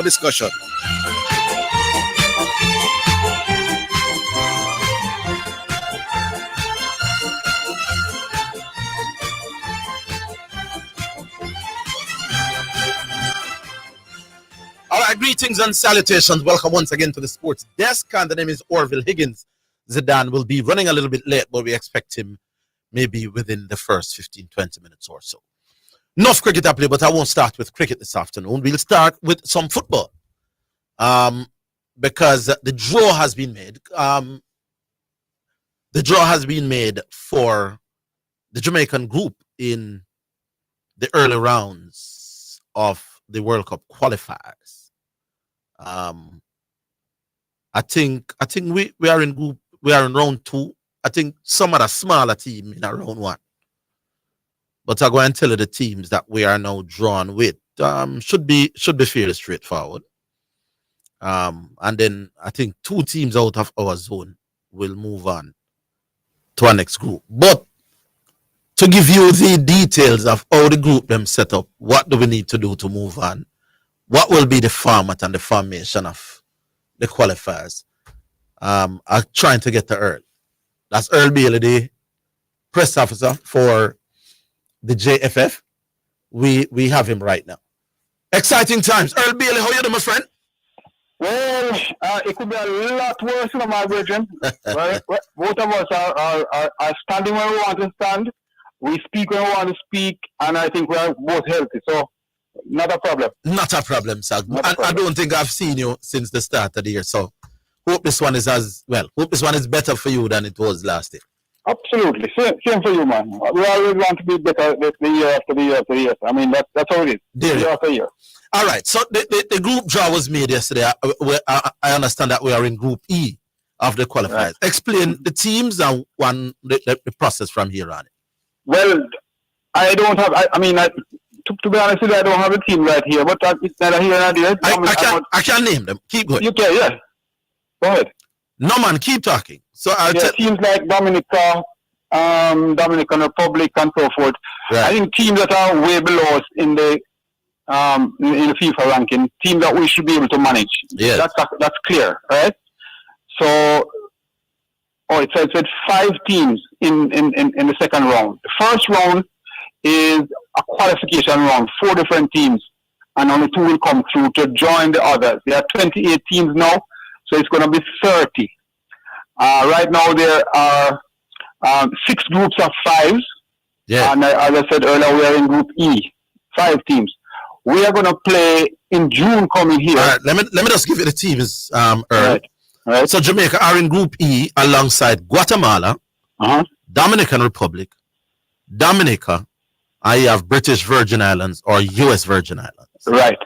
discussion. All right, greetings and salutations. Welcome once again to the Sports Desk. And the name is Orville Higgins. Zidane will be running a little bit late, but we expect him maybe within the first 15, 20 minutes or so. Enough cricket to play, but I won't start with cricket this afternoon. We'll start with some football. Because the draw has been made. The draw has been made for the Jamaican group in the early rounds of the World Cup qualifiers. I think we are in round 2. I think some of the smaller team in round 1. But I'm going to tell you the teams that we are now drawn with. Should be fairly straightforward. And then I think 2 teams out of our zone will move on to our next group. But to give you the details of how the group them set up, what do we need to do to move on? What will be the format and the formation of the qualifiers? I'm trying to get to Earl. That's Earl Bailey, the press officer for the JFF. We have him right now. Exciting times. Earl Bailey, how are you doing, my friend? Well, it could be a lot worse than my brethren. Right? Both of us are standing where we want to stand. We speak when we want to speak, and I think we are both healthy. So, not a problem. Not a problem, sir. I don't think I've seen you since the start of the year. So, hope this one is better for you than it was last year. Absolutely. Same for you, man. We always want to be better the year after the year after the year. I mean, that's how it is. Year after year. All right. So the group draw was made yesterday. I understand that we are in Group E of the qualifiers. Right. Explain the teams and the process from here on. Well, I don't have. To be honest with you, I don't have a team right here. But it's neither here nor there. I can name them. Keep going. You can, yeah. Go ahead. No, man, keep talking. So teams like Dominica, Dominican Republic, and so forth. Right. I think teams that are way below us in the FIFA ranking, teams that we should be able to manage. Yes. That's clear, right? So, it said 5 teams in the second round. The first round is a qualification round, 4 different teams, and only 2 will come through to join the others. There are 28 teams now, so it's going to be 30. Right now there are 6 groups of 5s. Yeah. And as I said earlier, we are in Group E, 5 teams. We are going to play in June coming here. All right, let me just give you the teams, Earl. Right. So Jamaica are in Group E alongside Guatemala, Dominican Republic, Dominica. I have British Virgin Islands or U.S. Virgin Islands. Right.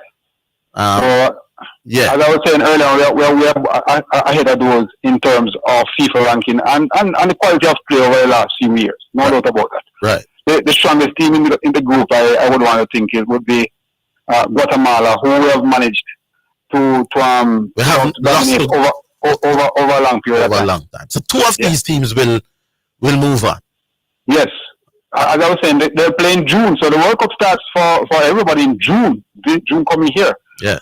Yeah. As I was saying earlier, we are ahead of those in terms of FIFA ranking and the quality of play over the last few years. No doubt about that. Right. The strongest team in the group, I would want to think, would be Guatemala, who we have managed to dominate over a long period of time. Over a long time. So 2 of these teams will move on. Yes. As I was saying, they're playing June, so the World Cup starts for everybody in June. June coming here. Yeah.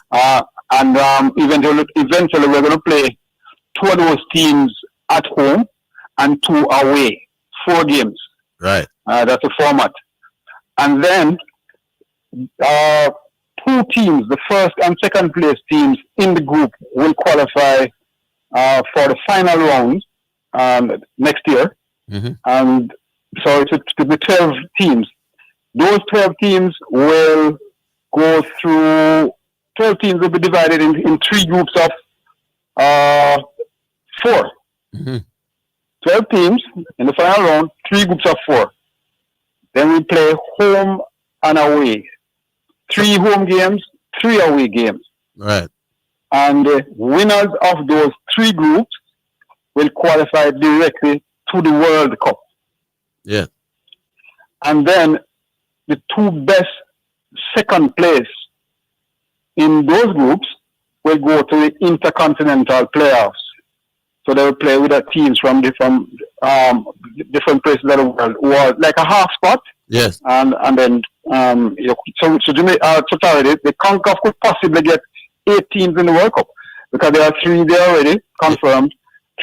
And eventually we're going to play 2 of those teams at home and 2 away. 4 games. Right. That's the format. And then 2 teams, the first and second place teams in the group, will qualify for the final round next year. Mm-hmm. And so it's to be 12 teams. Those 12 teams will go through. 12 teams will be divided in 3 groups of 4. Mm-hmm. 12 teams in the final round, 3 groups of 4. Then we play home and away. 3 home games, 3 away games. Right. And the winners of those 3 groups will qualify directly to the World Cup. Yeah. And then the 2 best second place in those groups will go to the intercontinental playoffs. So they will play with the teams from different places of the world who are like a half spot. Yes. And then the CONCACAF could possibly get 8 teams in the World Cup because there are 3 there already confirmed,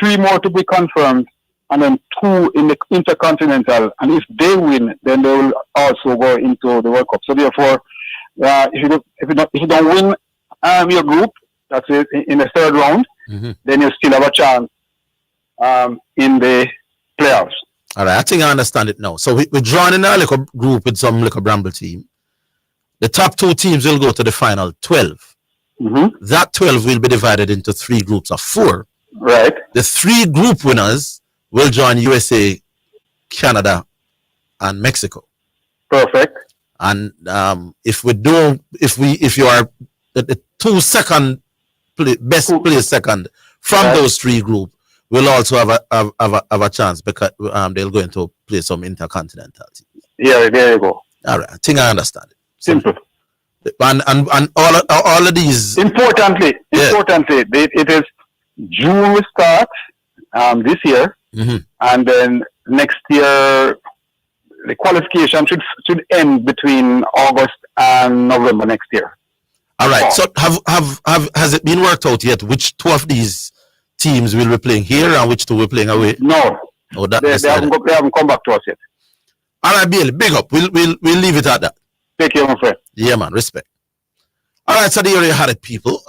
3 more to be confirmed, and then 2 in the Intercontinental. And if they win, then they will also go into the World Cup. So therefore, if you don't win your group, that's it, in the third round, then you still have a chance in the playoffs. All right, I think I understand it now. So we're drawing in a little group with some little Bramble team. The top 2 teams will go to the final 12. That 12 will be divided into 3 groups of 4. Right. The 3 group winners will join USA, Canada, and Mexico. Perfect. And if you are the 2 second best players second from those 3 groups, we'll also have a chance because they'll go into play some intercontinental teams. Yeah, there you go. All right, I think I understand it. Simple. And all of these. Importantly, it is June we start this year, and then next year the qualification should end between August and November next year. All right. So has it been worked out yet which 2 of these teams will be playing here and which 2 will be playing away? No. Oh, they haven't come back to us yet. All right, Bill, big up. We'll leave it at that. Take care, my friend. Yeah, man. Respect. All right, so there you had it, people.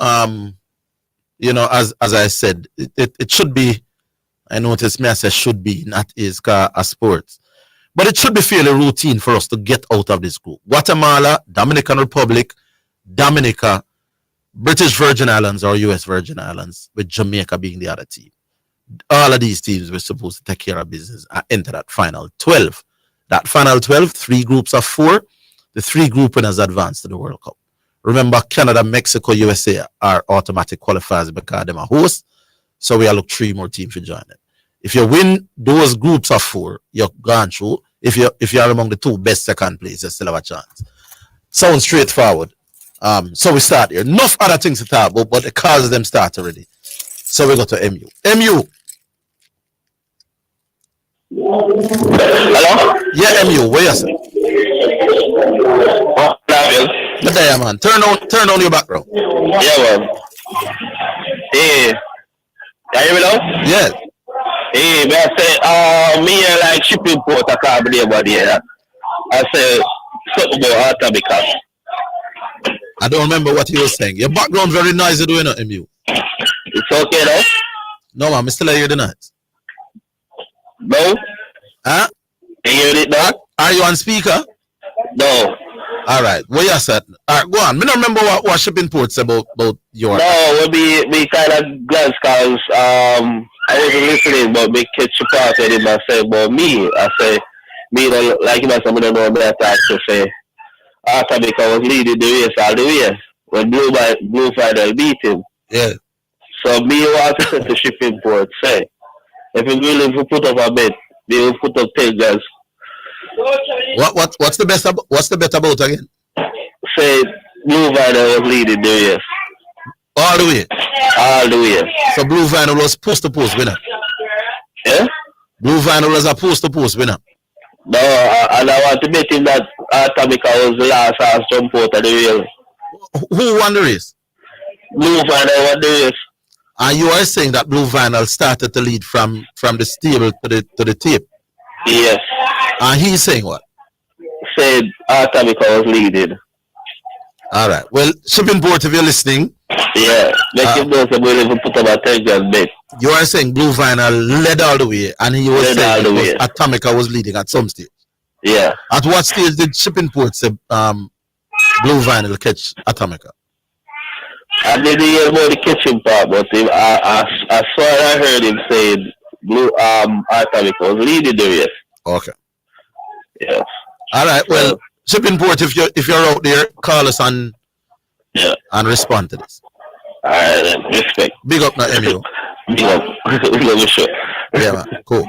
You know, as I said, it should be. I noticed me I said should be, not is a sport. But it should be fairly routine for us to get out of this group. Guatemala, Dominican Republic, Dominica, British Virgin Islands or US Virgin Islands, with Jamaica being the other team. All of these teams were supposed to take care of business and enter that final 12. That final 12, 3 groups of 4, the 3 group winners advance to the World Cup. Remember, Canada, Mexico, USA are automatic qualifiers because they're a host. So we are look 3 more teams to join them. If you win those groups of 4, you're gone through. If you're among the 2 best second place, you still have a chance. Sounds straightforward. So we start here. Enough other things to talk about, but the cars of them start already. So we go to MU. MU. Hello? Yeah, MU. Where you say? But there, man. Turn on your background. Yeah, man. Hey. Can you hear me now? Yeah. Hey, but I say, me and like shipping port, I can't believe about it. I say, something about Atomica. I don't remember what you were saying. Your background very noisy doing it, MU. It's okay now? No, man. I still hear the noise. No? Huh? Can you hear it now? Are you on speaker? No. All right. What you said? All right, go on. I don't remember what shipping ports about your. No, we kind of glance because I wasn't listening, but we catch the part of him. I say, but me, me, like him, I don't know me attack to say, Atomica was leading the race all the way when Blue Final beat him. Yeah. So me want to set the shipping port, say, if we willing to put up a bet, we will put up 10 guys. What's the bet about again? Say Blue Vinyl was leading the race. All the way. All the way. So Blue Vinyl was post to post winner. Yeah? Blue Vinyl was a post to post winner. No, and I want to bet him that Atomica was the last house jump out of the rail. Who won the race? Blue Vinyl won the race. And you are saying that Blue Vinyl started to lead from the stable to the tape. Yes. And he's saying what? Said Atomica was leading. All right. Well, shipping port, if you're listening. Yeah. Make him know that we'll even put up a 10 gun bet. You are saying Blue Vinyl led all the way, and he was led saying Atomica was leading at some stage. Yeah. At what stage did shipping port say Blue Vinyl catch Atomica? I didn't hear about the catching part, but I saw and I heard him saying Blue Atomica was leading the race. Okay. Yes. All right. Well, shipping port, if you're out there, call us and respond to this. All right, then. Respect. Big up, now, MU. Big up. Big up, sure. Yeah, man. Cool.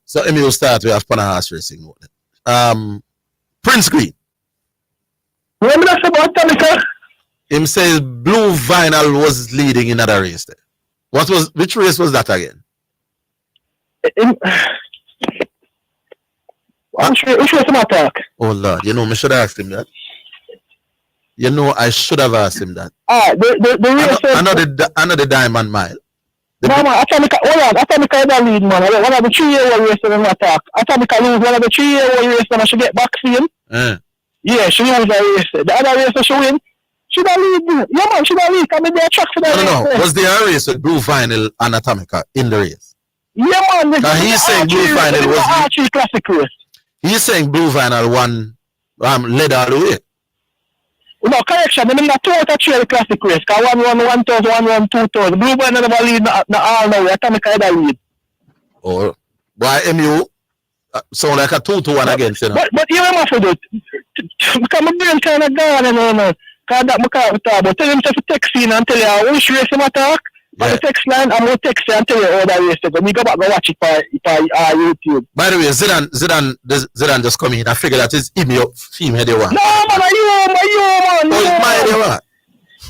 So MU start. We have Panahas Racing. Prince Green. Remember that about Atomica? Him says Blue Vinyl was leading in another race there. Which race was that again? Which was some attack? Oh Lord, I should have asked him that. You know, I should have asked him that. The race. I know the Diamond Mile. No, man, Atomica is the lead, man. One of the 3-year-old race in the attack. Atomica lose one of the 3-year-old race, and she get vaccine. Yeah, she lose the race. The other race she win. She don't lead. Yeah, man, she don't lead. Come in there, track for that race. No. Was there a race with Blue Vinyl and Atomica in the race? Yeah, man. He's saying Blue Vinyl was the archery classic race. He's saying Blue Vinyl won, led all the way. No, correction. I mean, the 2 out of 3 of the classic race. Because 1-1, 1,000, 1-1, 2,000. Blue Vinyl never lead the all now. Atomica is the lead. Oh, why MU? Sound like a 2-1 against, you know. But you remember to do it. Because my brain kind of gone, you know. Because that I can't talk about. Tell him to text in and tell you which race him attack. On the text line, I'm going to text you and tell you how that race to go. Me go back and watch it by YouTube. By the way, Zidane just come in. I figure that is him your female they want. No, man, you, man. Oh, it's my they want.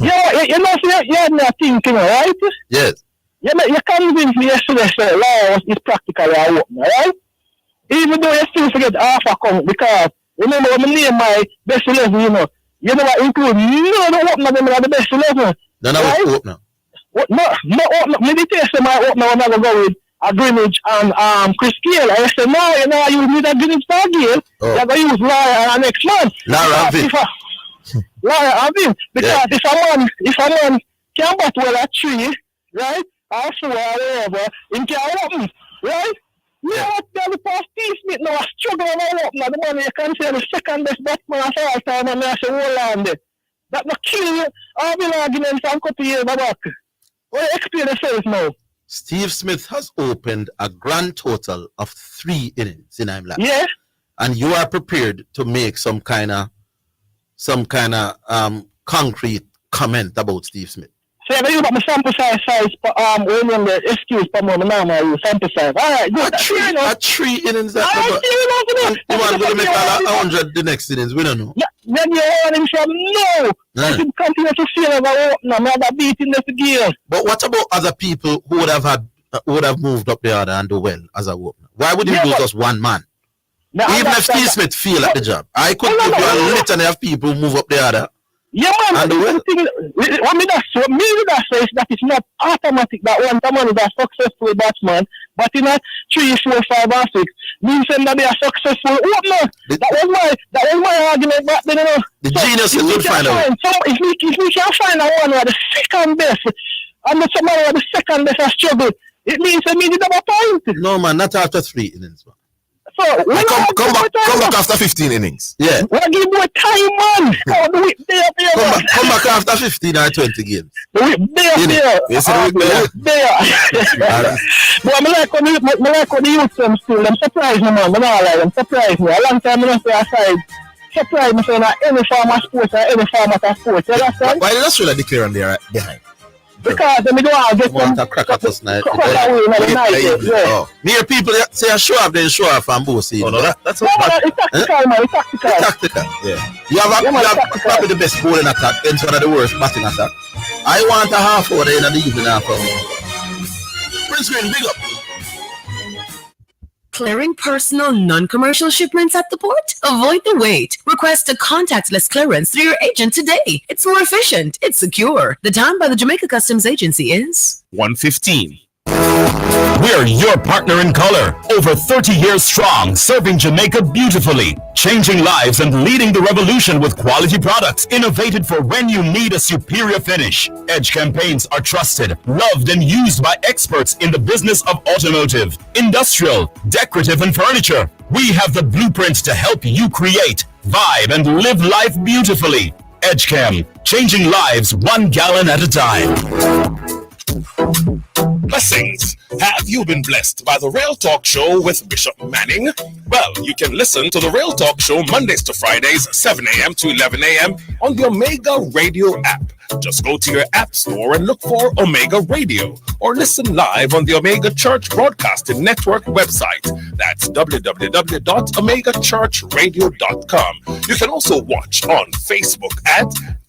Yeah, you know, so you had me thinking, right? Yes. You convinced me yesterday that law is practically a open, right? Even though you still forget half a count, because remember when I name my best 11, you know, you never include none of the opener them in the best 11. None of the opener. No opener. Me tell you my opener when I go with a Greenwich and Chris Gale. I said, no, you know, you need a Greenwich for Gale. You're going to use Laura next month. Laura and Vin. Because if a man can bat well at 3, right? Or 4 or whatever, he can open, right? Yeah, what the past Steve Smith now a struggle on our opener. The man you can say the second best batsman of all time and I say hold on there. That will kill you. I've been arguing from a couple years back. Well, explain yourself now. Steve Smith has opened a grand total of 3 innings in Imlap. Yeah. And you are prepared to make some kind of concrete comment about Steve Smith. So I use my sample size when the excuse for my normal sample size. All right, good. A 3 innings that you want to make 100 the next innings, we don't know. Then you want him to no. I should continue to feel about another beating this gear. But what about other people who would have moved up the order and do well as a opener? Why would you lose just one man? Even if Steve Smith fail at the job, I could give you a litany of people who move up the order. Yeah, man. What me that says that it's not automatic that one man is a successful batsman, but in a 3, 4, 5, or 6 means that they are successful opener. That was my argument back then. You know. The geniuses will find out. If we can find a one who are the second best, and somebody who are the second best has struggled, it means they need double point. No, man, not after 3 innings, man. So, come back after 15 innings. Yeah. We'll give you time, man. Come back after 15 or 20 games. The whip there. Yes, the whip there. But I like when the youth them still. Them surprise me, man. Them surprise me. A long time I don't say aside. Surprise me saying that any form of sports or any form of sports. You understand? Why did I show that declare on there behind? Because they don't get want a crack at us now. Mere people say show off, then show off and both see. Oh no, that's it's tactical, man. It's tactical. It's tactical. Yeah. You have probably the best bowling attack, then one of the worst batting attack. I want a half hour in the evening after. Prince Green, big up. Clearing personal, non-commercial shipments at the port? Avoid the wait. Request a contactless clearance through your agent today. It's more efficient. It's secure. The time by the Jamaica Customs Agency is 1:15. We're your partner in color. Over 30 years strong, serving Jamaica beautifully, changing lives and leading the revolution with quality products innovated for when you need a superior finish. Edge campaigns are trusted, loved, and used by experts in the business of automotive, industrial, decorative, and furniture. We have the blueprint to help you create, vibe, and live life beautifully. EdgeCam, changing lives 1 gallon at a time. Blessings. Have you been blessed by the Real Talk Show with Bishop Manning? Well, you can listen to the Real Talk Show Mondays to Fridays, 7 a.m. to 11 a.m. on the Omega Radio app. Just go to your app store and look for Omega Radio, or listen live on the Omega Church Broadcasting Network website. That's www.omegachurchradio.com. You can also watch on Facebook at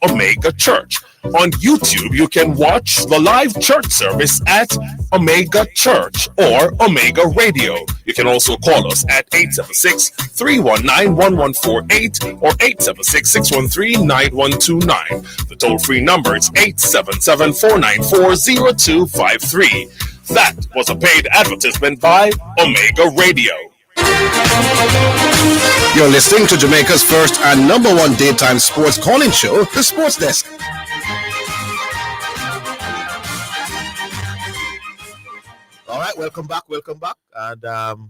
Omega Church. On YouTube, you can watch the live church service at Omega Church or Omega Radio. You can also call us at 876-319-1148 or 876-613-9129. The toll-free number is 877-494-0253. That was a paid advertisement by Omega Radio. You're listening to Jamaica's first and number one daytime sports calling show, The Sports Desk. All right, welcome back. And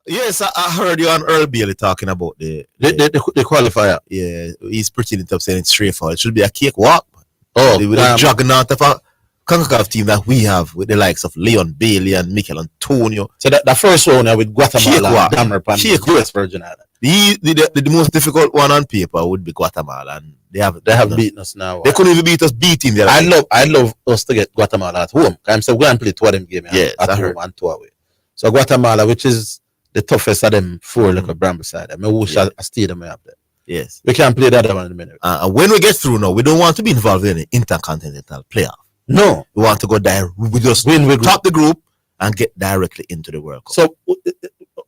Yes, I heard you on Earl Bailey talking about the qualifier. yeah, he's pretty it up saying it's straightforward. It should be a cakewalk. Oh, With a juggernaut of a CONCACAF team that we have with the likes of Leon Bailey and Mikel Antonio. so that the first round with Guatemala, Cakewalk. and US Virgin Islands. The most difficult one on paper would be Guatemala, and they have beaten us now. They couldn't even beat us beating them. I love us to get Guatemala at home. I'm so going to play two of them games Yes, at I home heard. and two away. So Guatemala, which is the toughest of them four, like a Bramble side. I wish I stayed them up there. Yes. We can play that one in a minute. And when we get through now, we don't want to be involved in an intercontinental playoff. No, We want to go there. We just win with top the group and get directly into the World Cup. So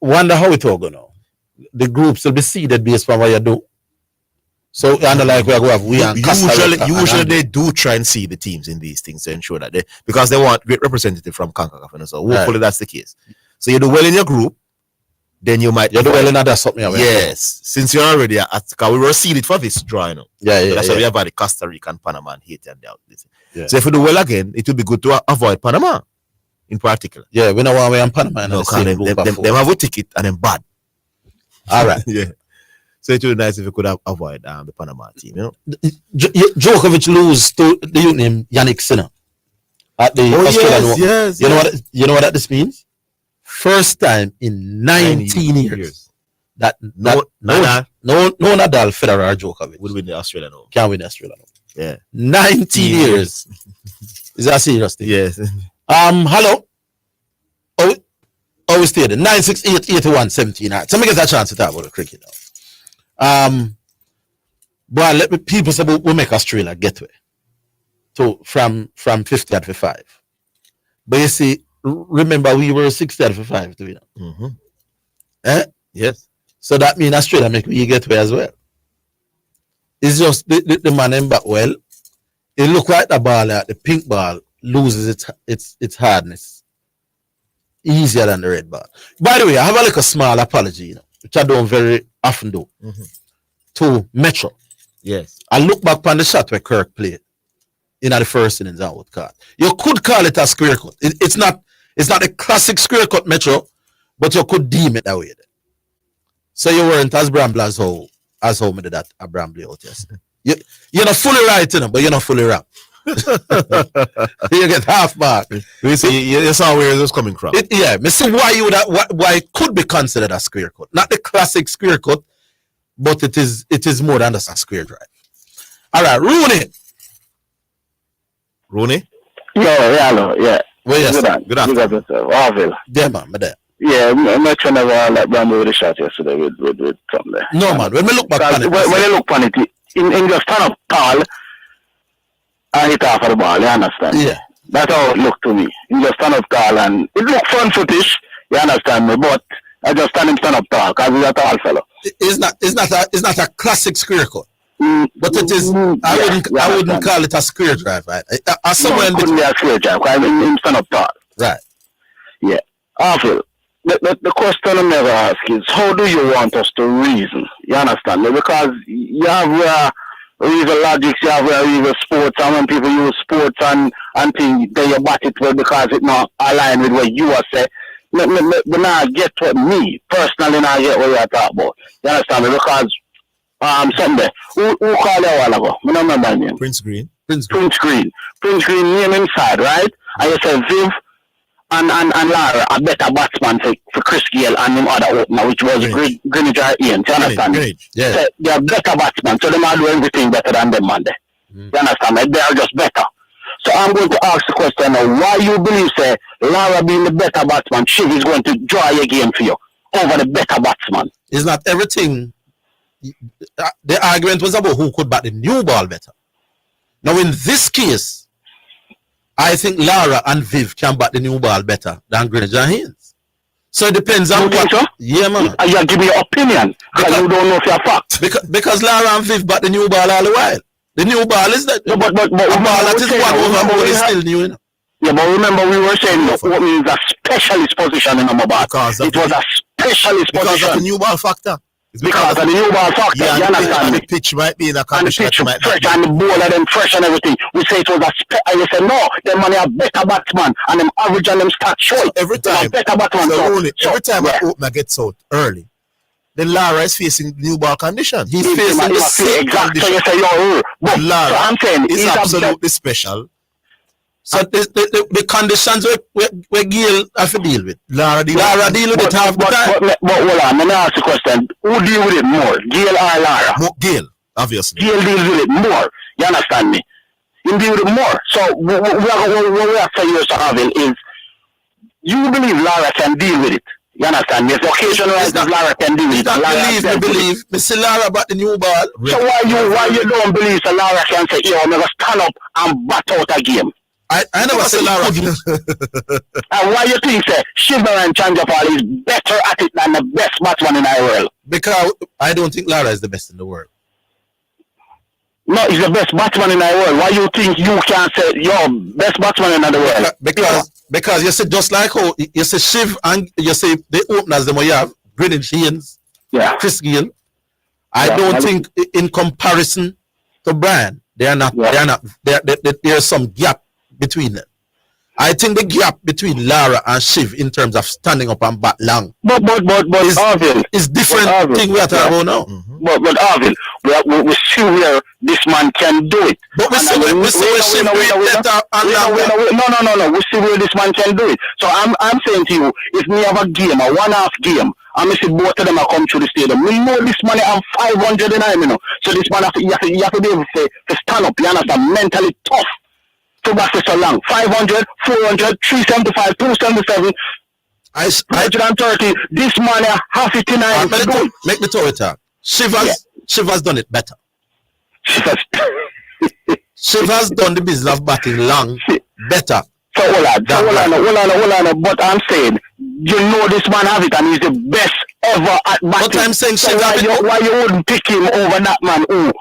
wonder how it all go now. The groups will be seeded based on what you do. So and like we have Usually they do try and see the teams in these things to ensure that because they want great representative from CONCACAF, and so hopefully that's the case. So you do well in your group, then you might do well in other something. Yes, since you're already at because we were seeded for this draw, you know. Yeah. That's why we have the Costa Rica and Panama and Haiti and out. Yeah. So if we do well again, it will be good to avoid Panama in particular. Yeah, we know why we're in Panama. No, them have a ticket and then bad. All right. Yeah. So it would be nice if we could avoid the Panama team, you know. Djokovic lose to the union Yannick Sinner at the Australian. yes. You know what this means? First time in 19 years that no Nadal, Federer, or Djokovic would win the Australian Open. can win the Australian Open. Yeah. 19 years. Is that serious thing? Yes. Hello. We stayed there. 9688117. All right. So me get a chance to talk about the cricket now. But let me people say we make Australia get way. So from 50 at 5. But you see, remember we were 60 at 5 to win. Mm-hmm. Yes. So that means Australia make we get way as well. It's just the man in back well. It look like the ball, the pink ball loses its hardness easier than the red ball. By the way, I have a little small apology, which I don't very often do, to Metro. Yes. I look back on the shot where Kirk played in the first innings and would call. You could call it a square cut. It's not a classic square cut, Metro, but you could deem it that way. So you weren't as bramble as how me did that a bramble out yesterday. You're not fully right, but you're not fully wrong. You get half mark. You see, you saw where it was coming from. Me see why why it could be considered a square cut. Not the classic square cut, but it is more than just a square drive. All right, Rooney. Yeah. Well, yes, Good afternoon. Orville. yeah, man, but there. Yeah, I'm not trying to let Bramble with a shot yesterday with something there. No, man. When we look back on it, when you look on it, in just stand up tall and hit off of the ball, you understand? Yeah. That's how it looked to me. He just stand up tall and it looked fun footish, you understand me, but I just stand up tall because he's a tall fellow. It's not a classic square cut. But it is. I wouldn't call it a square drive, right? It couldn't be a square drive because he stand up tall. Right. Yeah. Orville, the question I never ask is, how do you want us to reason? You understand me? Because you have reason logic, you have reason sports, and when people use sports and things, they bat it well because it not align with what you are saying. But now get what me personally now get what you are talking about. You understand me? Because Sunday, who called you a while ago? I don't remember his name. Prince Green. Prince Green name inside, right? And you say Viv and Lara a better batsman for Chris Gayle and him other opener, which was Greenwich or Ian. Do you understand? Yeah. So they are better batsmen, so they might do everything better than them, man. You understand? They are just better. So I'm going to ask the question now, why you believe, say, Lara being the better batsman, she is going to draw your game for you over the better batsman? It's not everything. The argument was about who could bat the new ball better. Now in this case, I think Lara and Viv can bat the new ball better than Greenwich and Higgins. So it depends on what. So? Yeah, man. You give me your opinion because you don't know if you're fact. Because Lara and Viv bat the new ball all the while. The new ball is that. No, but the ball that is 1 over 4 is still new, you know. Yeah, but remember we were saying what means a specialist position in our ball. It was a specialist position. Because of the new ball factor. Because of the new ball factor, yeah, you understand me? The pitch might be in a condition. And the pitch fresh and the ball and them fresh and everything. We say it was a and you say no, them money are better batsman and them average and them start short. So every time, better batsman. Every time an opener gets out early, then Lara is facing new ball condition. He's facing the same exact. condition. So you say you're but Lara, so I'm saying is absolutely special. So the conditions we Gail have to deal with. Lara deal with it half the time. But hold on, let me ask you a question. Who deal with it more, Gail or Lara? Gail, obviously. Gail deals with it more. You understand me? You deal with it more. So what we have to say here, Sir Orville, is you believe Lara can deal with it. You understand me? It's occasional that Lara can deal with it. Believe. Me see Lara bat the new ball. So why you don't believe that Lara can say, yo, I'm never stand up and bat out a game? I never say Lara. And why you think say Shiver and Chanjapal is better at it than the best batsman in the world? Because I don't think Lara is the best in the world. No, he's the best batsman in the world. Why you think you can't say yo best batsman in the world? Because you say just like how you say Shiv and you say the openers them you have Greenwich Higgins, Chris Gayle. I don't think in comparison to Brian there's some gap between them. I think the gap between Lara and Shiv in terms of standing up and bat long but Orville is different thing we are talking about now. Mm-hmm. But Orville, we see where this man can do it. But we see where Shiv do it better and No. We see where this man can do it. So I'm saying to you, if we have a game, a one-half game, and we see both of them are come through the stadium, we know this man have 500 in him, you know. So this man you have to be able to stand up, you understand, mentally tough. To bat for so long. 500, 400, 375, 277, 130. This man half it in make the Tory talk. Shiv has done it better. Shiv has done the business of batting long better. So hold on. But I'm saying, you know this man have it and he's the best ever at batting. But I'm saying so why you wouldn't pick him over that man who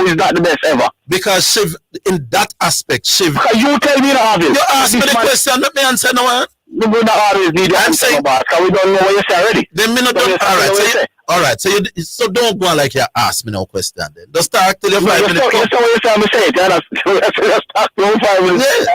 is not the best ever? Because Shiv, in that aspect, Shiv... Because you tell me that, Orville. You ask me the question, let me answer now. You would not always need the answer, because we don't know what you say already. Then me not done. Alright, so don't go on like you ask me no question then. Just talk till your 5 minutes. That's what you say, I'm saying. Just talk till 5 minutes.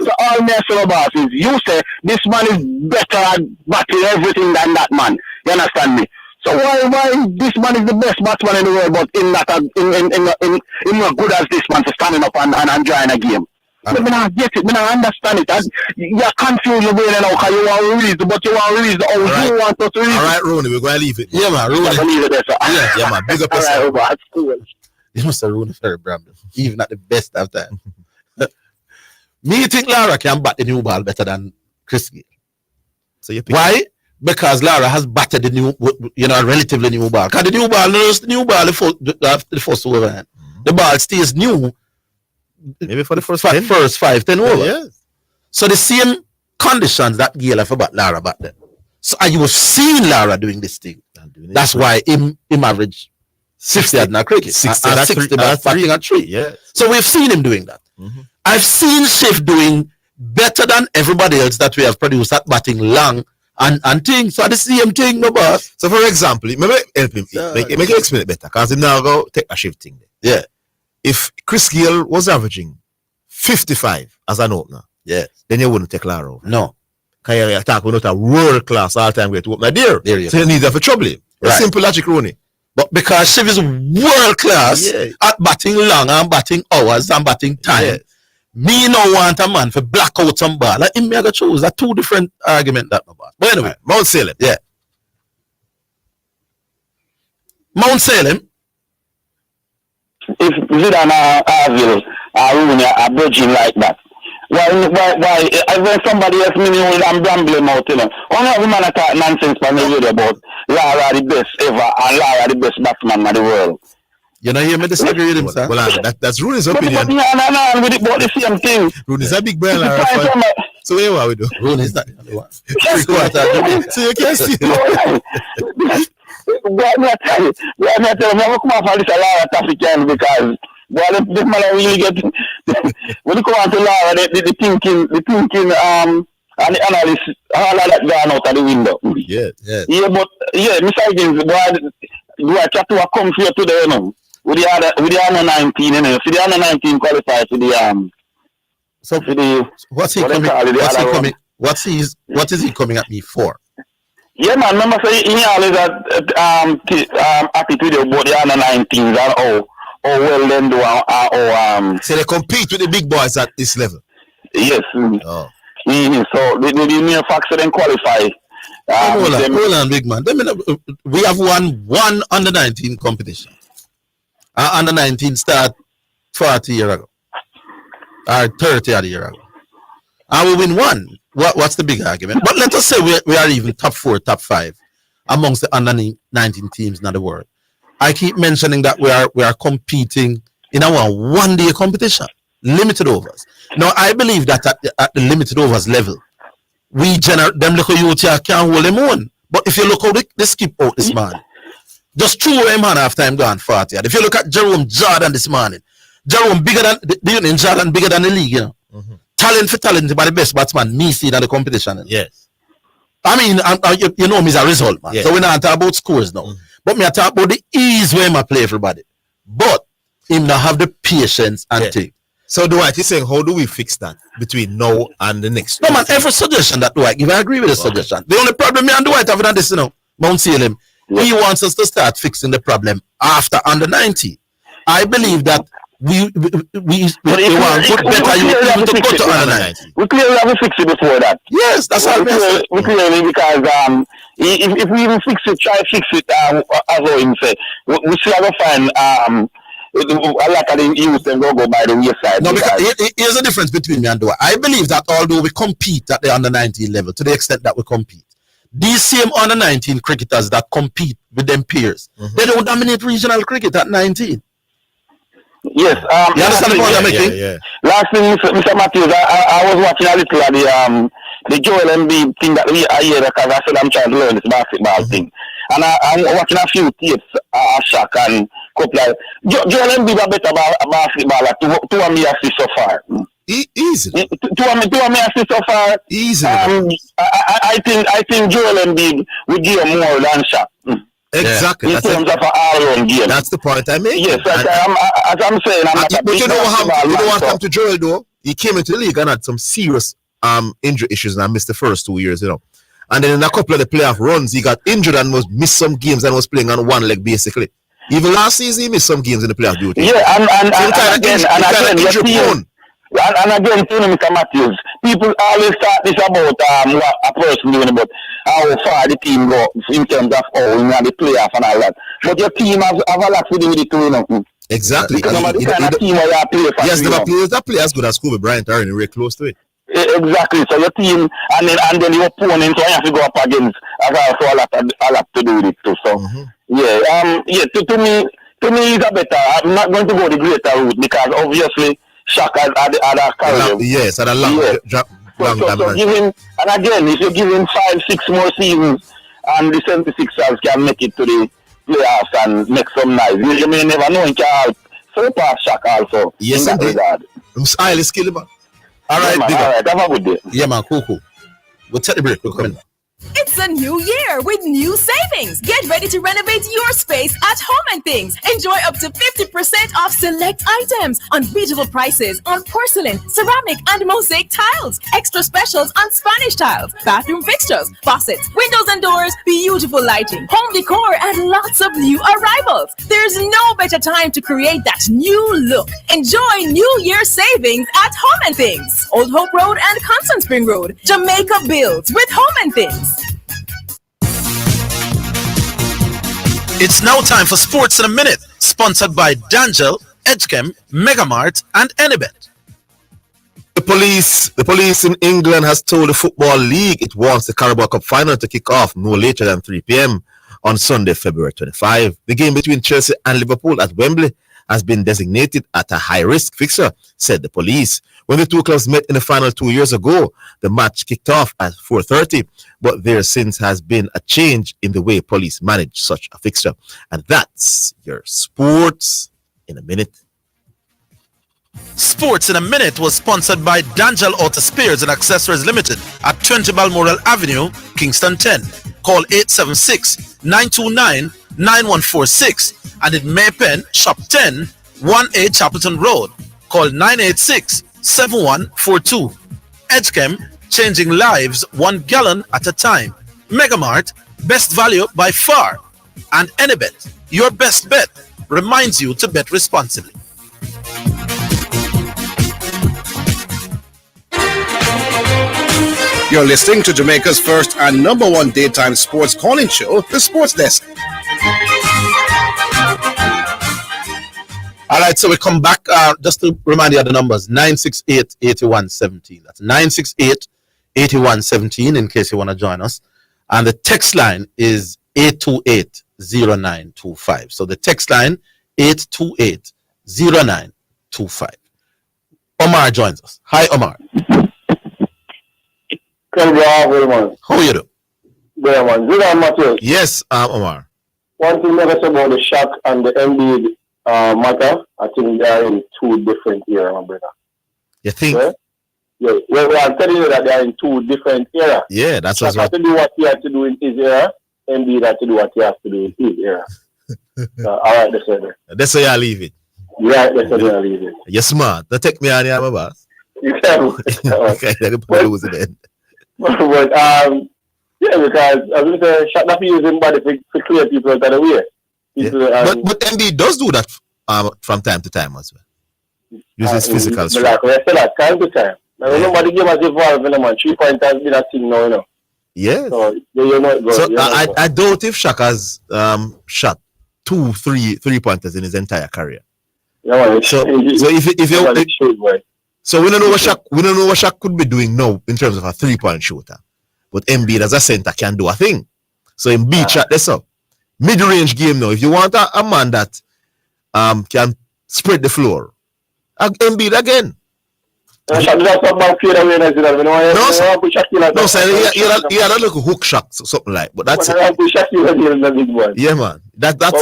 So all me say about is, you say, this man is better at batting everything than that man. You understand me? So why this man is the best batsman in the world, but in not good as this man for standing up and enjoying a game? I not get it, I not understand it. You're confused your brain now because you want to release, but you want to release how you want us to release. Alright, Rooney, we're going to leave it. Yeah, man, Rooney. Leave it there, sir. Yeah, man, big up yourself. Alright, that's cool. You must have Rooney very Bramble, even at the best of time. Me think Lara can bat the new ball better than Chris Gayle. So you why? Because Lara has batted the new, relatively new ball. Because the new ball, the first over, the ball stays new. Maybe for the first 5-10 over. Yeah. So the same conditions that Gayle have about Lara back then. So you have seen Lara doing this thing. That's why him average 60 at na cricket. 60 batting at 3. Yeah. So we've seen him doing that. Mm-hmm. I've seen Shiv doing better than everybody else that we have produced at batting long and things. So the same thing, no boss. So for example, maybe help him. Make him explain it better. Because him now go take a Shiv thing there. Yeah. If Chris Gayle was averaging 55 as an opener, yes, then you wouldn't take Lara over. No. Because you're attack with not a world class all time great opener there. So you need that for trouble him. Right. Simple logic, Rooney. But because Shiv is world class at batting long and batting hours and batting time, me no want a man for black out some ball. Like him, me I choose. That's two different arguments that no ball. But anyway, Mount Salem. Yeah. Mount Salem. If Zidane Orville Rooney are budging like that, why when somebody else meaning old and brambling out, one of the man talk nonsense on the radio about Lara the best ever and Lara the best batsman in the world. You know, hear me disagree with him, sir? Well, that's Rooney's But opinion. no, with it about the same thing. Rooney's a big brother. It's fine from a- So what we do? Rooney is not the only one. Three-quarters. So you can see. But me tell you, never come off of this a lot of African because this man really get when you come on to Lara, the thinking and the analysis, all of that gone out of the window. Yeah. Yeah, but Mr. Higgins, do I try to come here today, you know? With the under 19, you know, for the under 19 qualified for the So for the what's he what they coming? call it, the What's he other coming? What is he coming at me for? yeah, man. Remember, say he always happy to do about the under 19s and how well them do So they compete with the big boys at this level. yes. Oh. So the mere fact that they qualify. Hold on, big man. We have won one under 19 competition. Under 19 start 40 years ago, or 30 odd years ago, and we win one. What's the big argument? But let us say we are even top 4, top 5 amongst the under 19 teams in the world. I keep mentioning that we are competing in our one-day competition, limited overs. Now I believe that at the limited overs level, we generate them little youth here can't hold them on. But if you look how they skip out this morning, just threw him on after him gone 40. If you look at Jerome Jordan this morning, Jerome bigger than the Jordan bigger than the league, you know. Mm-hmm. Talent for talent, but the best batsman, me see in the competition. Yes. I mean, you know me as a result, man. Yeah. So we're not talking about scores now. But me I talk about the ease where I play everybody. But him not have the patience and thing. So Dwight is saying, how do we fix that between now and the next? No man, every suggestion that Dwight give, I agree with the suggestion. The only problem me and Dwight have done this, you know, Mount Salem, he wants us to start fixing the problem after under 90. I believe that we want put better you to go to under 90. We clearly have to fix it before that. Yes, that's all. We clearly because if we even fix it, try to fix it as how him say, we still have to find a lot of the youth and go by the wayside. No, because here's the difference between me and Dua. I believe that although we compete at the under 19 level, to the extent that we compete, these same under 19 cricketers that compete with them peers, they don't dominate regional cricket at 19. Yes. You understand the point I'm making? Yeah. Last thing, Mr. Matthews, I was watching a little of the Joel Embiid thing that I hear because I said I'm trying to learn this basketball thing. And I'm watching a few tapes, Shaq and couple of Joel Embiid a better basketballer. Two of me assists so far. Easily. Two of me assists so far. Easily. I think Joel Embiid would give more than Shaq. Exactly. In terms of an all-round game. That's the point I make. Yes, as I'm saying, I'm not a but big you know what so. happened to Joel though? He came into the league and had some serious injury issues and I missed the first 2 years, you know. And then in a couple of the playoff runs, he got injured and missed some games and was playing on one leg basically. Even last season, he missed some games in the playoff duty. Yeah, and again, injury prone. And again, you know, Mr. Matthews, people always talk this about what a person doing, but how far the team go in terms of the playoff and all that. But your team have a lot to do with it too, you know. Exactly. Because the kind of team where you play for. Yes, there are players that play as good as Kobe Bryant are very close to it. Exactly. So your team and then your opponent, so you have to go up against, has also a lot to do with it too. So to me it's a better. I'm not going to go the greater route because obviously Shaq had a career. Yes, had a long time. So give him, and again, if you give him 5-6 more seasons, and the 76ers can make it to the playoffs and make some nice. You may never know in can surpass Shaq also. Yes, in that regard. I'm highly skilled, man. All right, man. All right, have a good day. Yeah, man, cool. We'll take the break. We're coming. It's a new year with new savings. Get ready to renovate your space at Home and Things. Enjoy up to 50% off select items, unbeatable prices on porcelain, ceramic, and mosaic tiles. Extra specials on Spanish tiles, bathroom fixtures, faucets, windows and doors, beautiful lighting, home decor, and lots of new arrivals. There's no better time to create that new look. Enjoy New Year savings at Home and Things. Old Hope Road and Constant Spring Road. Jamaica builds with Home and Things. It's now time for Sports in a Minute, sponsored by Dangel, Edgechem, Megamart, and Enibet. The police in England has told the Football League it wants the Carabao Cup final to kick off no later than 3 p.m. on Sunday, February 25. The game between Chelsea and Liverpool at Wembley has been designated at a high-risk fixture, said the police. When the two clubs met in the final 2 years ago, the match kicked off at 4:30, but there since has been a change in the way police manage such a fixture. And that's your sports in a minute. Sports in a Minute was sponsored by D'Angelo Auto Spares and Accessories Limited at 20 Balmoral Avenue, Kingston 10. Call 876-929-9146 and in Maypen, Shop 10, 1A Chapelton Road. Call 986-7142. Edgechem, changing lives 1 gallon at a time. Megamart, best value by far. And Anybet, your best bet, reminds you to bet responsibly. You're listening to Jamaica's first and number one daytime sports calling show, The Sports Desk. All right, so we come back. Just to remind you of the numbers, 968-8117. That's 968-8117 in case you want to join us. And the text line is 828-0925. So the text line, 828-0925. Omar joins us. Hi, Omar. How How are you doing? Zidane, Matthew. Yes, Omar. One thing that I said about the Shaq and the Embiid matter, I think they are in two different eras, my brother. You think? Yeah. Well, I'm telling you that they are in two different eras. Yeah, that's what. Shaq has to do what he has to do in his era, Embiid has to do what he has to do in his era. All right, that's it. That's why I leave it. Right, that's why I leave it. You're smart. Don't take me on here, my boss. You can. Okay, I can lose it then. But yeah, because as we say, Shaq not using body to clear people out of the way. But Embiid does do that from time to time as well. Uses physical strength. Like I said, that time to time. Now, remember the game has evolved, man. 3-point has been a thing now, you know. Yeah. So I doubt if Shaq has shot 2-3 pointers in his entire career. Yeah, so we don't know what Shaq could be doing now in terms of a 3-point shooter. But Embiid as a center can do a thing. So Embiid shot this up. Mid-range game now. If you want a man that can spread the floor, Embiid again. He had a little hook shot, something like. But that's it. Yeah, man. That's all.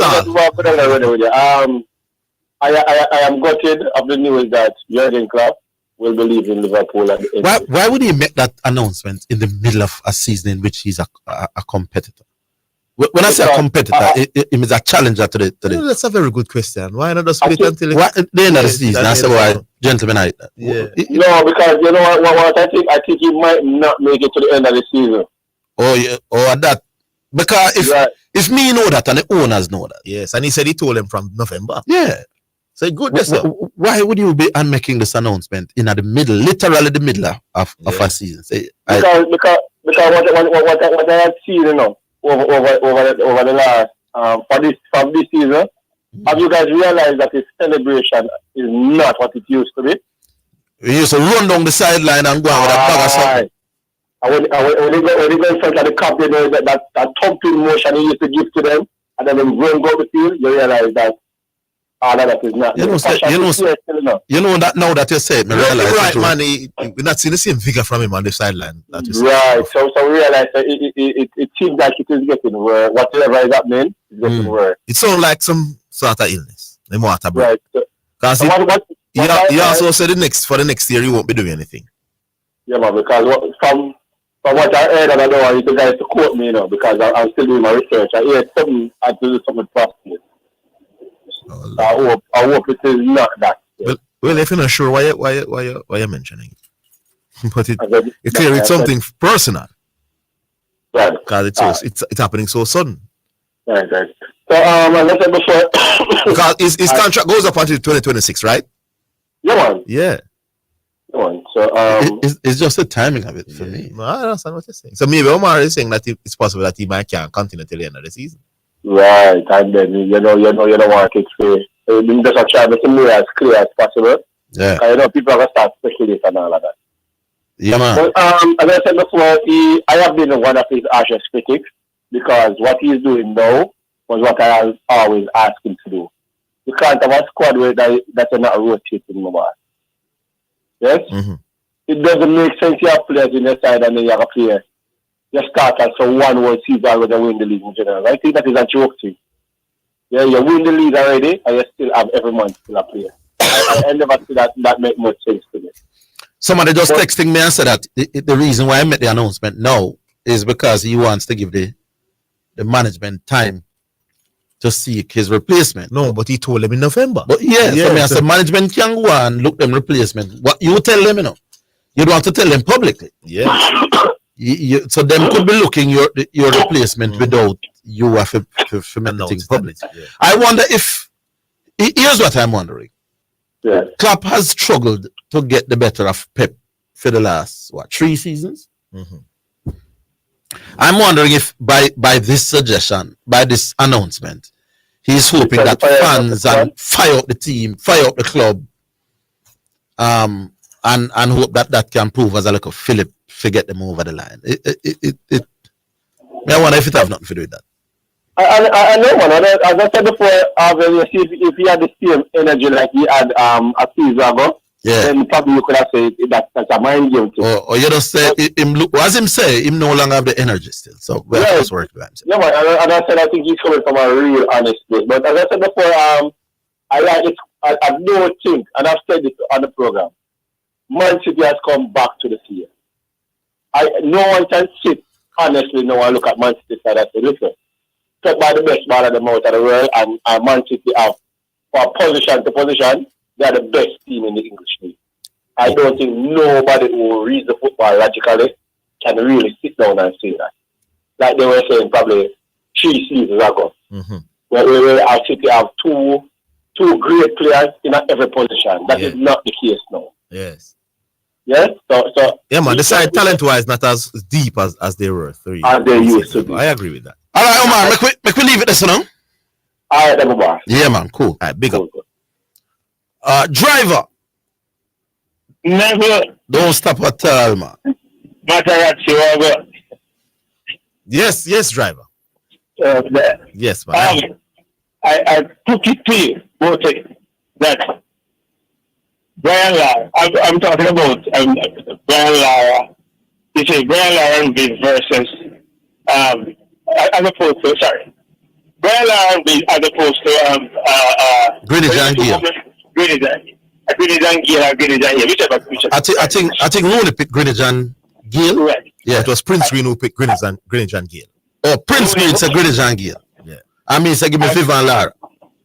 I am gutted of the news that Jurgen Klopp will be leaving Liverpool at the end. Why would he make that announcement in the middle of a season in which he's a competitor? When I say a competitor, it means a challenger to the. That's a very good question. Why not just wait until the end of the season? That's why, gentlemen. No, because you know what I think. I think he might not make it to the end of the season. Oh yeah, or that. Because if me know that and the owners know that. Yes, and he said he told them from November. Yeah. So good. Why would you be making this announcement in the middle, literally the middle of a season? Because what I have seen, you know, over the last from this season, have you guys realized that his celebration is not what it used to be? He used to run down the sideline and go out with a bag of something. And when he go in front of the cup, you know, that thumping motion he used to give to them, and then when going go to the field, you realize that that is not. You know that now that you say it, me realize right, man. We're not seeing the same figure from him on the sideline. Right. So we realize that it seems like it is getting worse. Whatever is happening is getting worse. It sounds like some sort of illness. Right. Because he also said for the next year he won't be doing anything. Yeah, man. Because from what I heard, and I don't want you guys to quote me, you know, because I'm still doing my research. I heard something. I do something possible. I hope it is not that. Well, if you're not sure why you're mentioning it, but it's clear it's something personal. Right. Because it's happening so sudden. Right. So as I said before, because his contract goes up until 2026, right? Yeah, man. Yeah. So it's just the timing of it for me. I understand what you're saying. So maybe Omar is saying that it's possible that he can't continue till the end of the season. Right, and then you don't want it to just try to make it as clear as possible. Yeah. You know, people are gonna start speculating and all of that. Yeah, man. But as I said before, I have been one of his harshest critics. because what he's doing now was what I always asked him to do. You can't have a squad where that's not rotating, no more. Yes? Mm-hmm. It doesn't make sense you have players in your side and then you have a player. You start as for one whole season already win the league in general. I think that is a joke thing. Yeah, you win the league already and you still have every month still a player. I never see that make much sense to me. Somebody just texting me and said that the reason why I made the announcement now is because he wants to give the management time to seek his replacement. No, but he told them in November. But so I said management can go and look them replacement. What you tell them, you don't have to tell them publicly. Yeah. So them could be looking your replacement without you have to make things public. Yeah. I wonder if here's what I'm wondering. Yeah. Klopp has struggled to get the better of Pep for the last 3 seasons. Mm-hmm. I'm wondering if by this suggestion, by this announcement, he's hoping that fans and fire up the team, fire up the club, and hope that can prove as a like a Philip to get them over the line. I wonder if it have nothing to do with that. I know, man. As I said before, if he had the same energy like he had a season ago, then probably you could have said that's a mind game too. Or you just say him look as him say him no longer have the energy still. So we have to work with him. Yeah, man. And I said I think he's coming from a real honest place. But as I said before, I like it. I don't think, and I've said this on the program, Man City has come back to the field. No one can sit honestly now and look at Man City side and say, listen, talk about the best ball of them out of the world, and Man City have, for position to position, they are the best team in the English league. I don't think nobody who reads the football logically can really sit down and say that. Like they were saying probably 3 seasons ago, where our City have two great players in every position. That is not the case now. Yes. Yes? So yeah, man, the side talent-wise not as deep as they were 3 years as they used to be. I agree with that. All right, Omar, make we leave it this now. All right, everybody. Yeah, man, cool. All right, big up. Driver. Never. Don't stop at all, man. Yes, driver. Yes, man. I put it to you, both that Brian Lara, I'm talking about Brian Lara. You say Brian Lara versus as opposed to Brian Lara as opposed to Greenijan Gill. Greenijan Gill or Greenijan Gill, whichever. I think Rooney picked Greenijan Gill. Right. Yeah, It was Prince Green who picked Greenijan Gill. Oh, Prince Green said Greenijan Gill. Yeah. I mean, say give me Viv and Lara.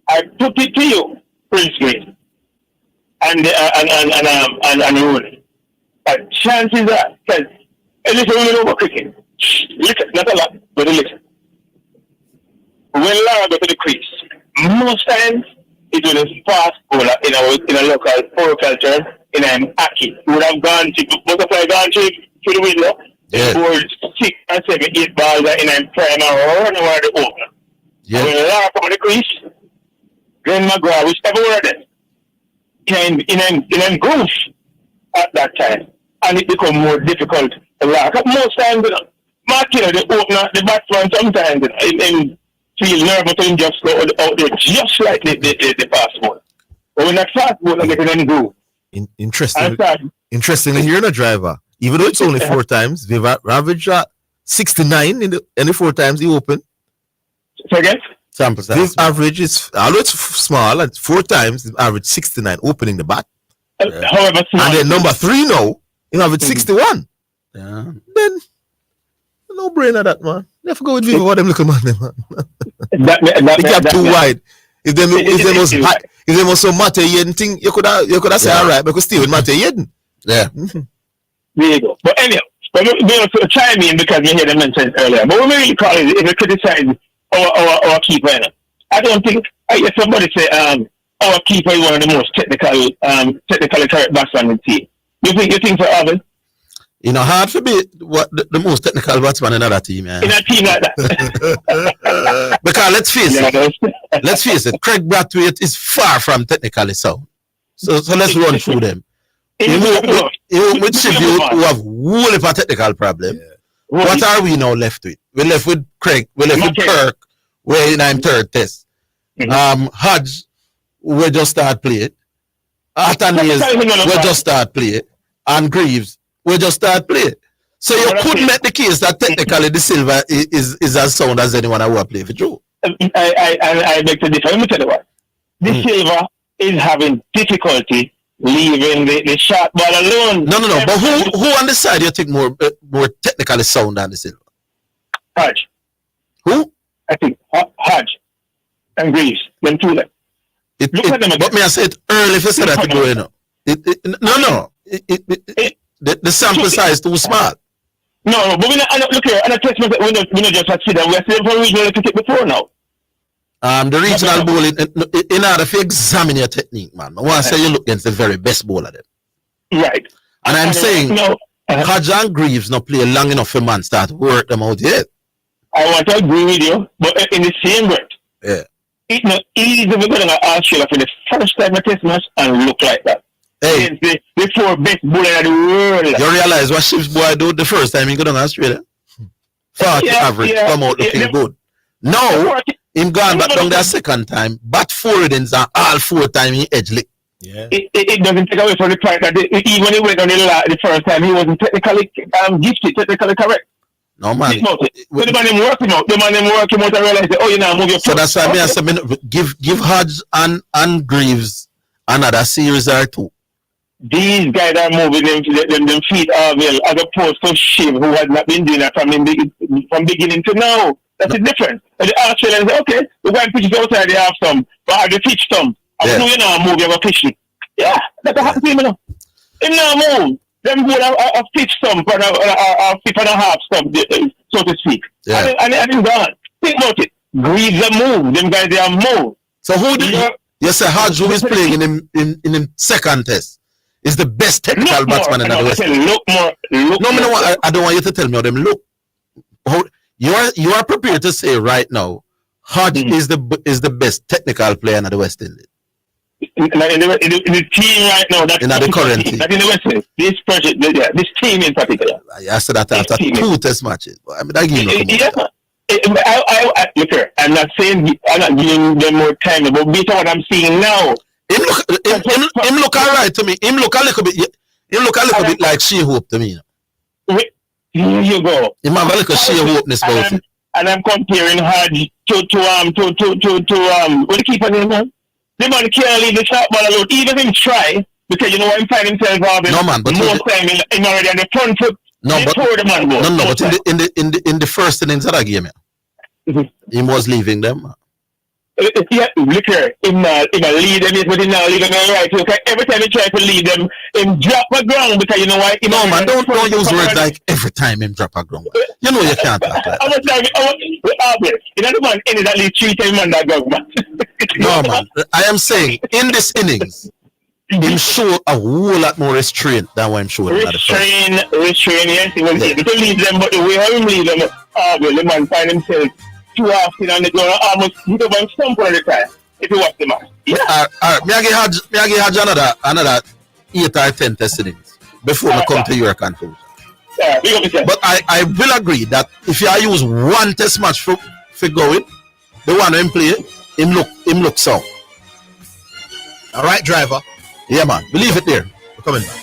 I put it to you, Prince Green, and Rooney. But chances are, because listen, we know cricket. Listen, not a lot, but listen. When Lara go to the crease, most times it was a fast bowler in a local culture in an Aki. Would have gone to butterfly gone to the window. Yeah. Scored 6 and 7, 8 balls in a prime or run over the opener. Yeah. When Lara come to the crease, Glenn McGraw, whichever one of them, came in a groove at that time, and it become more difficult to Lara. Most times, Mark, the opener, the batsman, sometimes in feel nervous and just go out there just like the fast ball. But when that fast ball is getting in groove. Interestingly, here in a driver, even though it's only 4 times, they've averaged 69 in the 4 times he opened. So again? Sample size. This average is, although it's small, and 4 times they've averaged 69 opening the bat. However small. And then number 3 now, he averaged 61. Yeah. Then, no brainer that, man. They have to go with Viva, what them little man, man. They kept too wide. If they was so Mate Yedden thing, you could have said, all right, because still with Mate Yedden. Yeah. There you go. But anyhow, to chime in because you heard them mention earlier. But when we really call it, if we criticize our keeper, I don't think, I hear somebody say, our keeper is one of the most technically correct batsmen in the team. You think so, Orville? Hard to be the most technical batsman in another team, yeah. In a team like that. Because let's face it, Craig Brathwaite is far from technically sound. So let's run through them. With Sheffield who have whole heap of technical problem. Yeah. What are we now left with? Craig. We left with Kirk. We're in our third test. Hodge, we just start play. Athanaze, we just start play. And Greaves, we just start play. So you could make the case that technically the Silva is as sound as anyone I want to play for Joe. I beg to differ. Let me tell you what. The Silva is having difficulty leaving the shot ball alone. No. But who on the side you think more technically sound than the Silva? Hodge. Who? I think Hodge and Greaves. Them two. Look at them again. But me I said early if you said that to go in. The sample size is too small. No, but we not look here. And I test we not just at Zidane. We are still from regional cricket before now. The regional bowling, in order to examine your technique, man, I want to say you look against the very best bowler then. Right. And I'm saying, Hodge and Greaves not play long enough for man start to work them out yet. I want to agree with you, but in the same breath, it's not easy to go to Australia for the first time a test match and look like that. Hey, the four best bowlers in the world. You realize what Ship's boy do the first time he go to Australia? 40 average, come out looking good. No, him gone back down there second time, but 4 innings and all 4 times he edge lick. Yeah. It doesn't take away from the fact that even when he went on the first time, he wasn't technically gifted, technically correct. No man. So the man him working out. The man him working out and realize that, you know, move your foot. So that's why I say give Hodge and Greaves another series or 2. These guys are moving them feet Orville as opposed to Shiv, who has not been doing that from beginning to now. That's the difference. And the Australians say, okay, we're going to pitch it outside, they have some, but have the pitch some. I know you now move, you have a pitch it. Yeah, that's what happened to him now. Him now move. Them go a pitch stump or a 6.5 stump, so to speak. Yeah. And it's gone. Think about it. Greaves a move. Them guys, they are move. So who do you say Hodge, who is playing in the second test, is the best technical batsman in the West? I don't want you to tell me how them look. You are prepared to say right now, Hodge is the best technical player in the West Indies. In the team right now, that's in the current team. That in the West, this project, this team in particular. I said that after 2 test matches. I mean, I give you look here, I'm not giving them more time, but based on what I'm seeing now. Him look alright to me. Him look a little bit like She-Hope to me. Here you go. Him have a little She-Hopeness about it. And I'm comparing Hodge to what the keeper name, man? The man can't leave the shot ball alone. Even if he try, because you know what, he find himself having more time in already on the front foot. But in the first innings of that game, he was leaving them. Yeah, look here. Him lead them, but he now lead them right. Okay, every time he try to lead them, him drop a ground because you know why? No man, don't use words like every time him drop a ground. You know you can't talk like that. You know the man ended at least 3 times on that ground, man. No man, I am saying in this innings, him show a whole lot more restraint than what I'm showing. Restrain, yes, he was able to lead them, but the way how him lead them, the man find himself too often on the ground, almost hit over and stump all the time. If you watch the match. Yeah. May I give another 8 or 10 test innings before we come to your conclusion. But I will agree that if you use 1 test match for going, the one him play, him look so. All right, driver. Yeah, man. Believe it there. We're coming back.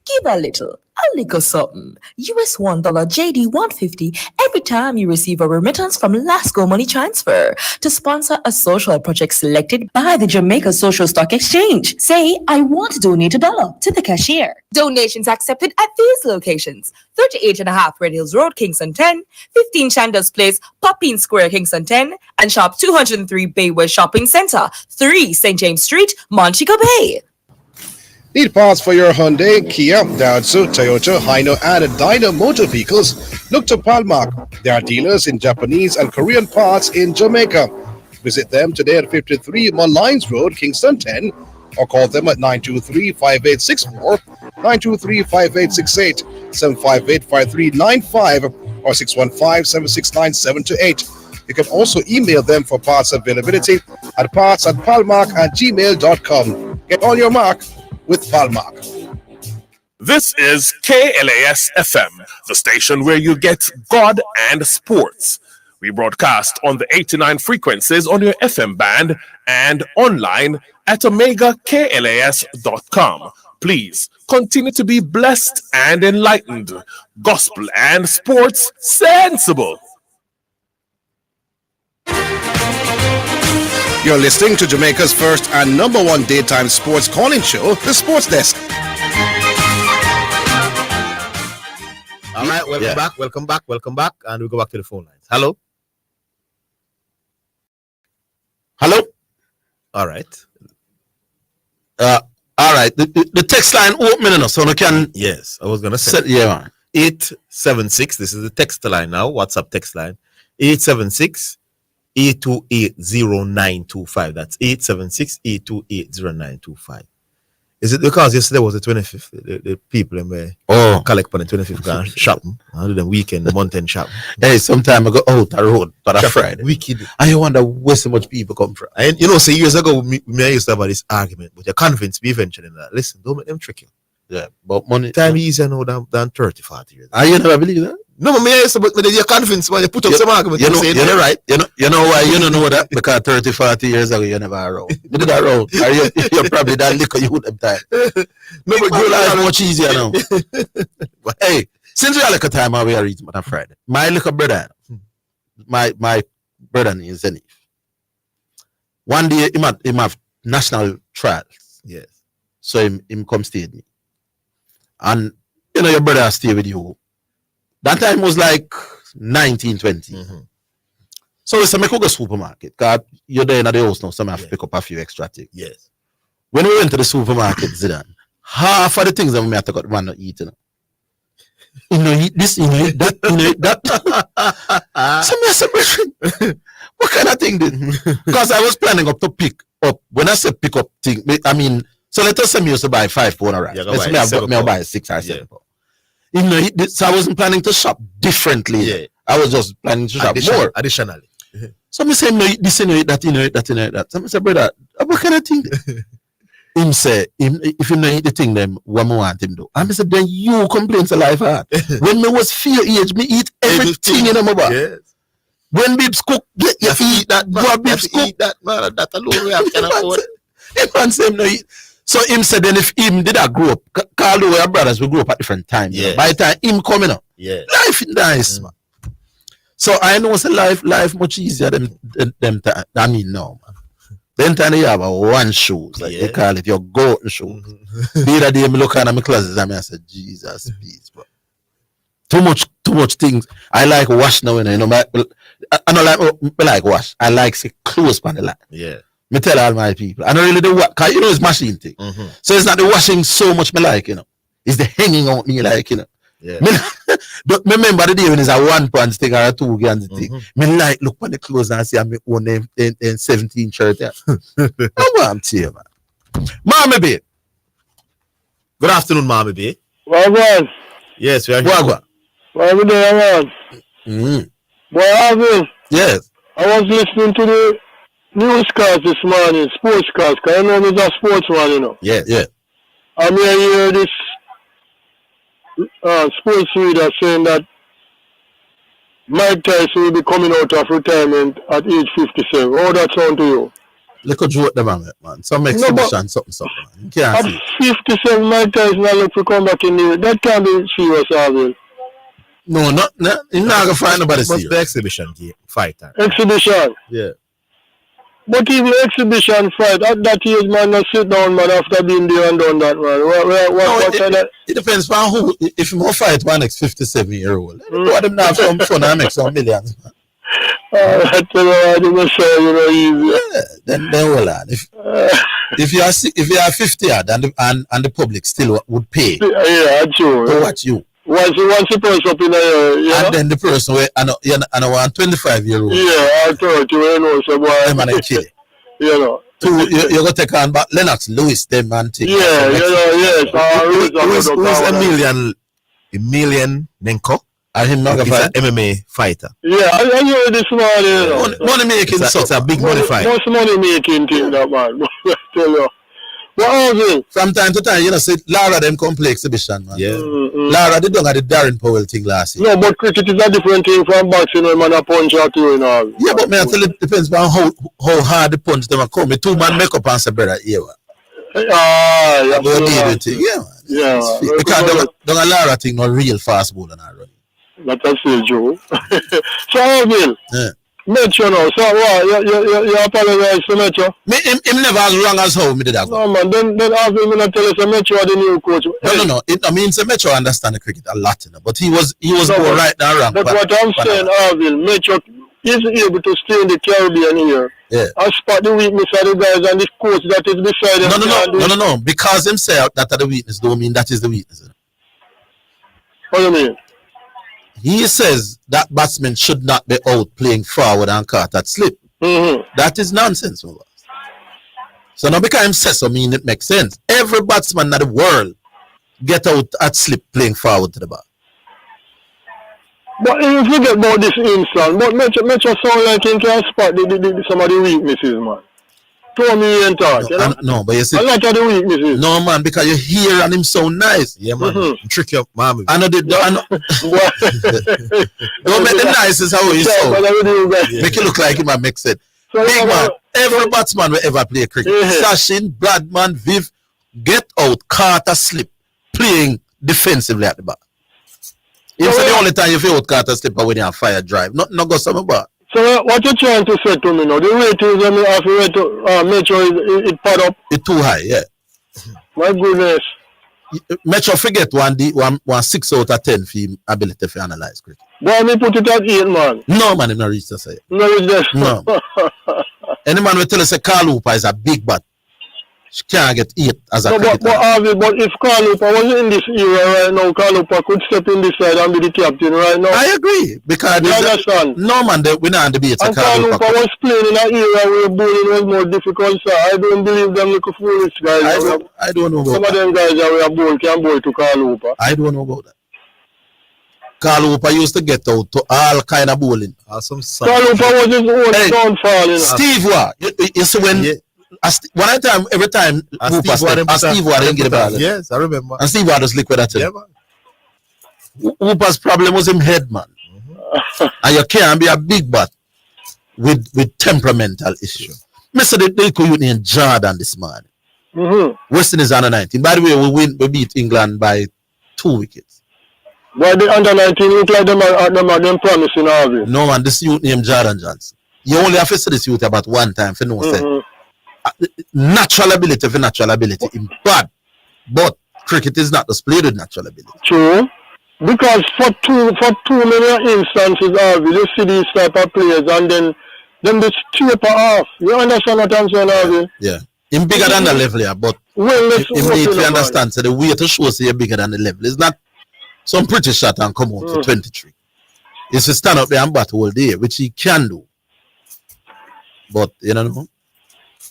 Give a little something. US $1 JD 150 every time you receive a remittance from Lasco Money Transfer to sponsor a social project selected by the Jamaica Social Stock Exchange. Say, I want to donate $1 to the cashier. Donations accepted at these locations: 38.5 Red Hills Road, Kingston 10, 15 Chandos Place, Poppin Square, Kingston 10, and Shop 203 Bayway Shopping Center, 3 St. James Street, Montego Bay. Need parts for your Hyundai, Kia, Daihatsu, Toyota, Hino, and Dyna motor vehicles? Look to Palmark. They are dealers in Japanese and Korean parts in Jamaica. Visit them today at 53 Malines Road, Kingston 10, or call them at 923-5864, 923-5868, 758-5395, or 615-769-728. You can also email them for parts availability at parts@palmark@gmail.com. Get on your mark with Palmark. This is KLAS FM, the station where you get God and sports. We broadcast on the 89 frequencies on your FM band and online at omegaklas.com. Please continue to be blessed and enlightened. Gospel and sports sensible. You're listening to Jamaica's first and number one daytime sports calling show, The Sports Desk. All right, welcome back, and we go back to the phone lines. Hello? All right. All right. The text line opening us, so we can. Yes, I was gonna say. Yeah, man. 876. This is the text line now. WhatsApp text line. 876-828-0925. That's 876-828-0925. Is it because yesterday was the 25th? The people were collect on the 25th going shopping. I do them weekend, month-end shopping. Hey, sometime I go out the road, but I Friday. Wicked. I wonder where so much people come from. And so years ago, me I used to have this argument, but you convinced me eventually that, listen, don't make them trick you. Yeah, but money. Time easier now than 30, 40 years. You never believe that? No, but me I used to, but you're convinced when you put up some argument. You're right. You know why you don't know that? Because 30, 40 years ago, you never around. You did that around. You're probably that liquor you would have time. No, but your life is much easier now. But hey, since we are liquor time, we are reading on Friday. My little brother, my brother is Zenith. One day, he have national trials. Yes. So him come stay with me. And, your brother stay with you. That time was like 1920. Mm-hmm. So we said, make go to supermarket. Because you're there in the house now, so I have to pick up a few extra things. Yes. When we went to the supermarket, Zidane, half of the things that we have to go to eat. Eat this, eat that, eat that. So I said, what kind of thing then? Because I was planning to pick up. When I say pick up thing, I mean, so let us say me used to buy 5 pound of rice. Let's say I buy 6 or 7 pound. So I wasn't planning to shop differently. Yeah. I was just planning to shop more. Additionally. So I say, this, that. So I say, brother, what kind of thing? Him say, if you know eat the thing, then what I want him do? And I said, then you complain to life hard. When me was 4 age, me eat everything in my body. Yes. When Bibs cook, you eat that. What Bibs cook? That man, that alone we have can afford. Him man say him no eat. So him said, then if him did I grow up, call the way our brothers, we grew up at different times. Yes. By the time him coming up, life is nice, man. So I know it's a life much easier than time. I mean, no, man. Then time you have a one shoes, like they call it your golden shoes. The other day, I look at my clothes and I said, Jesus, please, bro. Too much things. I like wash now, I don't like wash. I like say clothes on the line. Yeah. Me tell all my people. I don't really do what, cause it's machine thing. Mm-hmm. So it's not the washing so much me like, It's the hanging on me like, Yeah. But remember the day when it's a 1 pound thing or a 2 grand thing. Me like look on the clothes and see I make one in 17 shirt. Yeah. I want to you, man. Mommy B. Good afternoon, Mommy B. Wagwan. Yes, we are here. Wagwan. Wagwan there, man. Boy, Orville. Yes. I was listening to the newscast this morning, sportscast, because I know I'm a sportsman, Yes. Yeah. I mean, I hear this sports reader saying that Mike Tyson will be coming out of retirement at age 57. How that sound to you? Look at you the man. Some exhibition, something. You can't at see. 57, Mike Tyson will look to come back in the that can't be serious, Orville. No, you're not going to find nobody What's serious. the exhibition fighter? Exhibition. Yeah. But even exhibition fight, at that age, man, not sit down, man, after being there and done that, man. What kind of... It depends on who. If you want to fight one next 57-year-old, let them have some fun and make some millions, man. I tell you, I didn't say, easy. Yeah, then hold on. If you are 50 and the public still would pay yeah, true. to watch you. Once the person up in the and then the person where I want 25-year-old. Yeah, I thought you so boy. Them and kill it. You're gonna take on back Lennox Lewis, them man thing. Yeah, yes. Who's Emelian Nenko? And him not He's an MMA fighter. Yeah, I hear this morning. Money making, it's a big money fight. Most money making thing, that man. I tell you. What Orville? From time to time, you know, say Lara them come play exhibition, man. Yeah. Lara did done at the Darren Powell thing last year. No, but cricket is a different thing from boxing when man a punch or two and all. Yeah, but me I tell it depends on how hard the punch them a come. Me two man make up and say brother, yeah. Yeah. Go deal with it. Yeah, man. Yeah. Because don't a Lara thing not real fast ball and I run. That's a still Joe. So Orville. Yeah. Metro now. So what? You apologize to Metro? Him never as wrong as how me did that. No man, then Orville not tell us a Metro the new coach. No. I mean, so Metro understand the cricket a lot, you know, but he was more right than wrong. But what I'm saying, Orville, Metro is able to stay in the Caribbean here. Yeah. And spot the weakness of the guys and the coach that is beside him. No. Because him say that are the weakness don't mean that is the weakness. You know? What do you mean? He says that batsmen should not be out playing forward and caught at slip. That is nonsense. So now because him says so mean it makes sense. Every batsman in the world get out at slip playing forward to the ball. But if you forget about this insult, but Metro sound like he can spot some of the weaknesses, man. Throw me and talk, you know? No, but you see, I like how the weaknesses. no man, because you hear and him so nice. Yeah, man. Trick you up, man. I know don't make the nicest how he sound. Make it look like him and make sense. So, Big man, every batsman will ever play cricket. Sachin, Bradman, Viv, get out, caught a slip, playing defensively at the back. It's the only time you feel out caught a slip when you have fire drive. Not go somewhere back. So what you trying to say to me now? The ratings when me have to rate to Metro it pad up. It's too high, yeah. My goodness. Metro forget one 6 out of 10 for him ability to analyze cricket. Why me put it at 8, man? No man, him not reach to say. No, it's just. No. Any man will tell us a Carl Hooper is a big bat. She can't get 8 as a cricketer. But if Carl Hooper was in this era right now, Carl Hooper could step in this side and be the captain right now. I agree. Because no man, we're not debating. And Carl Hooper was playing in an era where bowling was more difficult, so I don't believe them little foolish guys. I don't know about some of them guys that were bowl can bowl to Carl Hooper. I don't know about that. Carl Hooper used to get out to all kind of bowling. Carl Hooper was his own downfall. You know? Steve Waugh, you see when... Yeah. Every time Steve Waugh didn't get the ball. Yes, I remember. And Steve Waugh just lick with that too. Yeah, man. Hooper's problem was him head, man. And you can't be a big bat with temperamental issues. Mr. They could name Jordan this morning. Western is under 19. By the way, we beat England by 2 wickets. Why the under 19 look like them promising Harvey? No man, this youth named Jordan Johnson. You only have to see this youth about one time for no sense. Natural ability for natural ability is bad, but cricket is not displayed with natural ability. True, because for too many instances, Harvey, you see these type of players and then they strip off. You understand what I'm saying, Harvey? Yeah, him bigger than the level here, but him need to understand. So the way to show say you're bigger than the level is not some pretty shot and come out for 23. It's to stand up there and bat all day, which he can do. But you know.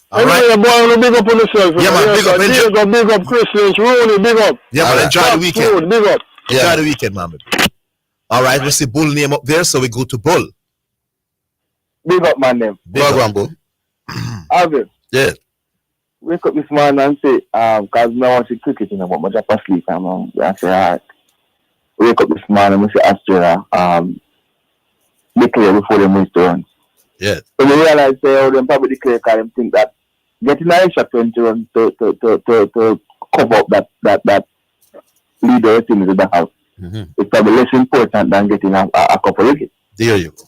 All right, boy, big up on yourself. Yeah, man, big up Chris Lynch, Rooney, big up. Yeah, man, enjoy the weekend. Food, big up. Enjoy the weekend, man. All right, we see Bull name up there, so we go to Bull. Big up, my name. Big up, Bull. Alvin. Yeah. Wake up this morning and say, because now I see cricket, you know, but I just asleep. I say, all right. Wake up this morning and say, Australia, declare before they move to runs. Yeah. So we realize them probably declare because they think that getting an extra 20 runs to cover up that leader team in the house is probably less important than getting a couple of wickets. There you go.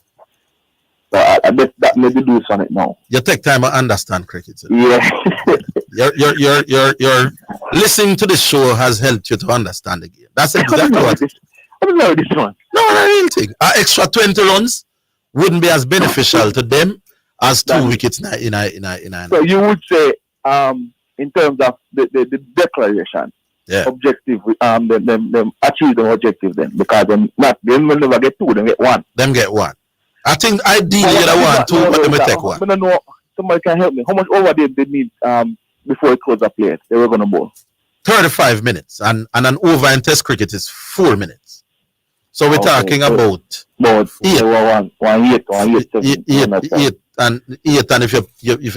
So I bet that maybe do something now. You take time to understand cricket. Yeah. your listening to this show has helped you to understand the game. That's exactly what. I don't know this one. No, I really think extra 20 runs wouldn't be as beneficial to them as 2 wickets in a. So you would say, in terms of the declaration, objective, them achieve the objective then, because them will never get 2, them get 1. Them get 1. I think ideally you get 1, 2, but they may take 1. I don't know. Somebody can help me. How much over they need before it close the play? They were going to bowl 35 minutes, and an over in Test cricket is 4 minutes. So we're talking about 8. 1 8, 8, and if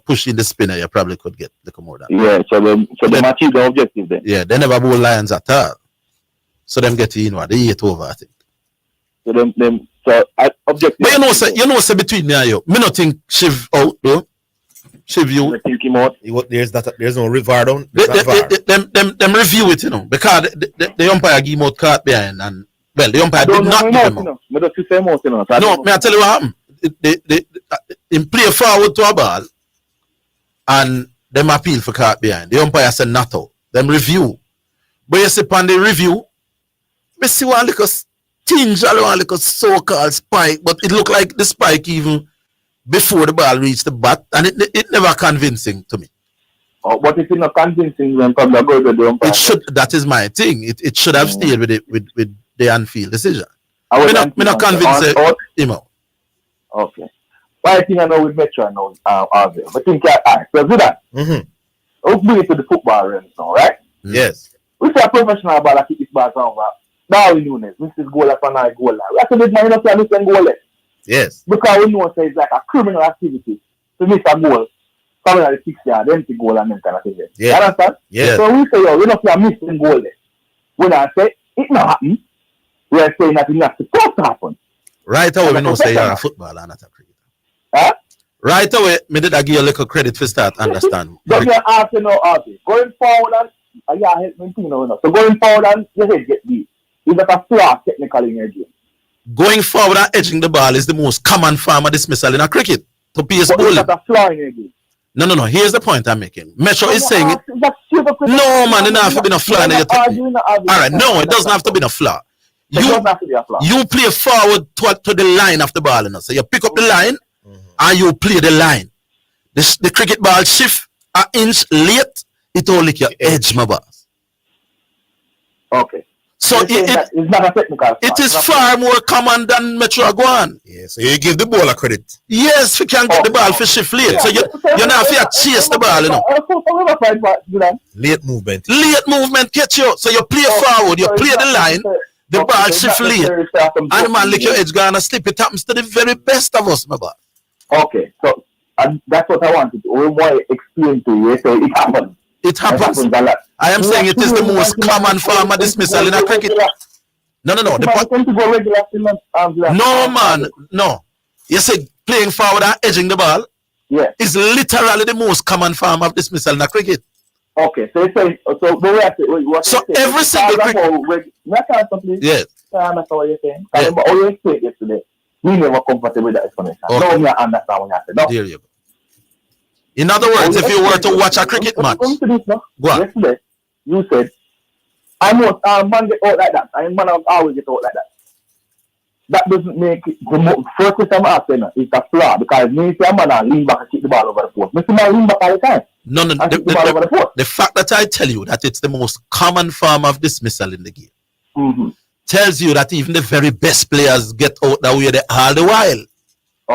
pushing the spinner, you probably could get a little more than. Yeah, so they achieve the objective then. Yeah, they never bowl Lions at all. So them get they 8 over, I think. So objective. But say between me and you, me not think Shiv out though. Shiv you. Think him out. There's no VAR down. Them review it, because the umpire give him out caught behind, and the umpire did not give him out. Me don't say more, No, me I tell you what happened. They play forward to a ball, and them appeal for caught behind. The umpire said not out. Them review, but you see upon the review, me see one little tinge, one little so-called spike, but it looked like the spike even before the ball reached the bat, and it never convincing to me. Oh, but if it's not convincing, then probably go to the umpire. It should. That is my thing. It should have stayed with the Anfield decision. Me not convinced him out. Okay. Well, I think I know with Metro and now Orville. But think alright, so Zidane. Let's bring it to the football realm now, right? Yes. We say a professional baller kick this ball down. Darwin Nunes, Mrs. Goal after night goal. We have to make money to miss a goal. Yes. Because we know it's like a criminal activity to miss a goal, coming at the 6 yard, empty goal and them kind of thing. Yeah. You understand? Yeah. So we say, we don't see a missing goal there. When I say it not happen, we are saying that it's not supposed to happen. Right away, we know say you're a footballer, not a cricketer. Huh? Right away, me did I give you a little credit for start understand. Don't you ask you know, going forward and help me think now. So going forward and your head get beat. Is that a flaw technically in your game? Going forward and edging the ball is the most common form of dismissal in a cricket. To pace bowling. Is that a flaw in your game? No. Here's the point I'm making. Metro is saying it. No, man, it doesn't have to be no flaw in your technique. Alright, no, it doesn't have to be no flaw. You play forward to the line of the ball, so you pick up the line and you play the line. The cricket ball shift an inch late, it will lick your edge, my boss. Okay. So it's not a technical. It is far more common than Metro go on. Yeah, so you give the ball a credit. Yes, we can get the ball for shift late. So you not have to chase the ball, Late movement. Late movement catch you. So you play forward, you play the line, the ball shift late, and the man lick your edge gonna slip. It happens to the very best of us, my boy. Okay, so that's what I wanted to explain to you. So it happens. It happens a lot. I am saying it is the most common form of dismissal in a cricket. No. No, man. No. You say playing forward and edging the ball is literally the most common form of dismissal in a cricket. Okay, so every single cricket. Yes. I understand what you're saying. But how you explained yesterday, we never comfortable with that explanation. Okay. Now I understand what you said. There you go. In other words, if you were to watch a cricket match, go on. Yesterday, you said, I must man get out like that. Man always get out like that. That doesn't make it. The first question I'm asking is a flaw because me say a man and lean back and kick the ball over the post. Me see man lean back all the time. No. The fact that I tell you that it's the most common form of dismissal in the game tells you that even the very best players get out that way all the while.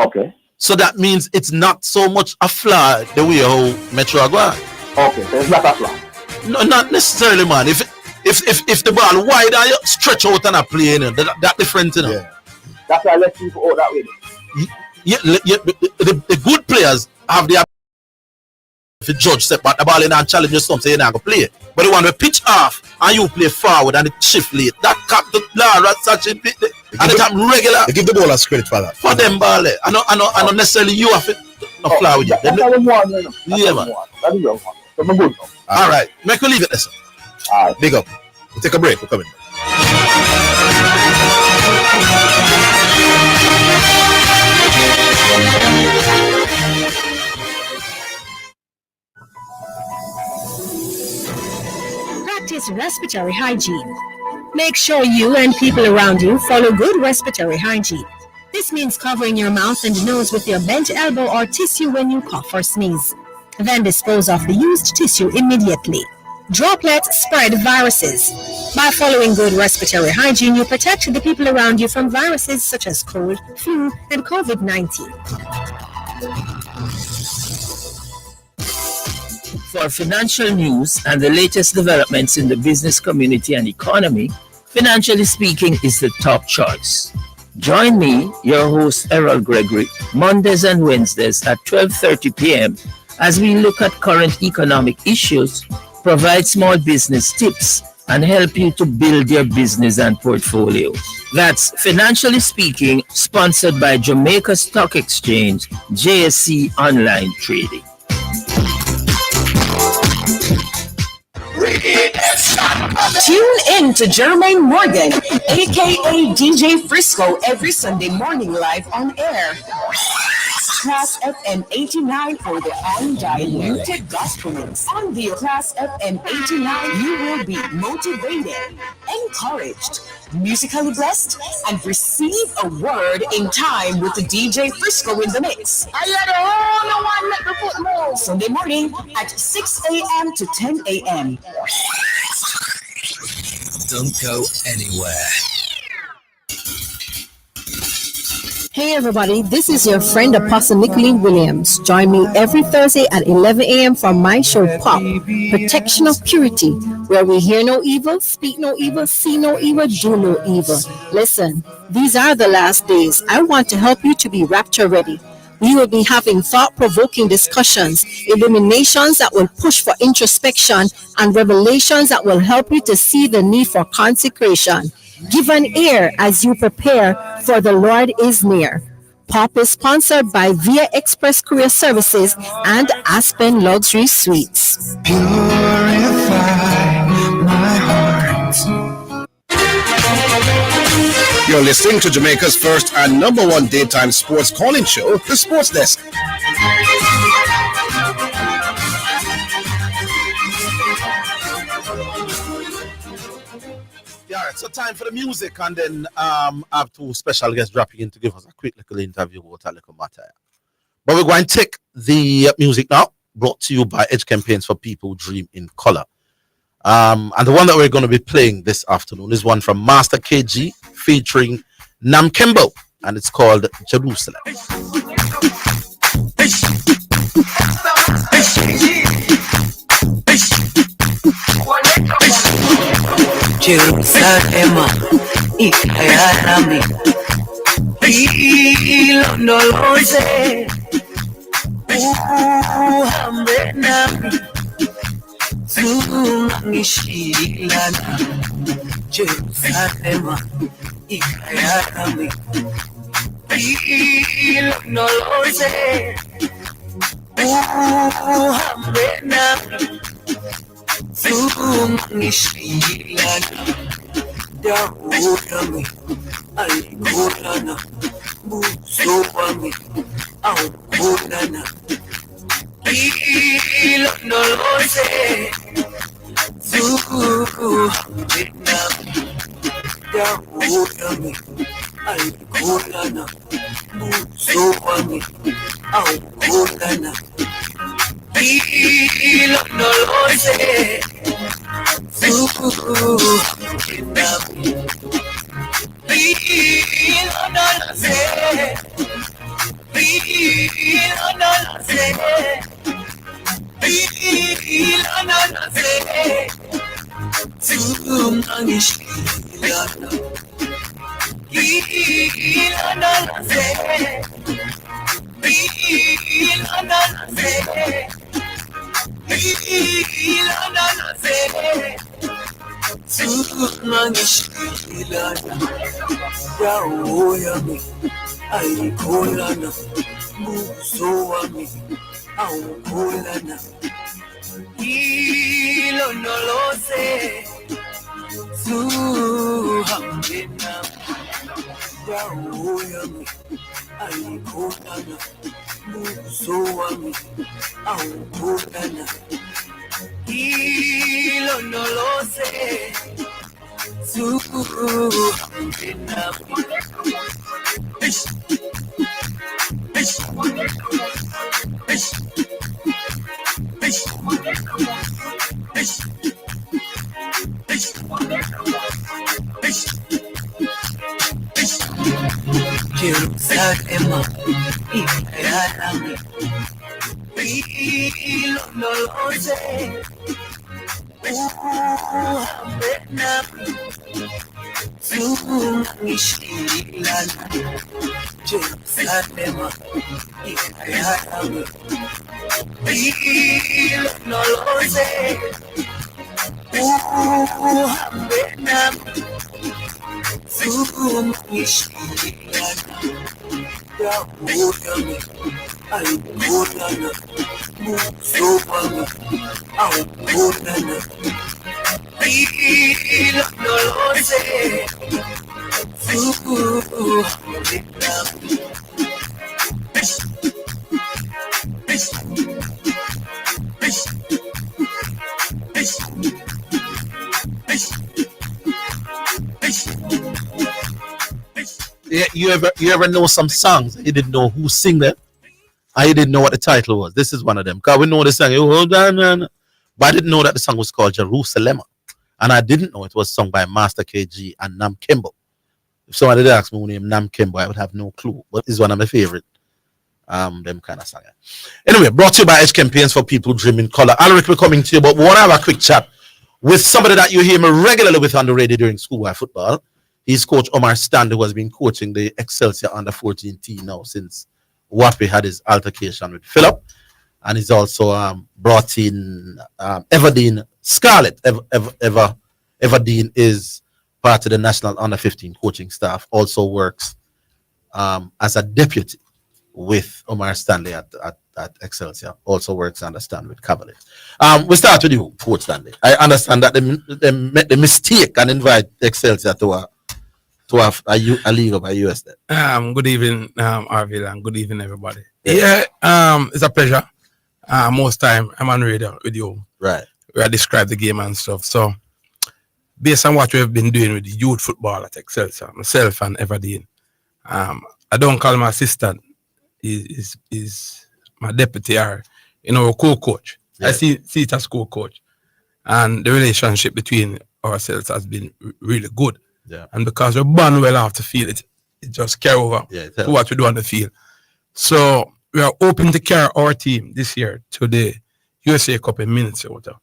Okay. So that means it's not so much a flaw the way how Metro go on. Okay, so it's not a flaw. No, not necessarily, man. If the ball wide and you stretch out and a play, you know, that different, you know. Yeah. That's why I let people out that way. The good players have the ability to judge step back the ball in and challenge you something you're not going to play. But the one who pitch off and you play forward and it shift late, that cap the Lara such and it happen regular. They give the ball a credit for that. For them ball. I don't necessarily you have it no fly with you. That's the one, you know. Yeah, man. That is the one. So I'm good now. All right. Make we leave it there, sir. All right. Big up. We'll take a break. We're coming. Practice respiratory hygiene. Make sure you and people around you follow good respiratory hygiene. This means covering your mouth and nose with your bent elbow or tissue when you cough or sneeze. Then dispose of the used tissue immediately. Droplets spread viruses. By following good respiratory hygiene, you protect the people around you from viruses such as cold, flu, and COVID-19. For financial news and the latest developments in the business community and economy, Financially Speaking is the top choice. Join me, your host Errol Gregory, Mondays and Wednesdays at 12:30 p.m. as we look at current economic issues, provide small business tips, and help you to build your business and portfolio. That's Financially Speaking, sponsored by Jamaica Stock Exchange, JSC Online Trading. Tune in to Jermaine Morgan, aka DJ Frisco, every Sunday morning live on air. Class FM 89 for the undiluted gospel mix. On the Class FM 89, you will be motivated, encouraged, musically blessed, and receive a word in time with the DJ Frisco in the mix. Sunday morning at 6 a.m. to 10 a.m. Don't go anywhere. Hey everybody, this is your friend Apostle Nicolene Williams. Join me every Thursday at 11 a.m. for my show Pop, Protection of Purity, where we hear no evil, speak no evil, see no evil, do no evil. Listen, these are the last days. I want to help you to be rapture ready. We will be having thought-provoking discussions, illuminations that will push for introspection, and revelations that will help you to see the need for consecration. Give an ear as you prepare, for the Lord is near. Pop is sponsored by Via Express Courier Services and Aspen Luxury Suites. You're listening to Jamaica's first and number one daytime sports calling show, The Sports Desk. Yeah, so time for the music, and then I have two special guests dropping in to give us a quick little interview about a little matter. But we're going to take the music now, brought to you by Edge Campaigns for People Who Dream in Color. And the one that we're going to be playing this afternoon is one from Master KG featuring Nam Kembo, and it's called Jerusalem. Jerusalem, ikayarami, ilondoloze, uhambe nami, zungangishilana. Jerusalem, ikayarami, ilondoloze, uhambe nami. Zungangishilana, Dawudami, alikulana, buso wami, aukulana. Ilondoloze, zuhambe nami, Dawudami, alikulana, buso wami, aukulana. Ilondoloze, zuhambe nami, ilondoloze, ilondoloze, ilondoloze, zungangishilana, ilondoloze, ilondoloze, ilondoloze, zungangishilana. Dawo yami ayikholana, buso wami awukholana. Ilondoloze, zuhambe nami. Dawo yami ayikholana, buso wami awukholana. Ilondoloze, zuhambe nami. Jerusalem, ikayarami, ilondoloze, uhambe nami, zungangishilana. Jerusalem, feel no lose. Hambena, Sumishiyana, Rahudana, Alpudana, Musopana, Alpudana, feel no lose. Yeah, you ever know some songs? You didn't know who sing them. I didn't know what the title was. This is one of them. Because we know the song, but I didn't know that the song was called Jerusalem. And I didn't know it was sung by Master KG and Nam Kimbo. If somebody did ask me who named Nam Kimbo, I would have no clue. But it's one of my favorite them kind of songs. Anyway, brought to you by Edge Campaigns for People Dreaming Color. Alric, we're coming to you, but we want to have a quick chat with somebody that you hear me regularly with on the radio during schoolboy football. He's Coach Omar Stanley, who has been coaching the Excelsior under 14 team now since Wapi had his altercation with Philip. And he's also brought in Everdeen Scarlett. Everdeen is part of the National Under 15 coaching staff, also works as a deputy with Omar Stanley at Excelsior, also works under Stanley with Cavaliers. We start with you, Coach Stanley. I understand that they made the mistake and invite Excelsior to have a league of a US then. Good evening, Orville, and good evening, everybody. Yeah, it's a pleasure. Most time I'm on radio with you. Right. Where I describe the game and stuff. So, based on what we've been doing with the youth football at Excelsior, myself and Everdeen, I don't call my assistant. Is my deputy or co-coach. Yeah. I see it as co-coach, and the relationship between ourselves has been really good. Yeah. And because we're born well off the field, it just carry over to what we do on the field. So we are hoping to carry our team this year to the USA Cup in Minnesota,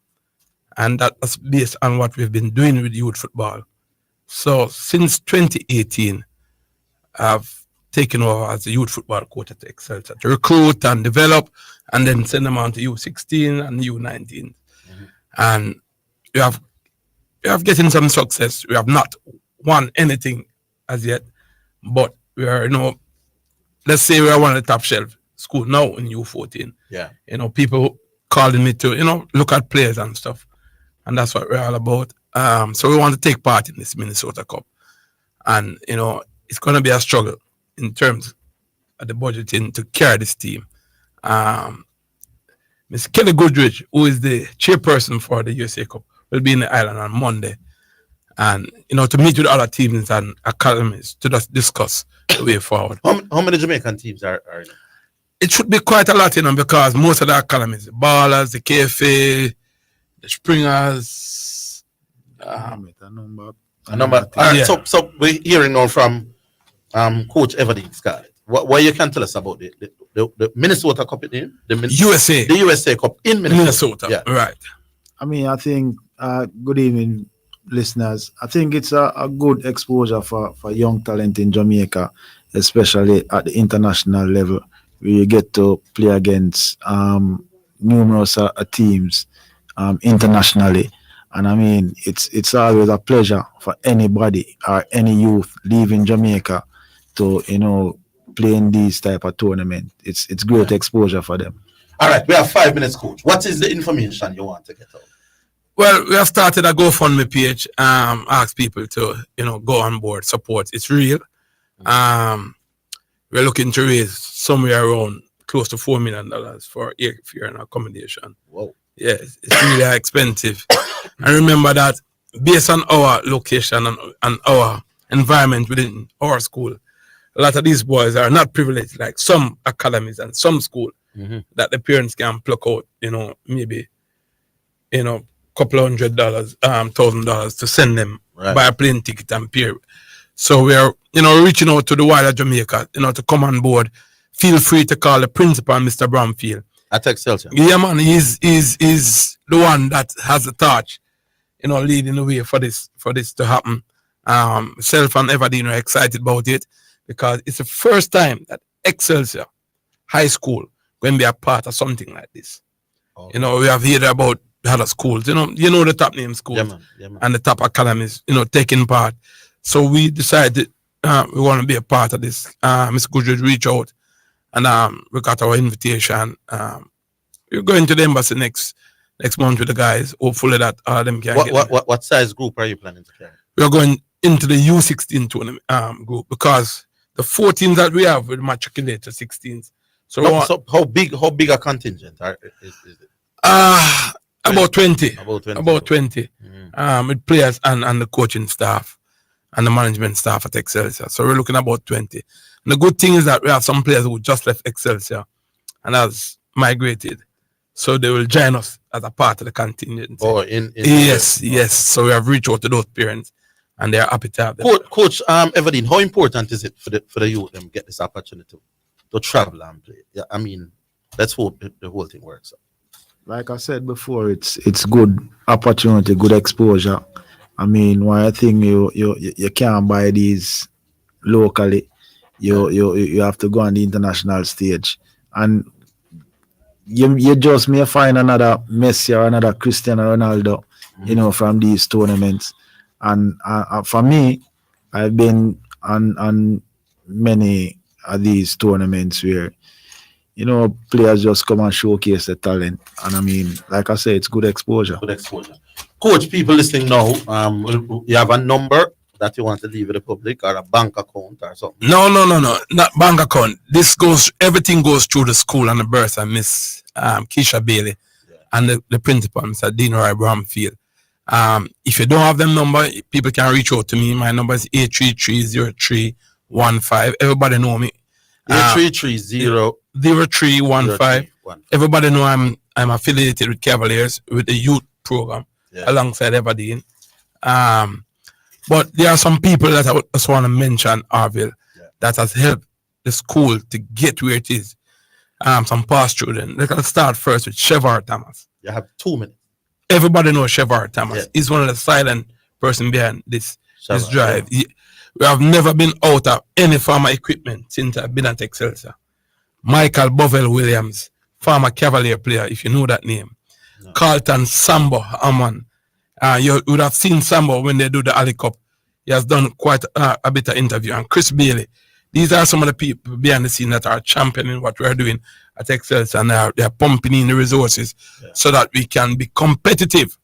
and that's based on what we've been doing with youth football. So since 2018, I've taken over as a youth football coach at Excelsior to recruit and develop, and then send them on to U16 and U19. Mm-hmm. And we have getting some success. We have not won anything as yet, but we are, let's say we are one of the top shelf school now in U14. Yeah. People calling me to, look at players and stuff. And that's what we're all about. So we want to take part in this Minnesota Cup. And, it's going to be a struggle in terms of the budgeting to carry this team. Ms. Kelly Goodrich, who is the chairperson for the USA Cup, will be in the island on Monday. And, to meet with other teams and academies to just discuss the way forward. How many Jamaican teams are in it? It should be quite a lot, because most of the academies, the Ballers, the KFA, the Springers, a number. So we're hearing now from Coach Everdeen Scarlett. What you can tell us about the Minnesota Cup in the USA Cup in Minnesota. Yeah. Right. I think good evening, listeners. I think it's a good exposure for young talent in Jamaica, especially at the international level, where you get to play against numerous teams internationally. And it's always a pleasure for anybody or any youth leaving Jamaica to play in these type of tournament. It's great exposure for them. All right, we have 5 minutes, Coach. What is the information you want to get out? Well, we have started a GoFundMe page. Ask people to go on board, support. It's real. We're looking to raise somewhere around close to $4 million for airfare and accommodation. Whoa. Yeah, it's really expensive. And remember that based on our location and our environment within our school, a lot of these boys are not privileged like some academies and some school that the parents can pluck out, maybe, couple $100, $1,000 to send them buy a plane ticket and pay. So we are, reaching out to the wider Jamaica, to come on board. Feel free to call the principal, Mr. Bramfield. At Excelsior. Yeah, man, he's the one that has the torch, leading the way for this to happen. Self and Everdeen are excited about it. because it's the first time that Excelsior High School going to be a part of something like this. You know, we have heard about other schools, you know the top name schools and the top academies, taking part. So we decided we want to be a part of this. Mr. Goodrich reached out and we got our invitation. We're going to the embassy next month with the guys. Hopefully that them can what size group are you planning to carry? We're going into the U16 tournament group because the 14s that we have will matriculate to 16s. So how big a contingent is it? About 20. About 20. With players and the coaching staff and the management staff at Excelsior. So we're looking at about 20. And the good thing is that we have some players who just left Excelsior and has migrated. So they will join us as a part of the contingent. Yes. So we have reached out to those parents and they are happy to have them. Coach Everdeen, how important is it for the youth them get this opportunity to travel and play? Yeah, I mean, let's hope the whole thing works out. Like I said before, it's good opportunity, good exposure. I mean, one thing you can't buy these locally. You have to go on the international stage, and you just may find another Messi or another Cristiano Ronaldo, from these tournaments. And for me, I've been on many of these tournaments where players just come and showcase their talent. And I mean, like I say, it's good exposure. Coach, people listening now, you have a number that you want to leave with the public or a bank account or something? No, not bank account. Everything goes through the school and the bursar, Miss Keisha Bailey, and the principal, Mr. Dean Roy Bramfield. If you don't have them number, people can reach out to me. My number is 833-0315. Everybody know me. 833-0315. Everybody know I'm affiliated with Cavaliers with the youth program alongside Everdeen. But there are some people that I just want to mention, Orville, that has helped the school to get where it is. Some past children. Let's start first with Shevar Thomas. You have 2 minutes. Everybody knows Shevar Thomas. Yeah. He's one of the silent person behind this drive. Yeah. We have never been out of any farmer equipment since I've been at Excelsior. Michael Bovell Williams, former Cavalier player, if you know that name. No. Carlton Sambo Amman. You would have seen Sambo when they do the Ali Cup. He has done quite a bit of interview. And Chris Bailey. These are some of the people behind the scene that are championing what we're doing at Excelsior, and they're pumping in the resources so that we can be competitive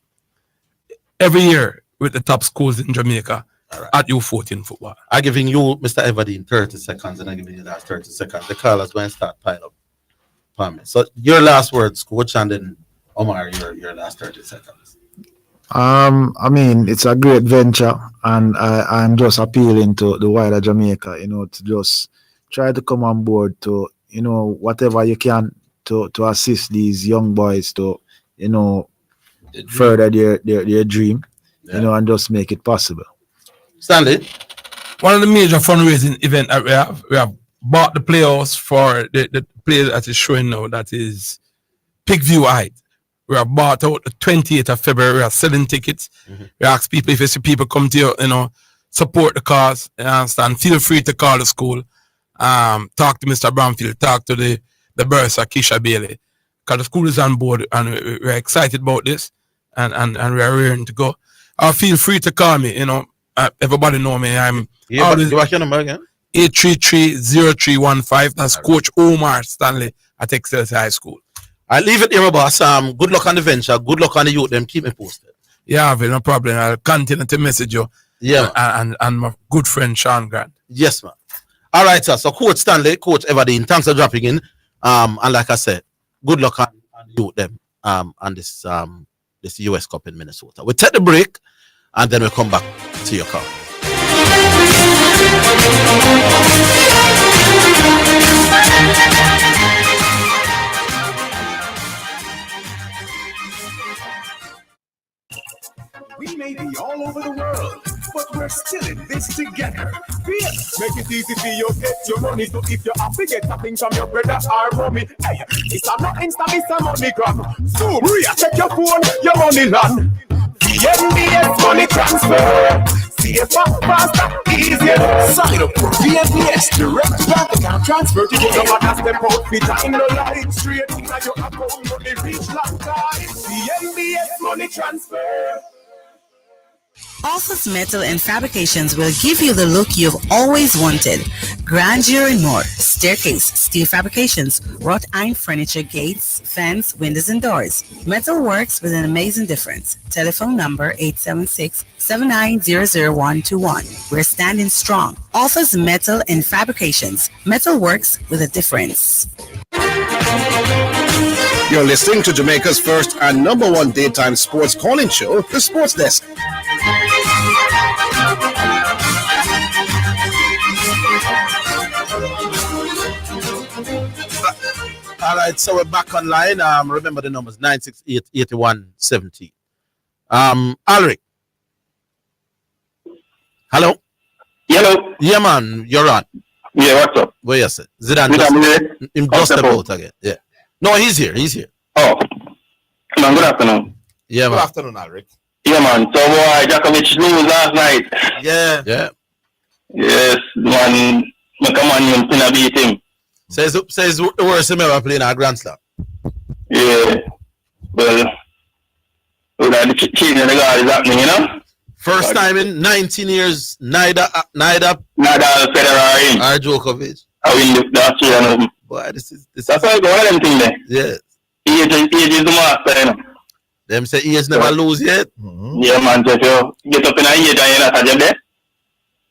every year with the top schools in Jamaica at U14 football. I'm giving you, Mr. Everdeen, 30 seconds, and I'm giving you that 30 seconds. The callers going to start piling up. So your last words, Coach, and then Omar, your last 30 seconds. I mean, it's a great venture, and I'm just appealing to the wider Jamaica, to just try to come on board to, whatever you can to assist these young boys to, further their dream, and just make it possible. Stanley? One of the major fundraising events that we have bought the playhouse for the play that is showing now, that is Pigview Height. We have bought out the 28th of February. We are selling tickets. Mm-hmm. We ask people, if you see people come to you, support the cause, feel free to call the school, talk to Mr. Bramfield, talk to the bursar, Keisha Bailey, because the school is on board and we're excited about this and we are ready to go. Feel free to call me, everybody know me. I'm always... What's your number again? 833-0315. That's Coach Omar Stanley at Excelsior High School. I'll leave it here, my boss. Good luck on the venture. Good luck on the youth. Them keep me posted. Yeah, no problem. I'll continue to message you. Yeah. And my good friend Sean Grant. Yes, man. All right, sir. So Coach Stanley, Coach Everdeen, thanks for dropping in. And like I said, good luck on youth them on this US Cup in Minnesota. We'll take the break and then we'll come back to your call. We may be all over the world, but we're still in this together. Make it easy for you, get your money. So if you have to get something from your brother or mommy, hey, it's not Insta, it's a MoneyGram. So, check your phone, your money land. DNBS money transfer. safer, faster, easier. Sign up for VNPS direct bank account transfer to get your money step out fit in the line straight in your account money reach last time. VNPS money transfer. Office Metal and Fabrications will give you the look you've always wanted. Grandeur and more. Staircase, steel fabrications, wrought iron furniture, gates, fans, windows and doors. Metal works with an amazing difference. Telephone number 876-7900121. We're standing strong. Office Metal and Fabrications. Metal works with a difference. You're listening to Jamaica's first and number one daytime sports calling show, The Sports Desk. All right, so we're back online. Remember the numbers 968-8170. Alric. Hello. Hello. Yeah, man, you're on. Yeah, what's up? Where you say? Zidane just about again. Yeah. No, he's here. Oh. Man, good afternoon. Yeah, man. Good afternoon, Alric. Yeah, man. So, boy, Djokovic lose last night. Yeah. Yes, man. McCammon finna beat him. Says the worst him ever playing a Grand Slam. Yeah. Well, the cheating in the guard is happening, you know? First time in 19 years, neither Federer or Djokovic. I win the Australian Open. Boy, this is That's why I go one of them things there. Yes. Age is the master, you know. Them say age never lose yet. Mm-hmm. Yeah, man. So if you get up in a age and you're not a job there,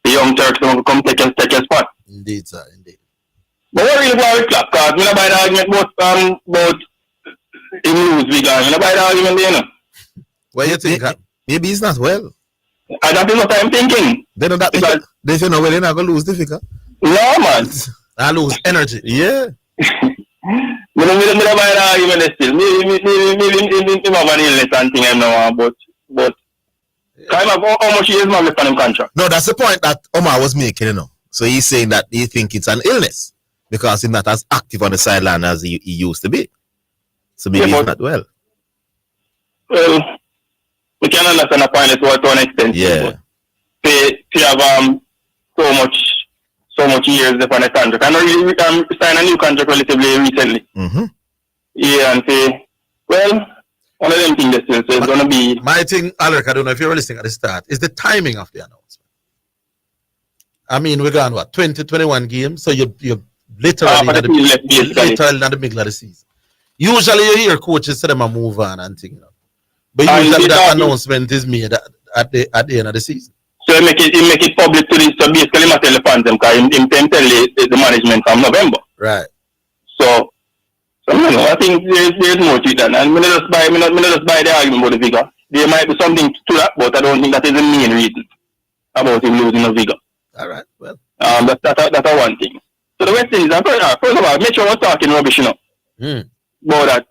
the young Turks don't come take your spot. Indeed, sir. Indeed. But what really about it, clap? Because we don't buy the argument about him lose big and we don't buy the argument there, you know. What do you think? Maybe he's not well. And that is what I'm thinking. They know that they say no, well, they're not going to lose difficult. No, man. I lose energy. Yeah. We don't buy the argument still. Maybe have an illness and thing I know, but kind of how much he is man left on him contract. No, that's the point that Omar was making, you know. So he's saying that he think it's an illness because he's not as active on the sideline as he used to be. So maybe he's not well. Well, we can understand the point to an extent. Yeah. They have so much years left on the contract. I know you signed a new contract relatively recently. Mm-hmm. Yeah, and say, well, one of them things that so it's going to be... My thing, Alric, I don't know if you're listening at the start, is the timing of the announcement. I mean, we're going, 21 games, so you're literally in the middle of the season. Usually you hear coaches say them a move on and things, you know. But usually that announcement is made at the end of the season. So he make it public to this, so basically he tell the fans them, because he tell the management from November. Right. So I think there's more to it than, and I just buy the argument about the figure. There might be something to that, but I don't think that is the main reason about him losing the figure. All right, well. That's one thing. So the West Indies, first of all, make sure we're talking rubbish, you know. About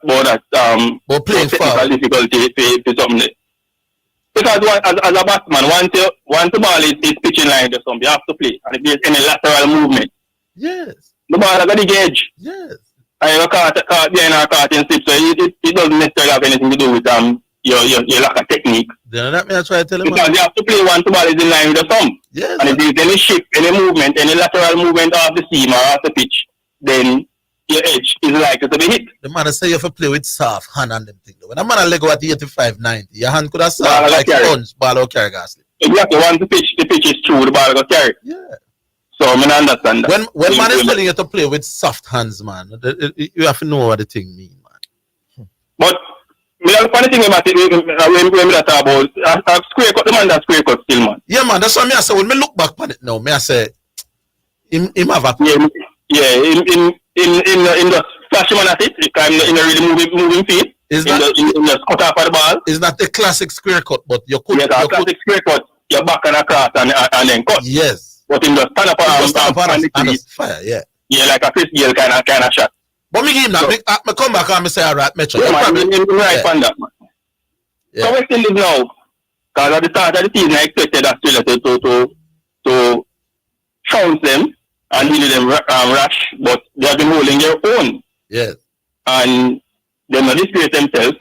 playing technical difficulty for something there. Because as a batsman, once the ball is pitching line or something, you have to play. And if there's any lateral movement, yes, the ball has got the gauge. Yes. And you're caught behind or caught in slip, so it doesn't necessarily have anything to do with your lack of technique. Then that means I try to tell him. Because you have to play once the ball is in line with the thumb. Yes. And if there's any shift, any movement, any lateral movement off the seam or off the pitch, then your edge is likely to be hit. The man say you have to play with soft hand and them thing. When a man a leg go at 85, 90, your hand could have soft like sponge, ball or carry gas. Exactly. Once the pitch is true, the ball will carry. Yeah. So I understand that. When man is telling you to play with soft hands, man, you have to know what the thing mean, man. But the funny thing about it, when we talk about square cut, the man that square cut still, man. Yeah, man. That's what I say. When me look back on it now, I say him have a in the flash man at it, in a really moving feet. In the cut off of the ball. It's not the classic square cut, but you could. Yes, classic square cut. You're back and across and then cut. Yes. But in the stand up and the fire, yeah. Yeah, like a Chris Gale kind of shot. But me give him that. Me come back and me say, all right, Metro. Yeah, man, right on that, man. Yeah. So West Indies now, because at the start of the season, I expected Australia to trounce them and deal with them rash, but they have been holding their own. Yes. And they not disgrace themselves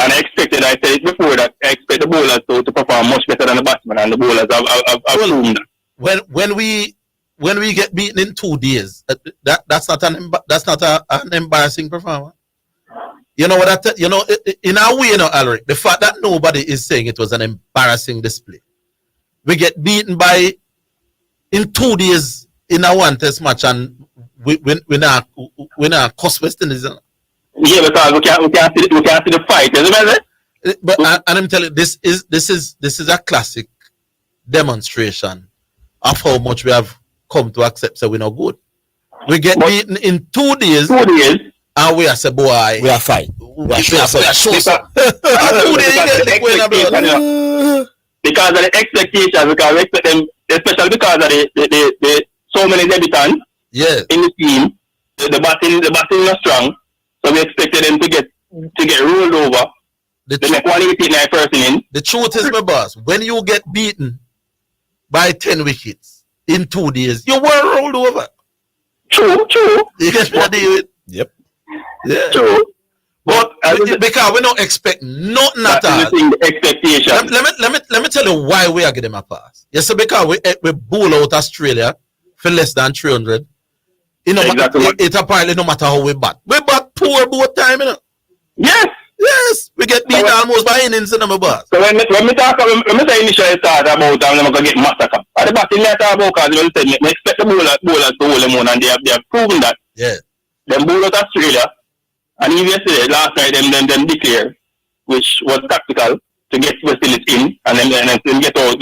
And I expected, I said it before, that I expect the bowlers to perform much better than the batsmen, and the bowlers have proven that. When we get beaten in 2 days, that's not an embarrassing performance. You know what in our way, Alric, the fact that nobody is saying it was an embarrassing display. We get beaten by in 2 days in a one test match, and we not cost West Indies. Yeah, because we can't see the fight, isn't it? But and I'm telling you, this is a classic demonstration of how much we have come to accept that we're not good. We get beaten in 2 days. 2 days. And we are say, boy, we are fine. We are sure. Because of the expectations, because we expect them, especially because of the so many debutants in the team, the batting is strong, so we expected them to get rolled over. The next 189 first inning. The truth is, my boss, when you get beaten by 10 wickets in 2 days, you were rolled over. True. You get what I deal with? Yep. Yeah. True. But because we don't expect nothing at all. The expectation. Let me tell you why we are getting a pass. Yes, so because we bowl out Australia for less than 300. You know, exactly. It apparently no matter how we bat. We bat poor both time, you know. Yes, we get beat almost by innings in my boss. So when we say initially start about them going to get massacre. At the batting they talk about, because we expect the bowlers to hold them on, and they have proven that. Yeah. Them bowl out Australia. And even yesterday, last night, them declare, which was tactical, to get West Indies in, and then get out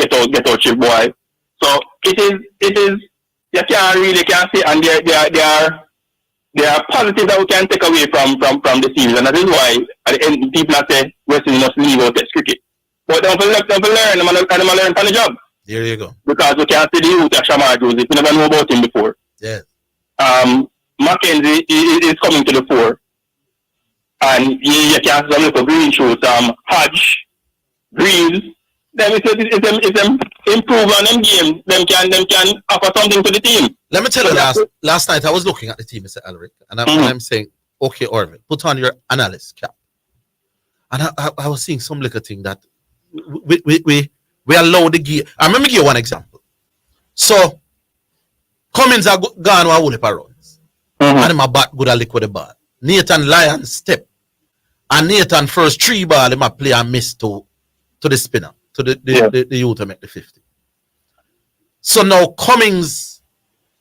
chip boy. So it is you can't really see, and there are positives that we can take away from the series, and that is why at the end people say West Indies must leave out Test cricket. But don't learn, and learn from the job. There you go. Because we can't see the youth of Shamar Joseph. We never know about him before. Yeah. Mackenzie is coming to the fore. And you can see some little green shoots, Hodge, Greaves, it's them improve on them game. Them can offer something to the team. Let me tell you, last night I was looking at the team, Mr. Alric, and I'm saying, okay, Orville, put on your analyst cap. And I was seeing some little thing that we allow the gear. I remember give you one example. So Cummins are gone with a whole heap of runs. And my bat good a lick with the ball. Nathan Lyon step. And Nathan first 3 ball him a play and miss to the spinner, to the youth to make the 50. So now Cummings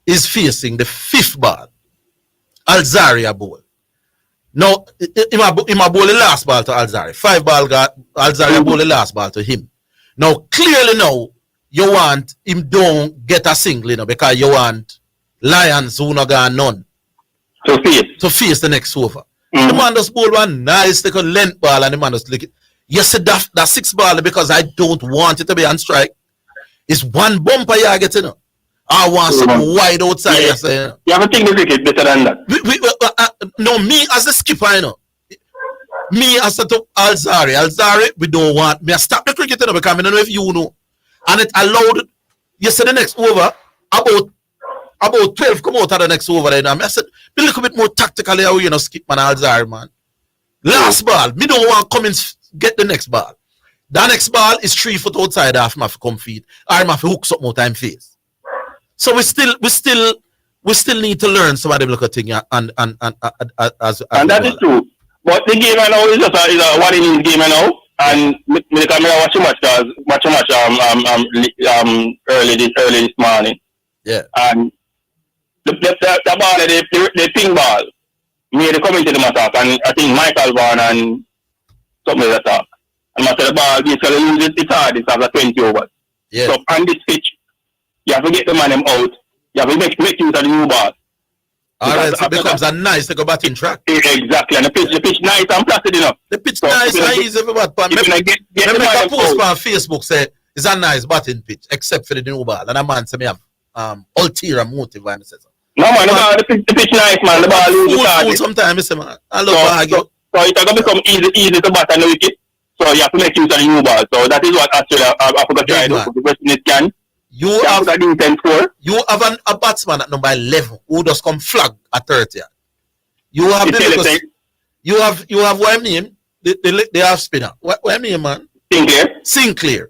is facing the 5th ball. Alzaria ball. Now him a bowl the last ball to Alzaria. 5 ball got Alzaria bowl the last ball to him. Now clearly now you want him don't get a single, you know, because you want Lions who not got none. To face the next over. The man just bowl one nice take a length ball, and the man just lick it. You see that 6 ball, because I don't want it to be on strike. It's one bumper you get, you know. I want something wide outside. Yeah. Say, you know. You have to think the cricket better than that. No, me as a skipper, you know. Me as a Alzari, we don't want me. I stop the cricket, you know, because I don't know if you know. And it allowed, you see the next over, about 12 come out of the next over there. I said, be a little bit more tactically how you know skip man Alzari, man. Last ball, me don't want Cummins get the next ball. The next ball is 3 foot outside half my come feet. Or I have to hook something more time face. So we still need to learn some of them little thing and that is true. But the game I know is just a what innings game I know. And me watch too much early this morning. Yeah. And the ball, the ping ball, made the coming to the attack, and I think Michael Vaughan and something like that. And after the ball, basically loses its hard, it's after 20 overs. Yeah. So on this pitch, you have to get the man out. You have to make use of the new ball. Alright, so it becomes a nice to go batting track. Exactly, and the pitch nice and placid enough. The pitch so nice and easy for bat. Remember a post on Facebook say it's a nice batting pitch, except for the new ball. And a man say me have ulterior motive when I say so. No man, the pitch nice man, the ball is fool sometimes, man. I love argue. So it's gonna become easy to bat on the wicket. So you have to make use of the new ball. So that is what actually I forgot to try to do. The question is can you have a batsman at number 11 who does come flag at 30. You have what I mean? they have spinner. What I mean, man? Sinclair.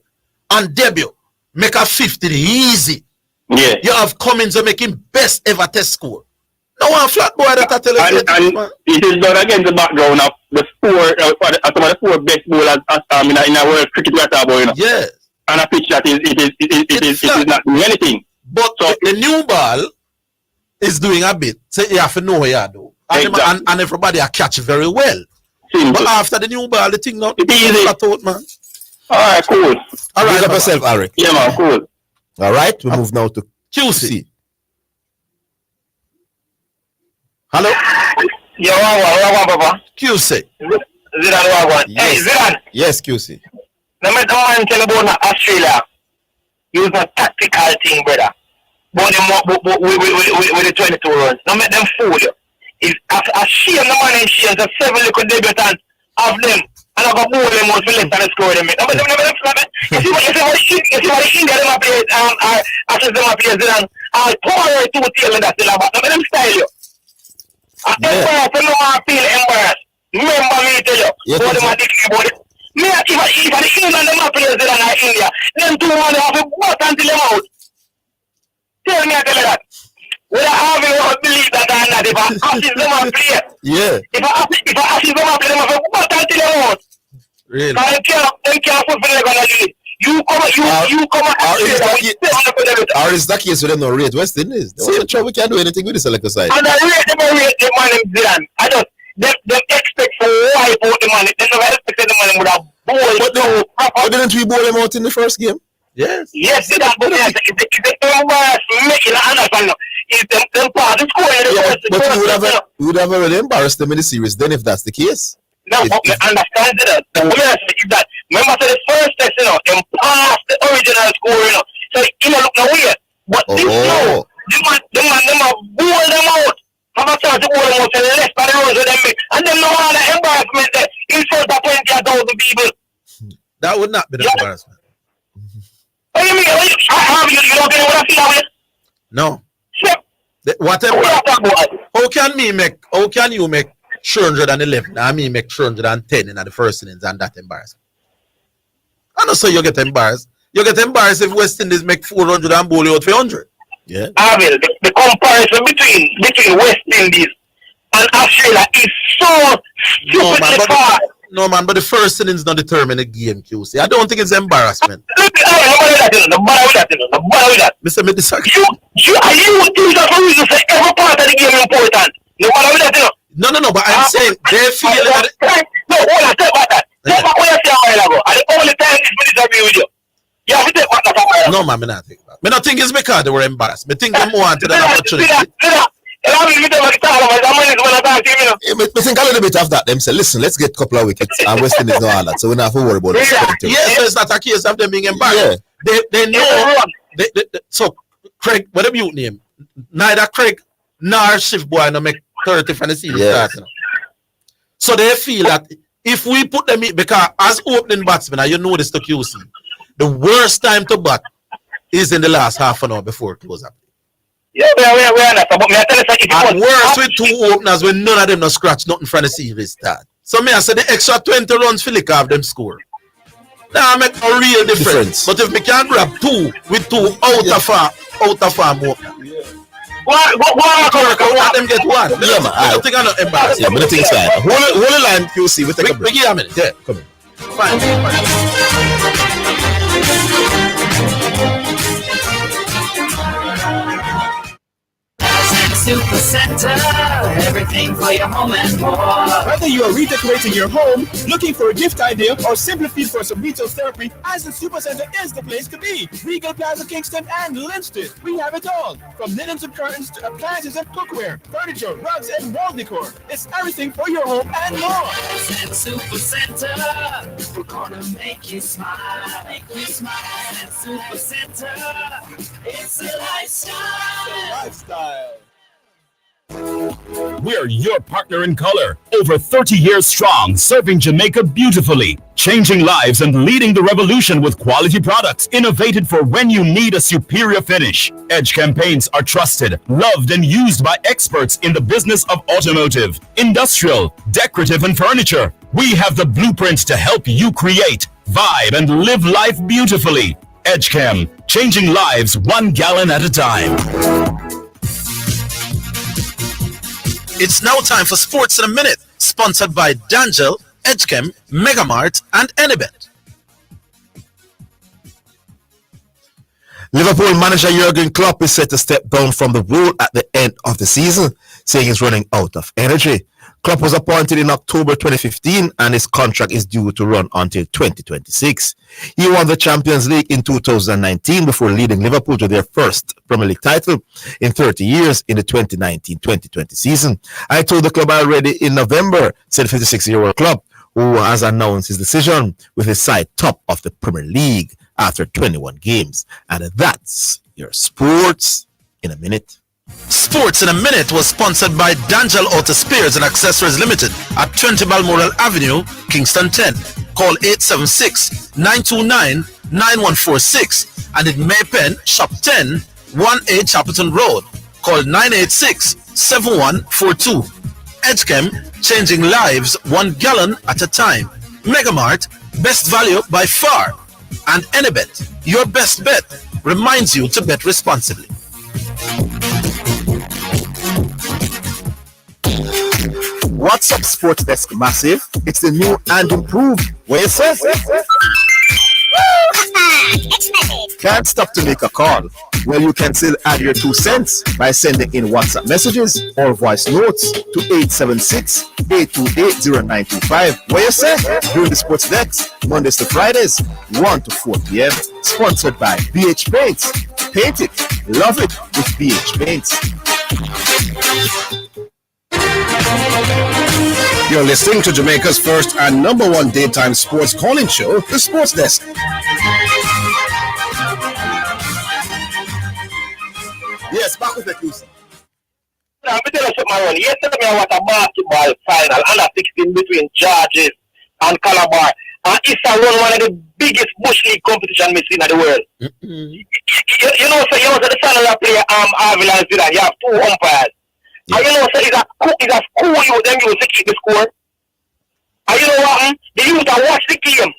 On debut, make a 50 easy. Yeah. You have Cummins to make him best ever test score. No one flat boy that I tell you. And it is done against the background of the some of the 4 best bowlers in a world cricket we are talking about, you know. Yes. And a pitch that it is not doing anything. But so, the new ball is doing a bit. So you have to know what you do. And everybody catch very well. Simple. But after the new ball, the thing not easy. Out, man. Alright, cool. Alright, up yourself, Eric. Yeah, man, cool. Alright, we move now to QC. Hello? Yo, Papa. QC. Zidane, Wagwan. Hey, Zidane. Yes, QC. No matter what I'm telling about Australia, use a tactical thing, brother. But with the 22 runs. No make them fool you. If a shame the man in shame, the 7 little debutants of them, and I got more them out for left and score them. No, but them flat. You see what the India them play, Ashes them play, Zidane, power 2 tail in that still about. No, them style you. Embarrassed, no one feel embarrassed. Remember me tell you, yes, what them are thinking about it. Me, if the England them play Zidane or India, them 2 want to have a butt until them out. Tell me, I tell you that. Whether Orville will believe that or not, if I Ashes them a play, yeah. If I Ashes them a play, them have a butt until them out. Really? Because they can't put for them gonna lead. You come and or is that case with them no rate West Indies? They wasn't sure we can't do anything with the selector side. And I rate them man in Zidane. I just them expect for wipe out the man. They never expected the man would have bowled. But didn't we bowl them out in the first game? Yes. Yes, Zidane, but yes, if they making an understand, if them pass the score in the first. But you would have already embarrassed them in the series then if that's the case. No, understand that. The way I say is that, remember, so the first test, them pass the original score, So, look no way. But this now, them have bowled them out. Have a chance to bowl them out to the left of the road with them make. And them know all the embarrassment there in front of 20,000 people. That would not be the embarrassment. What do you mean? You don't get what I feel with? No. Yep. How can you make 311 and me make 310 in the first innings and that embarrassment? I don't say you get embarrassed. You get embarrassed if West Indies make 400 and bowl you out for 100. Yeah. Orville, the comparison between West Indies and Australia is so stupidly far. No, man, but the first innings not determine the game, QC. I don't think it's embarrassment. No bother with that. Mr. Medisak. You use that for reason say every part of the game is important. No bother with that, No, but I'm saying they feel that. No, hold on, take back that. Take back what you said a while ago. And the only time this minute agree with you. You have to take back that a while ago. No, man, I not take back. I don't think it's because they were embarrassed. I think they wanted an opportunity. I think a little bit of that. Them say, listen, let's get a couple of wickets. And West Indies know all that, so we don't have to worry about it. Yes, so it's not a case of them being embarrassed. Yeah. They know. So, Craig, what a mute name. Neither Craig nor Shift Boy no make 30 from the series start. So they feel that if we put them in, because as opening batsmen, you know this to QC, the worst time to bat is in the last half an hour before close up. Yeah, we understand. But me I tell you, and worse with 2 openers when none of them no scratch nothing from the series start. So me I say the extra 20 runs for lick off them score. Now make a real difference. But if we can grab 2 with 2 out of farm opener. What them get 1? Yeah, man. I don't think I'm not embarrassed. Yeah, but the thing's fine. Hold the line, QC. We take a break. Give a minute. Yeah, come on. Fine. Super Center, everything for your home and more. Whether you are redecorating your home, looking for a gift idea, or simply feel for some retail therapy, Asden Super Center is the place to be. Regal Plaza, Kingston, and Linston. We have it all. From linens and curtains to appliances and cookware, furniture, rugs, and wall decor. It's everything for your home and more. Asden Super Center, we're gonna make you smile. Make you smile. Asden Super Center, it's a lifestyle. We're your partner in color. Over 30 years strong, serving Jamaica beautifully. Changing lives and leading the revolution with quality products. Innovated for when you need a superior finish. Edge campaigns are trusted, loved, and used by experts in the business of automotive, industrial, decorative, and furniture. We have the blueprint to help you create, vibe, and live life beautifully. EdgeChem, changing lives 1 gallon at a time. It's now time for Sports in a Minute, sponsored by D'Angel, EdgeChem, Megamart, and Enibet. Liverpool manager Jurgen Klopp is set to step down from the role at the end of the season, saying he's running out of energy. Klopp was appointed in October 2015 and his contract is due to run until 2026. He won the Champions League in 2019 before leading Liverpool to their first Premier League title in 30 years in the 2019-2020 season. I told the club already in November, said 56-year-old Klopp, who has announced his decision with his side top of the Premier League after 21 games. And that's your Sports in a Minute. Sports in a Minute was sponsored by D'Angel Auto Spares and Accessories Limited at 20 Balmoral Avenue, Kingston 10. Call 876-929-9146 and in Maypen, Shop 10, 1A Chapelton Road. Call 986-7142. EdgeChem, changing lives 1 gallon at a time. Megamart, best value by far. And Enibet, your best bet, reminds you to bet responsibly. What's up, Sports Desk Massive? It's the new and improved. What you say? Can't stop to make a call. Well, you can still add your 2 cents by sending in WhatsApp messages or voice notes to 876-828-0925. What you say? During the Sports Desk, Mondays to Fridays, 1 to 4 p.m. Sponsored by BH Paints. Paint it, love it with BH Paints. You're listening to Jamaica's first and number 1 daytime sports calling show, The Sports Desk. Yes, back with the news. Let me tell you something, yesterday I watched a basketball final, under 16 between Georges and Calabar. And it's one of the biggest bush league competition we've seen in the world. You know, so you know, the final player, Orville and Zidane, you have 2 umpires. Yeah. And you know, so it's a school you them use to keep the score. And you know what? They use to watch the game.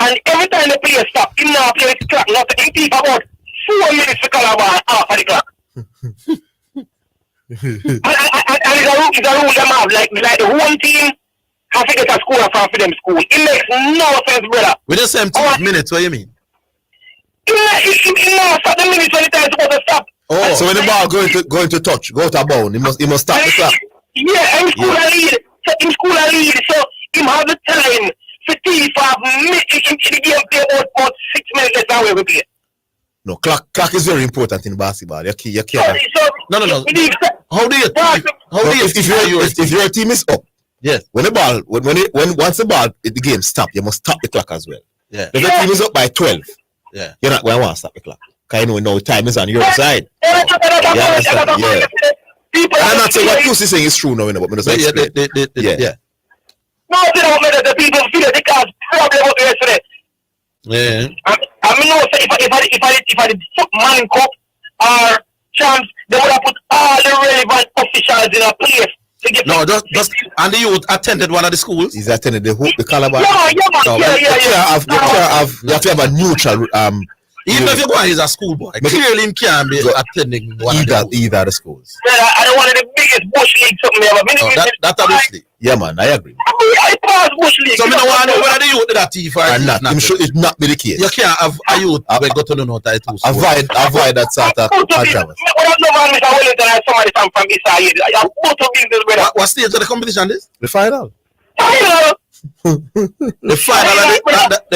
And every time the player stop, he now play with the clock. Now he keep about 4 minutes to Calabar half of the clock. and it's a rule them have. Like the one team has to get a score from for them school. It makes no sense, brother. With the same 2 minutes, what do you mean? It now stop the minutes when the time is supposed to stop. Oh, so when the ball going to touch, go to a bound, he must stop the clock. Yeah, in school I lead. So in school I lead. So him have the time for 35 minutes. The game play about 6 minutes less than we play. No, clock is very important in basketball. You can't. No. How do you if your team is up? Yes. When once the ball the game stop, you must stop the clock as well. Yeah. If the team is up by 12, yeah, you're not going to want to stop the clock. Because you know time is on your side. Yeah. I'm not saying what you saying is true now, but I'm just explaining. Yeah. No, they don't matter. The people feel it because problem up yesterday. Yeah. I mean, no, if I did Man Cup or champs, they would have put all the relevant officials in a place to get. No, just and the youth attended one of the schools. He's attended the Calabar. Yeah. You have to have a neutral. Even if you go and he's a schoolboy, clearly him can't be attending one either the schools. I don't want the biggest bush league something ever. That's obviously. Yeah, man, I agree. I pass bush league. So I don't want to know whether the youth did that thief or not. It not be the case. You can't have a youth when go to the north too. Avoid that sort of controversy. No man, Mr. Wellington and somebody from East Side. I have both of these, brother. What stage of the competition is? The final. The final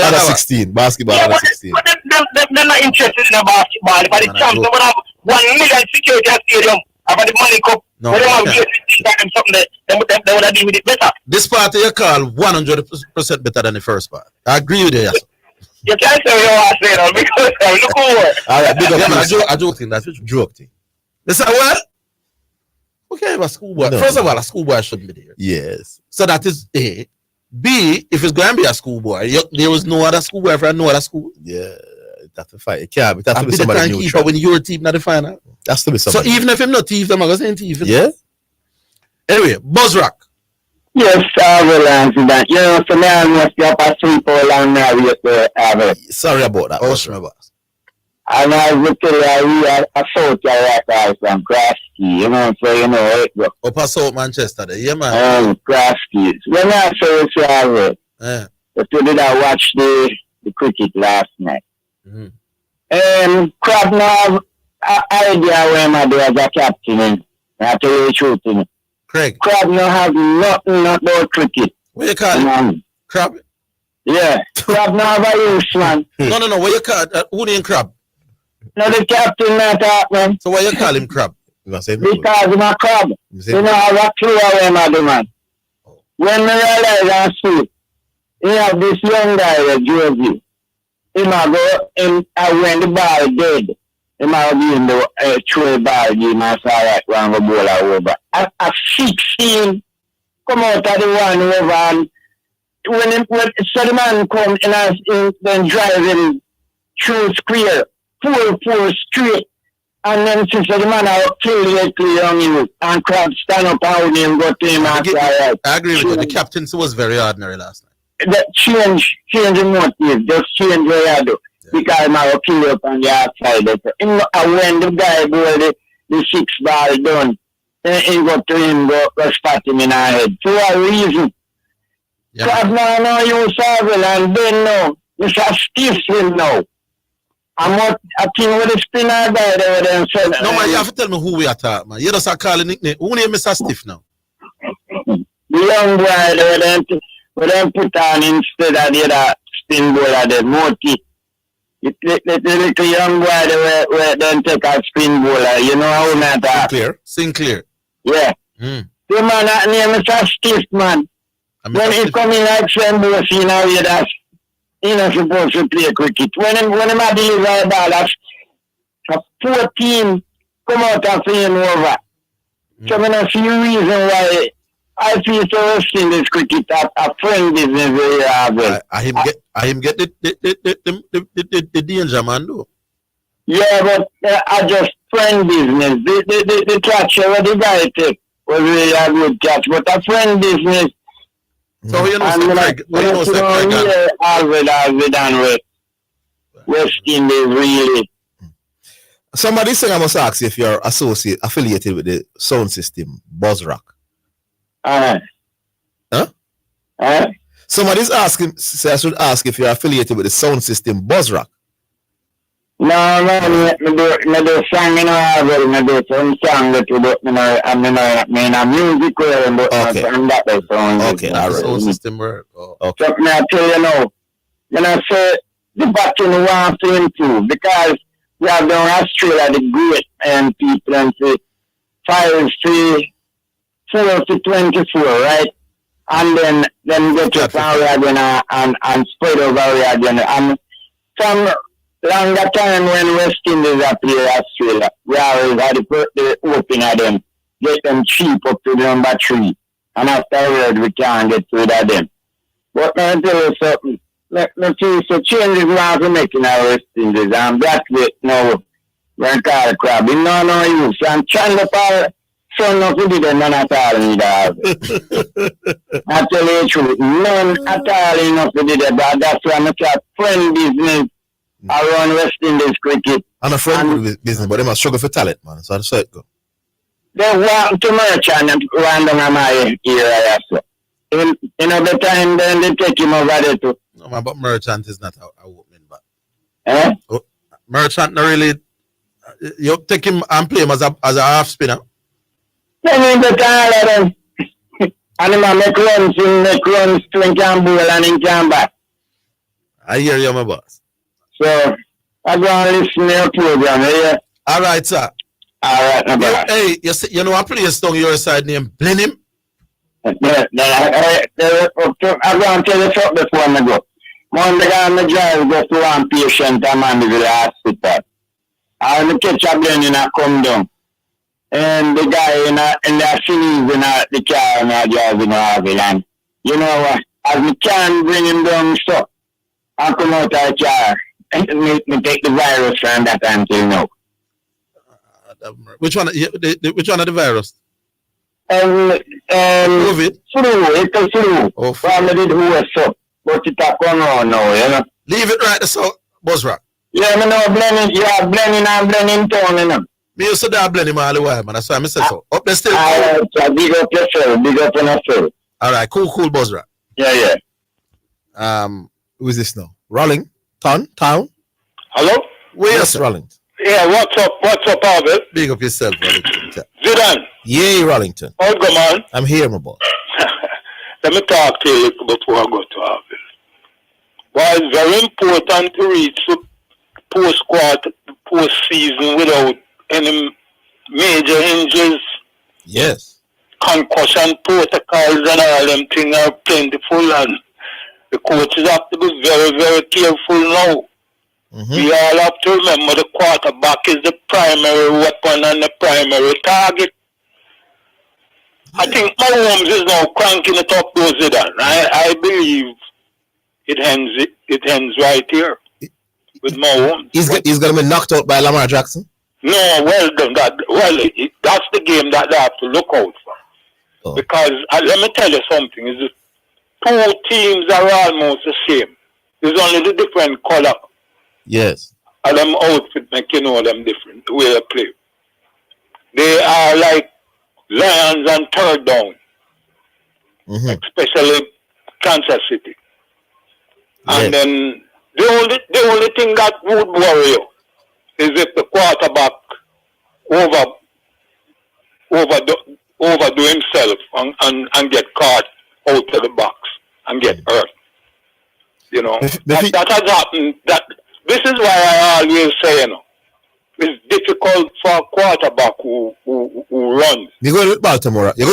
under 16 basketball under 16. But they're not interested in the basketball. If the champs, they would have 1 million security at stadium. About the money cup, no, they have something that they would have deal with it better. This party you call 100% better than the first part. I agree with you. Yes. You can't say what I say now because look over. All right, big up. I joke thing. That's joke thing. They say, well, okay, a schoolboy. No. First of all, a schoolboy shouldn't be there. Yes. So that is A. B, if it's going to be a schoolboy, there was no other schoolboy for no other school. Yeah, that's the fight. It can't be. It has to be somebody neutral. When your team not the final. That's to be somebody. So even if him not thief, I'm going to say thief. Yeah. Anyway, Buzzrock. Yes, Orville and Zidane. You know, so now I must be up at 3 for long now with the Orville. Sorry about that. What's my boss? And I was tell you, we are a South Carolina from Krasky, you know, so you know it, bro. Upper South Manchester there, yeah, man. Krasky. When I say it's Orville, but you did I watch the cricket last night. Crab now have idea where my do as a captain, and I tell you the truth, you know. Craig. Crab now have nothing about cricket. What you call him? Crab? Yeah. Crab now have a use, man. No. What you call who named Crab? No, the captain not that, man. So why you call him Crab? Because he's a crab. You know, I have a clue where my do, man. When me realize and see, you have this young guy that Josie. He might go in, when the ball dead, he might give him the throw ball, give him a right round the ball over. At 16, come out of the one over, and when the man come and then drive him through square, full straight, and then since the man kill directly on you, and Crab stand up and hold him, go to him and say, right. I agree with you. The captaincy was very ordinary last night. That change the motive, just change where you do. Because I will kill you up on the outside. And when the guy go the 6 ball done, he go to him, go spot him in our head. For a reason. Because now you Orville and then no. Mr. Steve now. I think with the spinner guy there then said. No man, you have to tell me who we are talking, man. You just are calling nickname. Who name Mr. Stiff now? The young boy there then put on instead of the other spin bowler, the Moti. The little young boy where then take a spin bowler. You know how not that? Sinclair. Yeah. The man that name is a stiff, man. When he come in like Sam Boss, you know, he's not supposed to play cricket. When him deliver a ball, that's a 14 come out and play him over. So I don't see a reason why I feel so rushed in this cricket. A friend business very well. I him get the danger, man, though. Yeah, but I just friend business. The catcher where the guy take was really a good catch, but a friend business. So you know, Craig, Zidane with West Indies really. Somebody saying I must ask if you're affiliated with the sound system, Buzzrock. Huh? Somebody's asking, so I should ask if you're affiliated with the sound system, Buzzrock. No, me do song, you know, me do some song that you do, you know, I mean, a music way, but from that way, sound. Okay, all right. Sound system work. Okay. So, me I tell you now, you know, say, the batting wants to improve, because we have done Australia, the great people, and say, 5-3, 4-24, right? And then get to power again and spread over again. And from longer time when West Indies are playing Australia, we always had the opener them, get them cheap up to number 3. And afterward, we can't get rid of them. But let me tell you something. Let me tell you, so changes we have to make in our West Indies. And that's it now. When Carl Crab, no use. And Chandler Power, son of the did none at all need I tell you the truth, none at all enough to do that, but that's why I'm a friend business around West Indies cricket. And a friend business, but they must struggle for talent, man. So that's how it go. They want to merchant and random on my area, so. In the time, then they take him over there too. No, man, but merchant is not a opening back. Merchant, not really. You take him and play him as a half spinner. Then the all of them. And he make runs to him can bowl and he can bat. I hear you, my boss. So, I go and listen to your program, yeah? All right, sir. All right, my boss. Hey, you know, I play a song your side name, Blenheim. I'm going to tell you something before I go. Monday, I'm going to drive go to one patient and man in the hospital. I'll catch a plane and I come down. And the guy in the sneeze in the car and I drive in Orville. And you know what? As we can bring him down, so I come out of the car and make me take the virus from that until now. Which one of the virus? Flu. It's a flu. Oh, Family did who was up. But it's a come on now, you know. Leave it right there, so Buzzrock. Yeah, me know blending, yeah, blending town, you know. Me used to do blending all the while, man. That's why I say so. Up there still. Alright, so big up yourself, big up on yourself. Alright, cool, Buzzrock. Yeah. Who is this now? Rolling? Town? Hello? Yes, Rollington. Yeah, what's up, Orville? Big up yourself, Rollington. Zidane. Yay, Rollington. How go, man? I'm here, my boy. Let me talk to you before I go to Orville. Why it's very important to reach the post-season without any major injuries. Yes. Concussion protocols and all them things are plentiful, and the coaches have to be very, very careful now. Mm-hmm. We all have to remember the quarterback is the primary weapon and the primary target. I think Mahomes is now cranking it up to Zidane. I believe it ends right here with Mahomes. He's going to be knocked out by Lamar Jackson? No, that's the game that they have to look out for. Oh. Because let me tell you something: is the two teams are almost the same. There's only the different color. Yes. And them outfit make you know them different the way they play. They are like lions and third down, especially Kansas City. Yes. And then the only thing that would worry you is if the quarterback overdo himself and get caught out of the box and get hurt. You know, that has happened. This is why I always say, you know, it's difficult for a quarterback who runs. You're going to Baltimore? The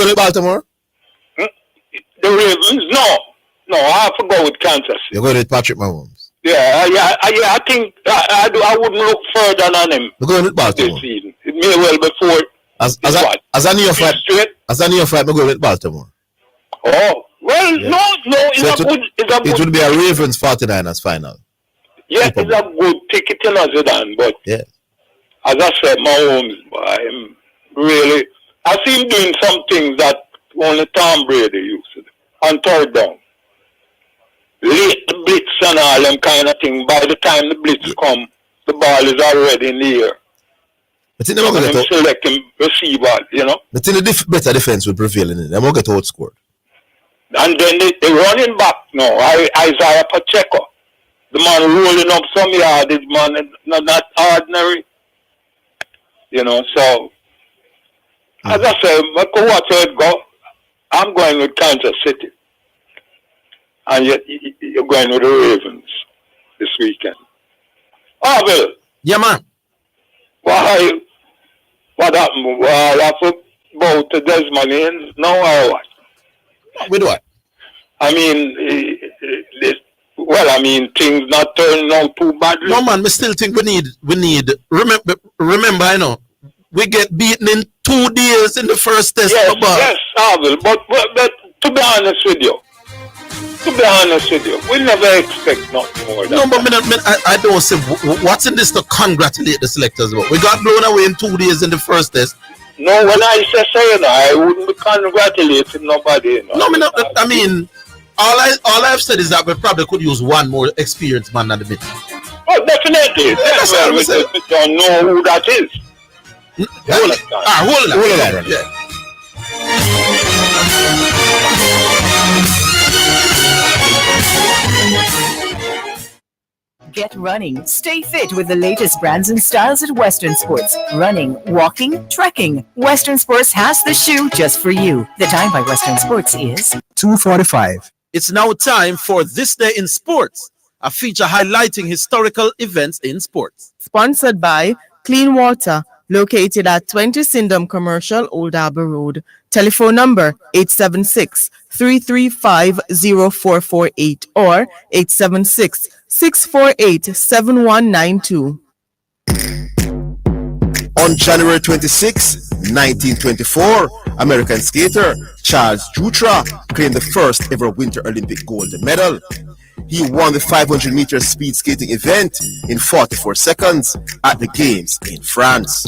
Ravens? No, I have to go with Kansas City. You're going with Patrick Mahomes? Yeah, I think I wouldn't look further than him. You're going with Baltimore? This season. It may well before. As a neophyte, I'm going with Baltimore. Oh, well, yeah. no, it would be a Ravens 49ers final. Yeah, it's a good ticket in Zidane, but yeah. As I said, Mahomes, I see him doing some things that only Tom Brady used to do. On third down. Late the blitz and all them kind of thing. By the time the blitz come, the ball is already in the air. But they're not going to select him receiver, you know. But the better defense will prevail in it. They're going to get outscored. And then the running back now, Isaiah Pacheco. The man rolling up some yardage, man, not ordinary. You know, so as I said, watch it go. I'm going with Kansas City. And you're going with the Ravens this weekend. Orville. Yeah, man. Why? What happened? Well, I about the Desmond in now or what? With what? I mean, things not turning out too badly. No, man, we still think we need. Remember, I know we get beaten in 2 days in the first test. Yes, Orville. But to be honest with you, we never expect nothing more. No, but I don't say what's in this to congratulate the selectors about. We got blown away in 2 days in the first test. No, when I say I wouldn't be congratulating nobody. You know? No, I mean, all I've said is that we probably could use one more experienced man at the middle. Oh, definitely. We don't know who that is. Hold on. Yeah. Get running. Stay fit with the latest brands and styles at Western Sports. Running, walking, trekking. Western Sports has the shoe just for you. The time by Western Sports is 2:45. It's now time for This Day in Sports, a feature highlighting historical events in sports. Sponsored by Clean Water, located at 20 Syndham Commercial, Old Harbour Road. Telephone number 876-335-0448 or 876-648-7192. On January 26, 1924, American skater Charles Jutra claimed the first ever Winter Olympic gold medal. He won the 500 meter speed skating event in 44 seconds at the Games in France.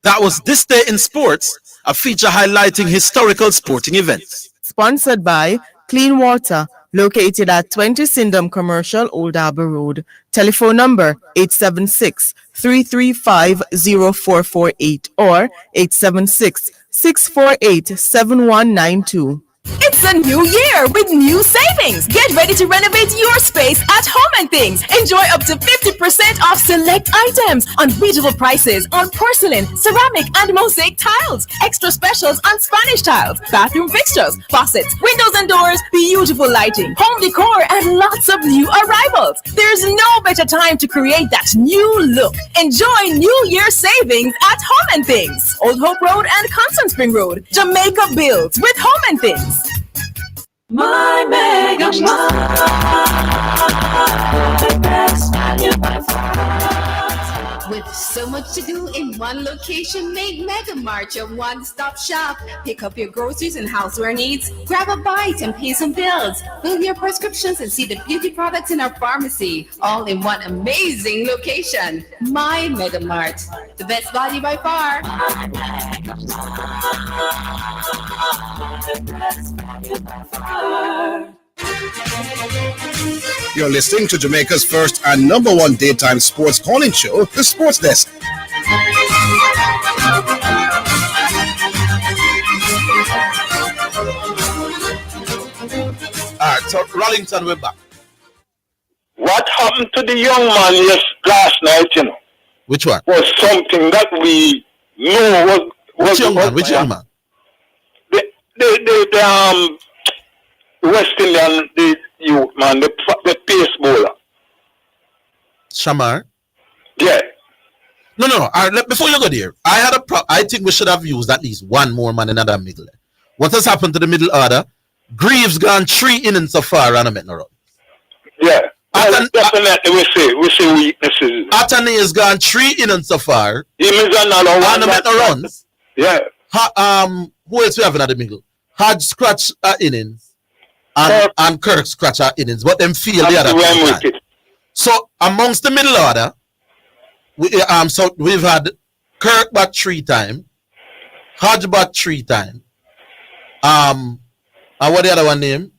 That was This Day in Sports. a feature highlighting historical sporting events. Sponsored by Clean Water, located at 20 Syndham Commercial, Old Harbour Road. Telephone number 876-335-0448 or 876-648-7192. It's a new year with new savings. Get ready to renovate your space at Home and Things. Enjoy up to 50% off select items, unbeatable prices on porcelain, ceramic, and mosaic tiles. Extra specials on Spanish tiles, bathroom fixtures, faucets, windows and doors, beautiful lighting, home decor, and lots of new arrivals. There's no better time to create that new look. Enjoy New Year savings at Home and Things. Old Hope Road and Constant Spring Road. Jamaica builds with Home and Things. My Mega Mart, the best value by far. With so much to do in one location, make Mega Mart your one-stop shop. Pick up your groceries and houseware needs, grab a bite and pay some bills, fill your prescriptions and see the beauty products in our pharmacy, all in one amazing location. My Mega Mart, the best value by far. My Mega Mart, the best value by far. You're listening to Jamaica's first and number one daytime sports calling show, The Sports Desk. All right, so Rollington, we're back. What happened to the young man last night, you know? Which one? Was something that we knew was Which young man? Which young man? The West Indian, the youth man, the pace bowler. Shamar? Yeah. No. All right, before you go there, I think we should have used at least one more man in that middle. What has happened to the middle order? Greaves gone 3 innings so far and I'm at no run. Yeah. Definitely we see weaknesses. Attorney has gone 3 innings so far. He is another one. And I'm at no runs. Yeah. Who else we have in the middle? Hodge scratch innings. And Kirk scratch our innings, but them feel the other time. So amongst the middle order, we've had Kirk bat 3 times, Hodge bat 3 times, and what the other one name?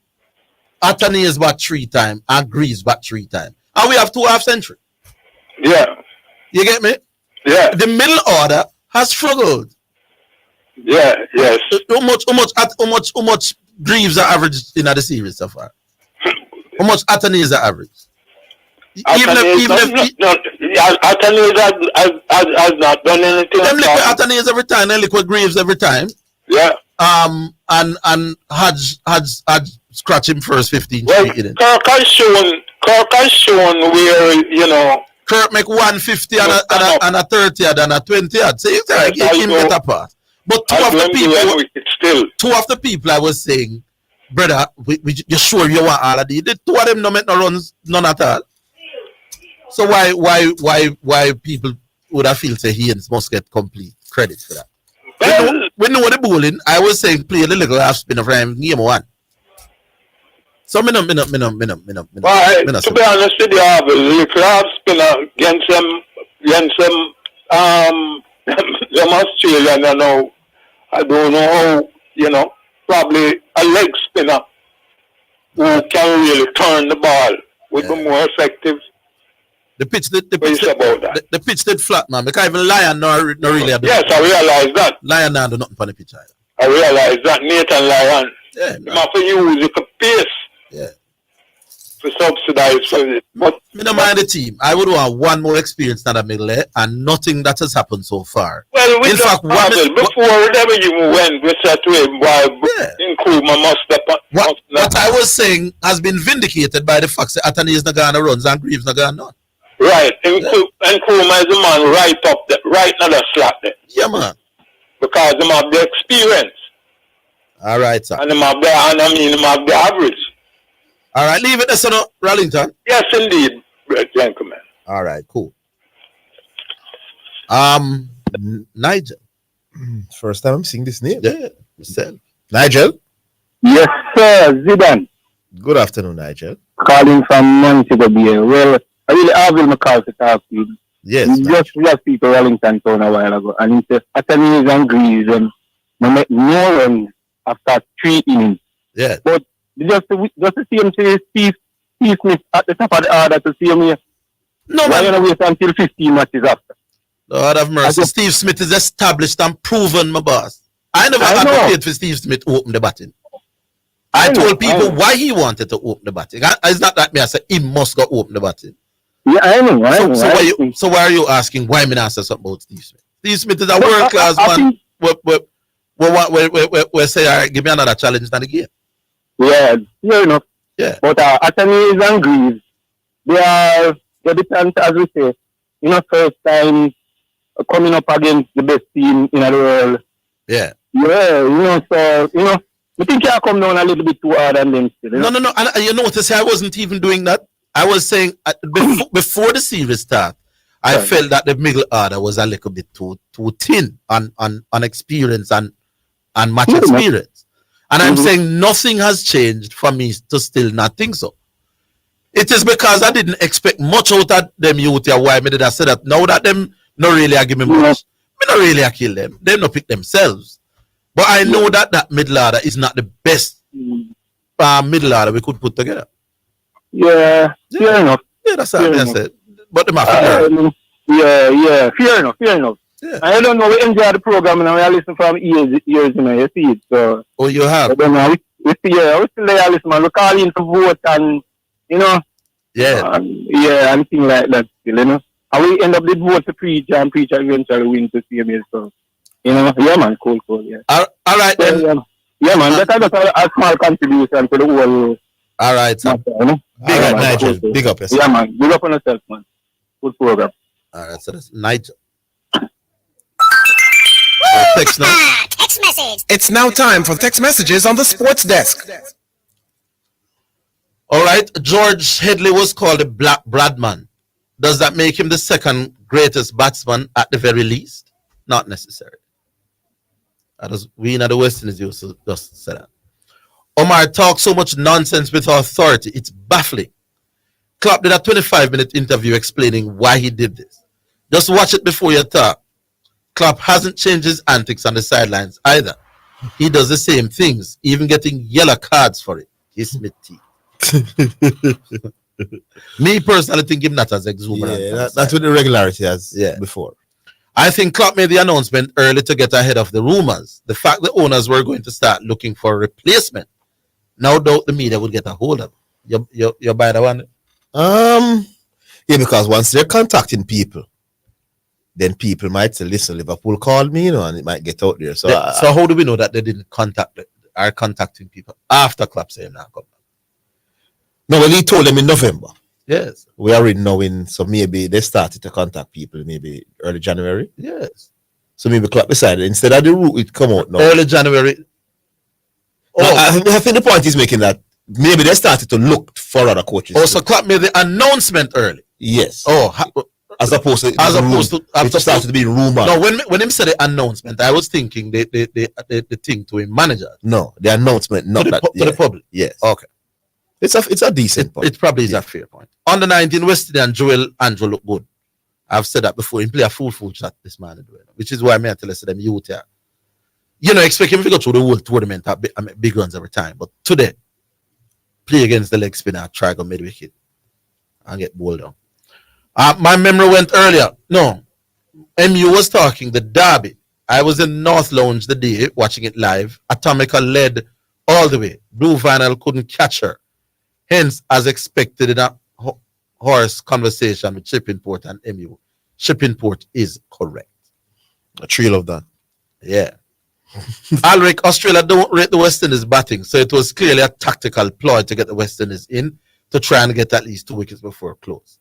Attorney is bat 3 times, and Greaves bat 3 times, and we have 2 half century. Yeah, you get me? Yeah, the middle order has struggled. Yeah, yes. How much Greaves are average in the series so far? How much Attorney is the average? Attorney has not done anything. Them lick with Attorney every time, they lick with Greaves every time. Yeah. And Hodge scratch him first 15 innings. Kirk has shown where, you know, Kirk make 150 and a 30 and a 20. So you can give him better pass. But two of the people I was saying, brother, you sure you want all of these? The 2 of them no make no runs, none at all. So why people would have feel say Higgins must get complete credit for that? We know the bowling. I was saying play the little half spinner for him game 1. So me no. To be honest with you, the little half spinner against them Australian, you know, I don't know how, you know, probably a leg spinner who can really turn the ball would be more effective. The pitch did flat, man. Because even Lion no really. Yes, I realize that. Lion now do nothing on the pitch either. I realize that Nathan Lion. Yeah. You have to use the pace. Yeah. To subsidize for it. But me don't mind the team. I would want one more experience than that middle and nothing that has happened so far. Well, in fact, before whatever you went, we said to him, Nkrumah must step up. What I was saying has been vindicated by the fact that Attorney is not going to runs and Greaves not going to. Right. Nkrumah is the man right up there, right in the slot there. Yeah, man. Because they have the experience. All right, sir. And they have the average. All right, leave it there, son, Rollington. Yes, indeed, gentlemen. All right, cool. Nigel. First time I'm seeing this name. Yeah, yourself. Nigel? Yes, sir, Zidane. Good afternoon, Nigel. Calling from Montego Bay. Well, I really Orville McCall to talk to you. Yes. Just people Wellington town a while ago, and he said, Attorneys and Greaves, and No make no run after 3 innings. Yeah. But just to see him say Steve Smith at the top of the order to see him here. No, why man. you not wait until 15 matches after? Lord have mercy. Steve Smith is established and proven, my boss. I never advocated for Steve Smith to open the batting. I told people why he wanted to open the batting. It's not that me I said he must go open the batting. Yeah, I know. So why are you asking why me not say something about Steve Smith? Steve Smith is a world class man. We say, all right, give me another challenge than the game. Yeah, fair enough. Yeah. But Atenis and Greaves, they depend, as we say, first time coming up against the best team in the world. Yeah. Yeah, I think I come down a little bit too hard on them still. No. And you notice I wasn't even doing that. I was saying before the series start, I felt that the middle order was a little bit too thin on experience and match experience. And I'm saying nothing has changed for me to still not think so. It is because I didn't expect much out of them youth here. Why me did I say that? Now that them not really give me much, me not really kill them. They not pick themselves. But I know that middle order is not the best middle order we could put together. Yeah, fair enough. Yeah, that's what I said. But the yeah, fair enough. Yeah. I don't know, we enjoy the program and I listen from years, you see it. So, oh, you have? I don't know, we still there listen, man. We call in to vote and, yeah. And things like that still, And we end up the vote to preach and preach eventually win to see me. So, yeah, man, cool, yeah. All right, then. Yeah, man, that's a small contribution to the whole. All right, sir. Big up, Nigel. Big up yourself. Yeah, man. Big up on yourself, man. Good program. All right, so that's Nigel. Text now. Text message. It's now time for text messages on the sports desk. All right, George Headley was called a Black Bradman. Does that make him the second greatest batsman at the very least? Not necessary. We in the West Indies used to just say that. Omar talks so much nonsense with authority. It's baffling. Klopp did a 25-minute interview explaining why he did this. Just watch it before you talk. Klopp hasn't changed his antics on the sidelines either. He does the same things, even getting yellow cards for it. Kiss me teeth. Me personally think him not as exuberant. Yeah, that's with the regularity as before. I think Klopp made the announcement early to get ahead of the rumors. The fact the owners were going to start looking for a replacement. No doubt the media would get a hold of it. You buy the one? Yeah, because once they're contacting people, then people might say, listen, Liverpool called me, and it might get out there. So how do we know that they didn't are contacting people after Klopp saying that? No, well, he told them in November. Yes. We are already knowing, so maybe they started to contact people maybe early January. Yes. So maybe Klopp decided instead of the route it come out now. Early January. I think the point is making that maybe they started to look for other coaches. Oh, so Klopp made the announcement early. Yes. Oh, as opposed to it started to be rumor. No, when him said the announcement, I was thinking the thing to him manager. No, the announcement, not to the public. Yes. Okay. It's a decent point. It probably is a fair point. On the 19, West Indies and Joel Andrew look good. I've said that before. He play a full shot this man doing, which is why I tell us them youth here. Expect him to go through the whole tournament at big runs every time. But today, play against the leg spinner, try to mid wicket and get bowled down. My memory went earlier. No, MU was talking the derby. I was in North Lounge the day watching it live. Atomica led all the way. Blue Vinyl couldn't catch her. Hence, as expected in a horse conversation with Shippingport and MU, Shippingport is correct. A trail of that. Yeah. Alric, Australia don't rate the West Indies batting, so it was clearly a tactical ploy to get the West Indies in to try and get at least 2 wickets before close.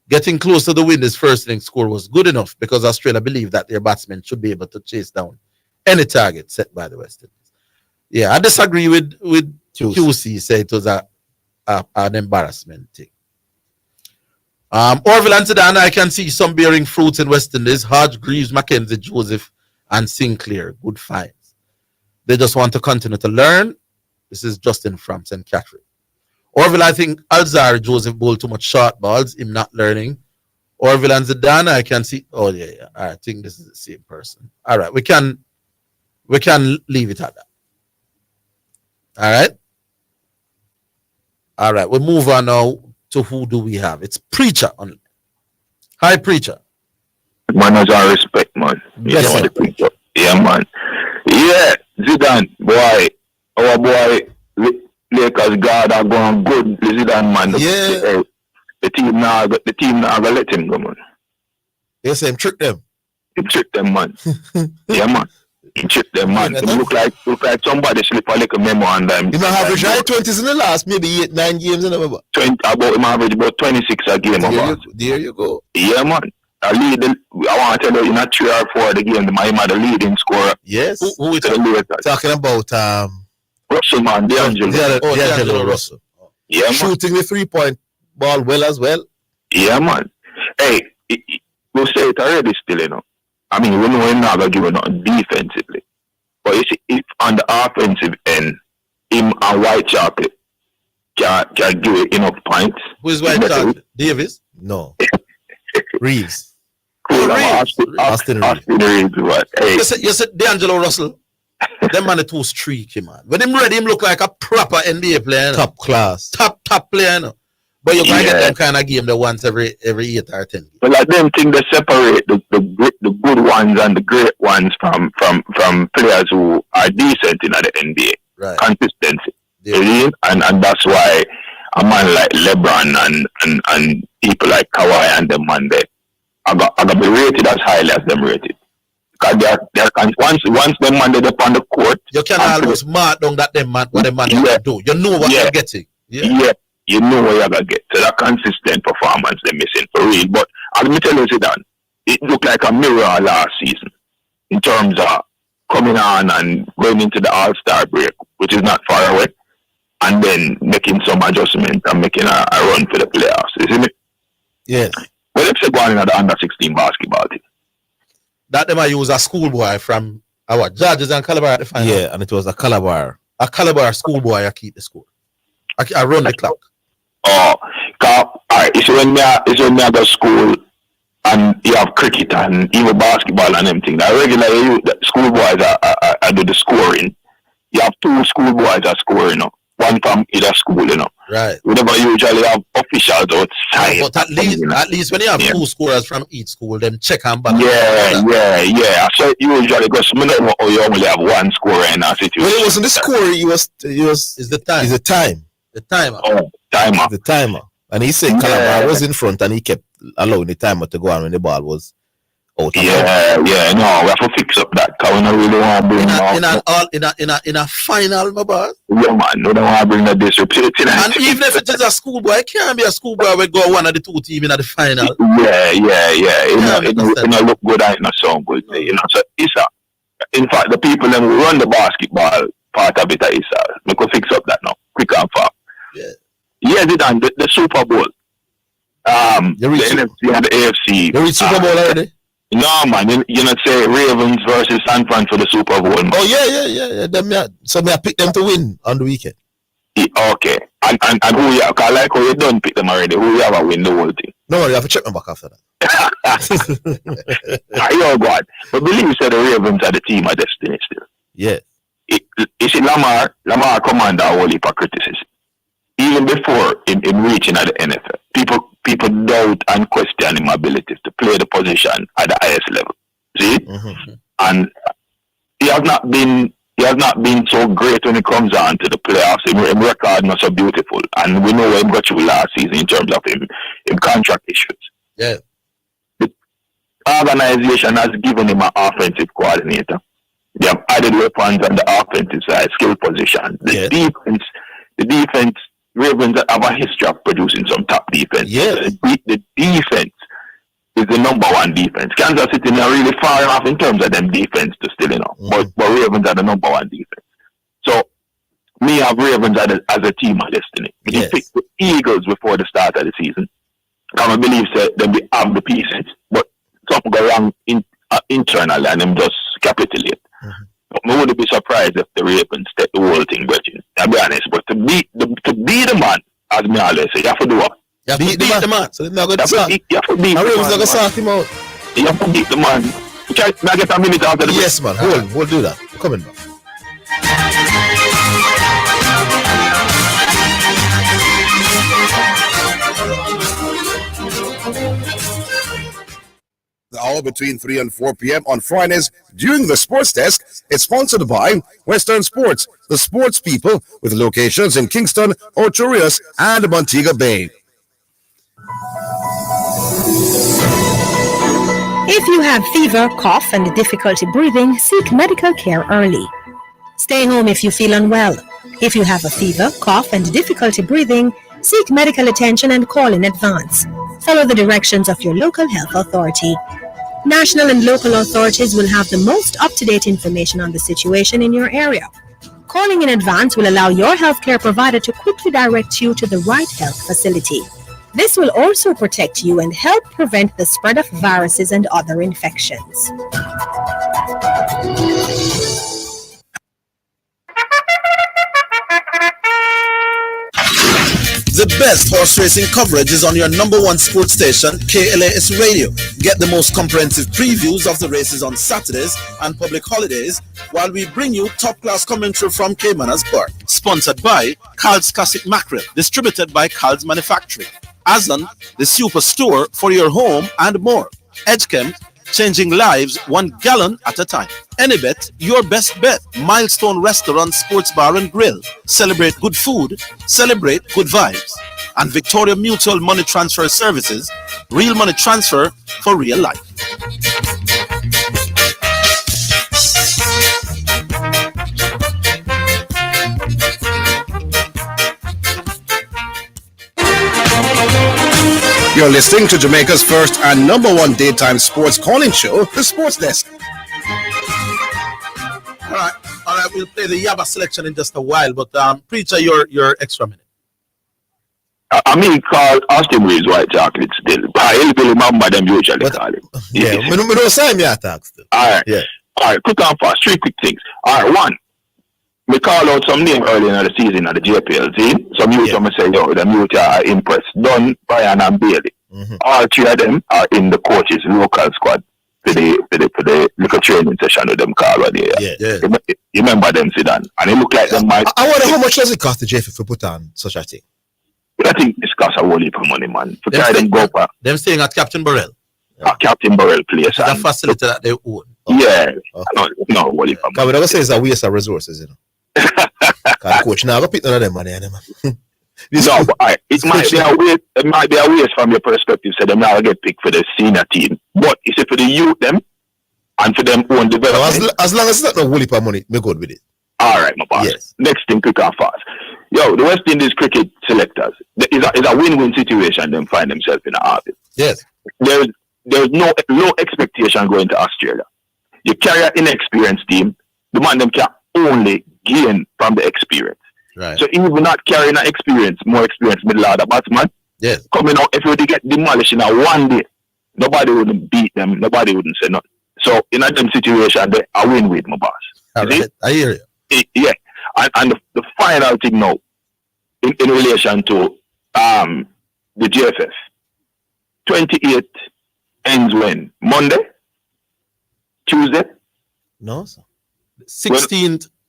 Getting close to the Windies' first inning score was good enough because Australia believed that their batsmen should be able to chase down any target set by the West Indies. Yeah, I disagree with QC. Say it was an embarrassment thing. Orville and Zidane, I can see some bearing fruits in West Indies. Hodge, Greaves, Mackenzie, Joseph, and Sinclair. Good finds. They just want to continue to learn. This is Justin from St. Catherine. Orville, I think Alzari, Joseph bowled too much short balls. Him not learning. Orville and Zidane, I can see. Oh, yeah. I think this is the same person. All right. We can We can leave it at that. All right. We move on now to who do we have? It's Preacher. Hi, Preacher. Manners and respect, man. Yes, sir. Yeah, man. Yeah, Zidane, boy. Our boy, Lakers guard are going good. Zidane, man. Yeah. The team now gonna let him go, man. Yes, him trick them. He trick them, man. Yeah, man. He trick them, man. It look like somebody slip a little memo on them. He might average high 20s in the last maybe 8-9 games in the 20 about him average about 26 a game. There you go. Yeah, man. I want to tell you, in a 3 or 4 of the game, the man the leading scorer. Yes. Who is talking about? Russell, man. D'Angelo Russell. Yeah, man. Shooting the 3-point ball well as well. Yeah, man. Hey, we'll say it already still, you know. I mean, we know him not going to give it nothing defensively. But you see, if on the offensive end, him and White Chocolate can give it enough points. Who is White Chocolate? Davis? No. Reeves. Austin Reeves. What? Hey. You said D'Angelo Russell. Them man are too streaky, man. When him ready, him look like a proper NBA player. Top class. Top player, no? But you can't get them kind of game that once every 8 or 10. But like them things that separate the good ones and the great ones from players who are decent in the NBA. Right. Consistency. Yeah. And that's why a man like LeBron and people like Kawhi and them man there are gonna be rated as highly as them rated. Because they're once them man they're up on the court. You can almost mark down that them man what them man do. You know what you're getting. Yeah. You know what you're gonna get. So that consistent performance they're missing for real. But as me tell you, Zidane, it looked like a mirror last season in terms of coming on and going into the All-Star break, which is not far away, and then making some adjustment and making a run for the playoffs, isn't it? Yes. Well, if they're going in the under-16 basketball team. That them I use a schoolboy from our Judges and Calabar at the final. Yeah, and it was a Calabar. A Calabar schoolboy I keep the score. I run the clock. Oh, alright, it's when me I go to school and you have cricket and even basketball and everything. That regularly schoolboys are do the scoring. You have 2 schoolboys that score, you know. One from either school, you know. Right. We never usually have officials outside. But at least when you have 2 scorers from each school, them check and back. Yeah. So usually because you only have 1 scorer in a situation. Well, it wasn't the score. It's the time. It's the time. The timer. Oh, timer. The timer. And he said Calabar was in front and he kept allowing the timer to go on when the ball was out. No, we have to fix up that because we don't really want to bring in a final, my boss. Yeah, man, we don't want to bring that disrespect. And even if it is a schoolboy, it can't be a schoolboy we go one of the 2 teams in the final. Yeah. It don't look good and it don't sound good. You know, so it's in fact, the people that run the basketball part of it is we could fix up that now, quick and fast. Yeah, Zidane, the Super Bowl. The NFC and the AFC. You reach Super Bowl already? No, man. You know, say Ravens versus San Fran for the Super Bowl. Man. Oh, yeah. So I pick them to win on the weekend. Okay. And who you have? Because like how you don't pick them already. Who you have to win the whole thing? No, you have to check them back after that. Oh, God. But believe you said the Ravens are the team of destiny still. Yeah. You see, Lamar command a whole heap of criticism. Even before him reaching at the NFL, people doubt and question his ability to play the position at the highest level. See, and he has not been so great when it comes on to the playoffs. His record not so beautiful, and we know what he got through last season in terms of him contract issues. Yeah, the organization has given him an offensive coordinator. They have added weapons on the offensive side, skill position. The defense. Ravens have a history of producing some top defense. Yeah. The defense is the number 1 defense. Kansas City are really far off in terms of them defense to still, you know. But Ravens are the number 1 defense. So me have Ravens as a team of destiny. We picked the Eagles before the start of the season. I believe that they have the pieces, but something go wrong internally and them just capitulate. But I wouldn't be surprised if the Ravens take the whole thing, Virgin. I'll be honest. But to be the man, as me always say, you have to do what? You have to beat the man. So they're not going to start. You have to beat the man. Ravens not going to start him out. You have to beat the man. I get a minute after the Yes, man. We'll do that. coming back. The hour between 3 and 4 p.m. on Fridays during the Sports Desk is sponsored by Western Sports, the sports people with locations in Kingston, Ocho Rios, and Montego Bay. If you have fever, cough, and difficulty breathing, seek medical care early. Stay home if you feel unwell. If you have a fever, cough, and difficulty breathing, seek medical attention and call in advance. Follow the directions of your local health authority. National and local authorities will have the most up-to-date information on the situation in your area. Calling in advance will allow your healthcare provider to quickly direct you to the right health facility. This will also protect you and help prevent the spread of viruses and other infections. The best horse racing coverage is on your number one sports station, KLAS Radio. Get the most comprehensive previews of the races on Saturdays and public holidays while we bring you top-class commentary from Caymanas Park. Sponsored by Carl's Classic Mackerel, distributed by Carl's Manufacturing. Azan, the superstore for your home and more. Edgechem, changing lives 1 gallon at a time. Anybet, your best bet. Milestone Restaurant, Sports Bar and Grill. Celebrate good food, celebrate good vibes. And Victoria Mutual Money Transfer Services, real money transfer for real life. You're listening to Jamaica's first and number one daytime sports calling show, The Sports Desk. All right, we'll play the Yaba selection in just a while, but Preacher, your extra minute. I mean, call Austin Reeves white chocolate still. I really remember them usually call it. Yeah, we don't say me attack still. All right. Yeah. All right, quick and fast. 3 quick things. All right, one. We call out some name early in the season at the JPL team. Some youth say, yo, the youth are impressed. Dunn, Brian, and Bailey. Mm-hmm. All 3 of them are in the coaches' local squad for the little training session with them call right there. Yeah. You remember them, Zidane? And it look like them might. I wonder how much does it cost the JFF to put on such a thing? I think it's cost a whole heap of money, man. For carry them go back. Them staying at Captain Burrell. Captain Burrell place. It's a facility that they own. Okay. Yeah. Okay. No, whole heap of money. Because we never say it's a waste of resources, you know. Coach, now go pick none of them money, man. No, but it might be a waste from your perspective. So them now get picked for the senior team, but it's for the youth them and for them own development. As long as it's not no whole heap of money, we're good with it. All right, my boss. Yes. Next thing, quick and fast. Yo, the West Indies cricket selectors is a win-win situation. Them find themselves in the office. Yes. There's no low expectation going to Australia. You carry an inexperienced team. The man them can only gain from the experience. Right. So even not carrying an experience, more experienced middle order batsman, yes, coming out, if you would get demolished in a one day, nobody wouldn't beat them, nobody wouldn't say nothing. So in a them situation, they are win with my boss. Right. I hear you. Yeah. And the final thing now, in relation to the JFF, 28 ends when? Monday? Tuesday? No, sir.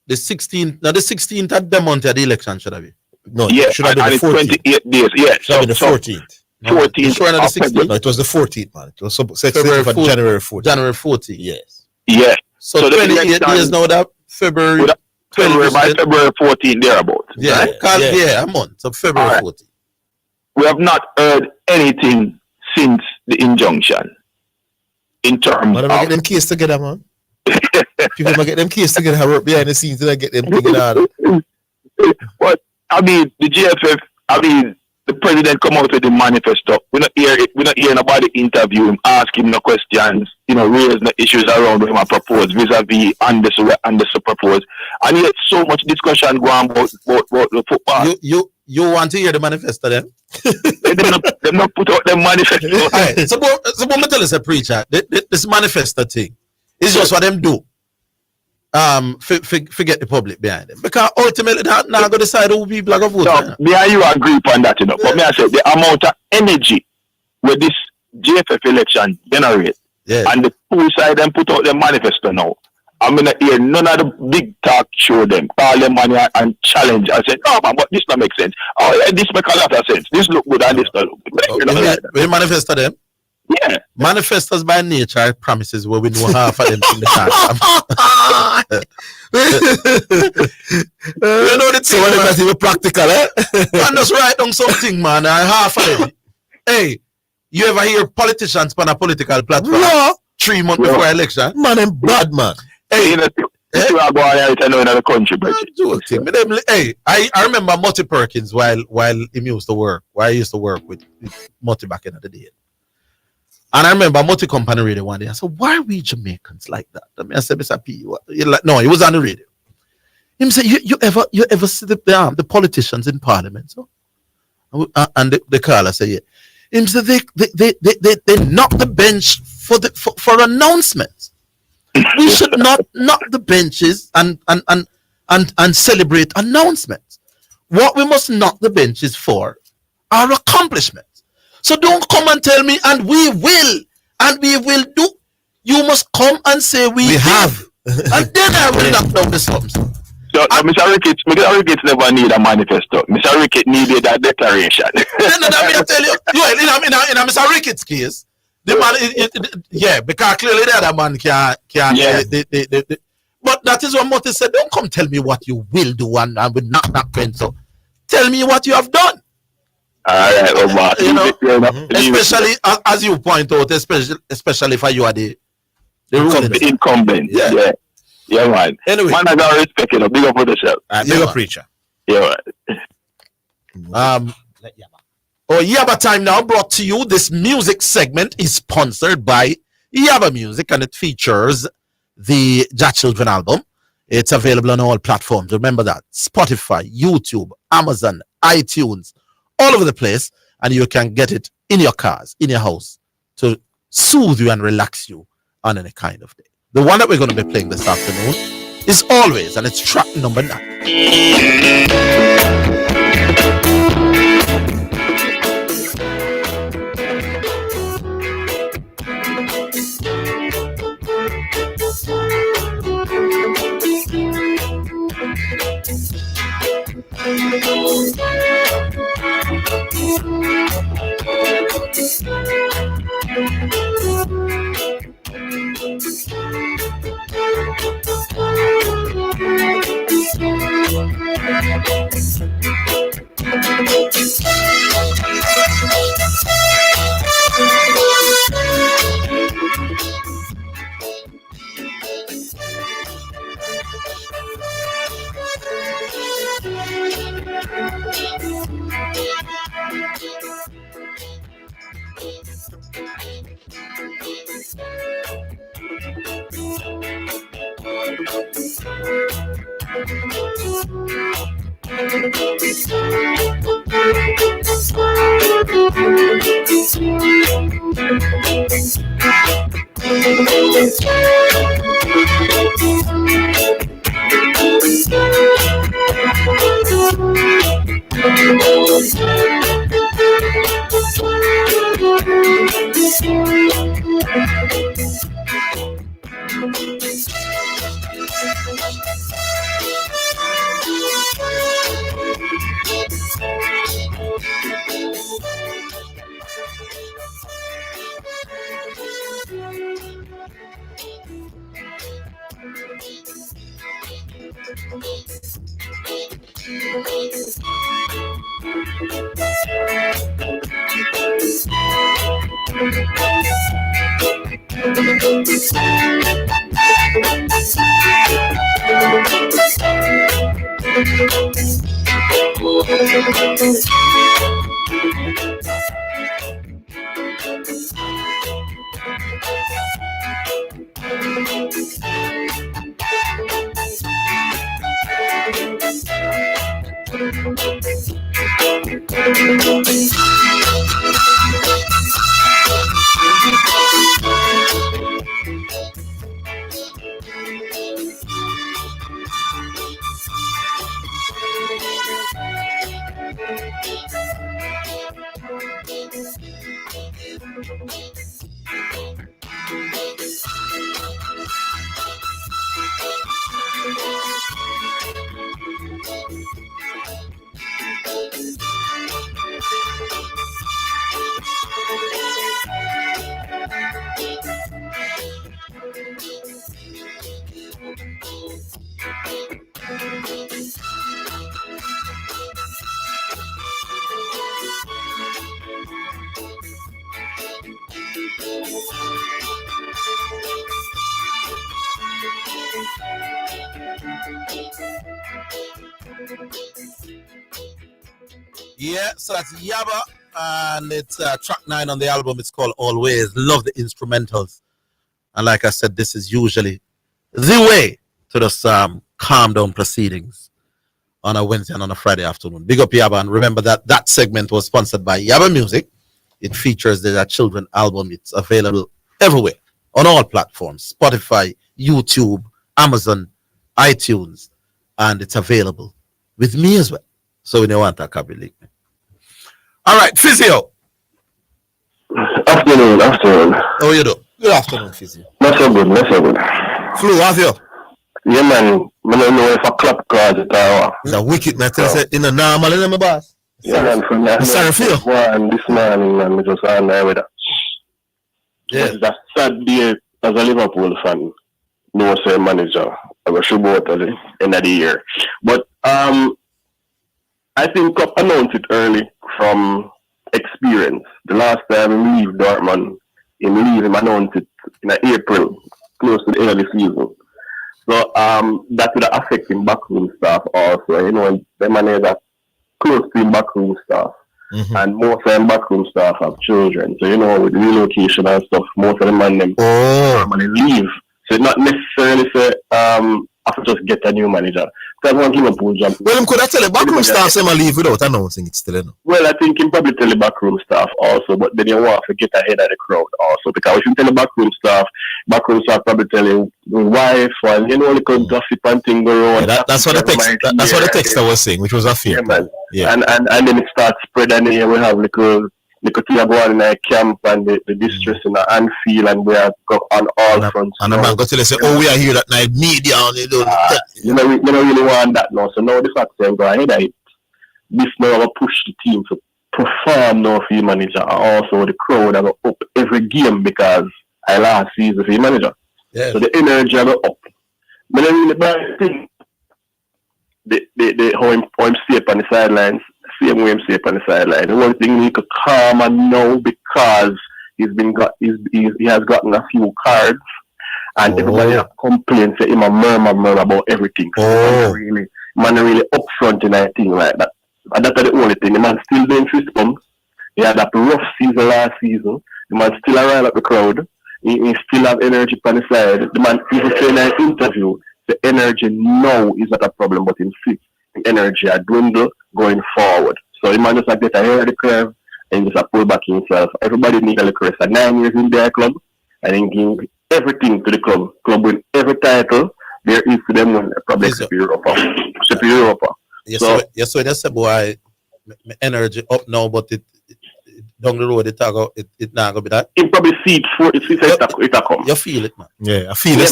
The 16th at the month of the election should have been. No, yeah, it should have been the 14th. 28 days, yeah. Should have been the 14th. 14th. Sure, not the 16th. No, it was the 14th, man. It was February 14th. January 14th. January 14th. Yes. Yeah. So 28 days now that February. By February 14th, thereabout. Yeah, right? Yeah, a month. So February 14th. We have not heard anything since the injunction in terms of. Get them case together, man. People might get them case together, work behind the scenes, and get them together. But I mean, the JFF, the president come out with the manifesto. We not hear nobody interview him, ask him no questions, raise the issues around him and propose vis-a-vis and the propose. And yet so much discussion going about the football. You want to hear the manifesto then? they not put out the manifesto. Right. So me tell us a preacher, this manifesto thing is just what them do. Forget the public behind them. Because ultimately that now go decide who people are going to vote. So, me and you agree on that, But me I say the amount of energy where this JFF election generate, and the two side them put out the manifesto now, I'm gonna hear none of the big talk show them, call them money and challenge. I said, no man, but this don't make sense. Oh yeah, this make a lot of sense. This look good and this don't look good. We manifest to them? Yeah. Manifestors by nature promises where we know half of them in the time. You know the thing, so that's even practical, eh? Man, just write down something, man, and half of them. Hey, you ever hear politicians on a political platform? No. 3 months before election? Man, I'm bad, man. Hey, you know, you are going out in the country, but hey, I remember Mutty Perkins while he used to work. While I used to work with Mutty back in the day. And I remember Mutty Company radio one day. I said, why are we Jamaicans like that? I said, Mr. P, like, no, he was on the radio. He said, you ever see the politicians in Parliament? So, and the caller said, yeah. He said they knock the bench for announcements. We should not knock the benches and celebrate announcements. What we must knock the benches for are accomplishments. So don't come and tell me, and we will do. You must come and say we have, and then I will knock down the slums. So Mr. Ricketts never need a manifesto. Mr. Ricketts needed a declaration. No, I tell you, in a Mr. Ricketts case, the man, yeah, because clearly the other man can. Yeah. But that is what Mutty said. Don't come tell me what you will do and will knock that pencil. Tell me what you have done. All right, Omar. You know, especially as you point out, especially if you are the incumbent. Yeah, man. Anyway, man, I gotta respect you. Big up for the show. Big up, preacher. Yeah, man. Yaba Time now brought to you. This music segment is sponsored by Yaba Music, and it features the Jack Children album. It's available on all platforms. Remember that. Spotify, YouTube, Amazon, iTunes, all over the place. And you can get it in your cars, in your house, to soothe you and relax you on any kind of day. The one that we're going to be playing this afternoon is Always, and it's track number 9. Yeah, so that's Yaba, and it's track 9 on the album. It's called Always. Love the instrumentals. And like I said, this is usually the way to just calm down proceedings on a Wednesday and on a Friday afternoon. Big up Yaba, and remember that segment was sponsored by Yaba Music. It features the children album. It's available everywhere on all platforms: Spotify, YouTube, Amazon, iTunes, and it's available with me as well. So when you want that copy, link me. All right, Physio. Afternoon. How you do? Good afternoon, Physio. Not so good. Flu, have you? Yeah, man. I don't know if I clap cards at all. It's a wicked, man. Tell us in a normal, in my boss. Yeah, man. From that. Sorry, Phil. One this morning, man. We just on there with that. Yeah. It's that sad day as a Liverpool fan. No say manager. I was sure about at the end of the year. But I think Klopp announced it early from experience. The last time he leave Dortmund, him announced it in April, close to the end of the season. So that would affect him backroom staff also. You know, the manager close to him backroom staff. Mm-hmm. And most of them backroom staff have children. So, you know, with relocation and stuff, most of them normally leave. So not necessarily say I have to just get a new manager. Because one Liverpool jump. Well, could I tell the backroom staff say I leave without announcing it still? Well, I think you probably tell the backroom staff also, but then you want to get ahead of the crowd also. Because if you tell the backroom staff probably tell your wife and you know, little gossip and thing go on. Yeah, that's what the texter was saying, which was a fear. Yeah, man. Yeah. And then it starts spreading, and here we have little thing going in a camp and the distress in the Anfield, and we have got on all fronts. And the man got to say, we are here that night, media on it. You don't really want that now. So now the fact that go ahead of it, this now will push the team to perform now for your manager, and also the crowd will up every game because I last season for your manager. Yeah. So the energy will up. But then the bad thing, how him stay up on the sidelines, same way him stay up on the sideline. The one thing he could calm and know because he has gotten a few cards, and everybody complains that him a murmur about everything. So man really upfront in a thing like that. And that's the only thing. The man still doing fist bumps. He had that rough season last season. The man still around at the crowd. He still have energy on the side. The man even say in an interview, the energy now is not a problem, but in the energy a dwindle going forward. So the man just like get ahead of the curve and just pull back himself. Everybody needs a little rest. 9 years in their club, and then give everything to the club. Club win every title there is to them when probably Europa. Yes, so that's boy energy up now, but it down the road it not gonna be that. It probably see it come. You feel it, man. Yeah, I feel the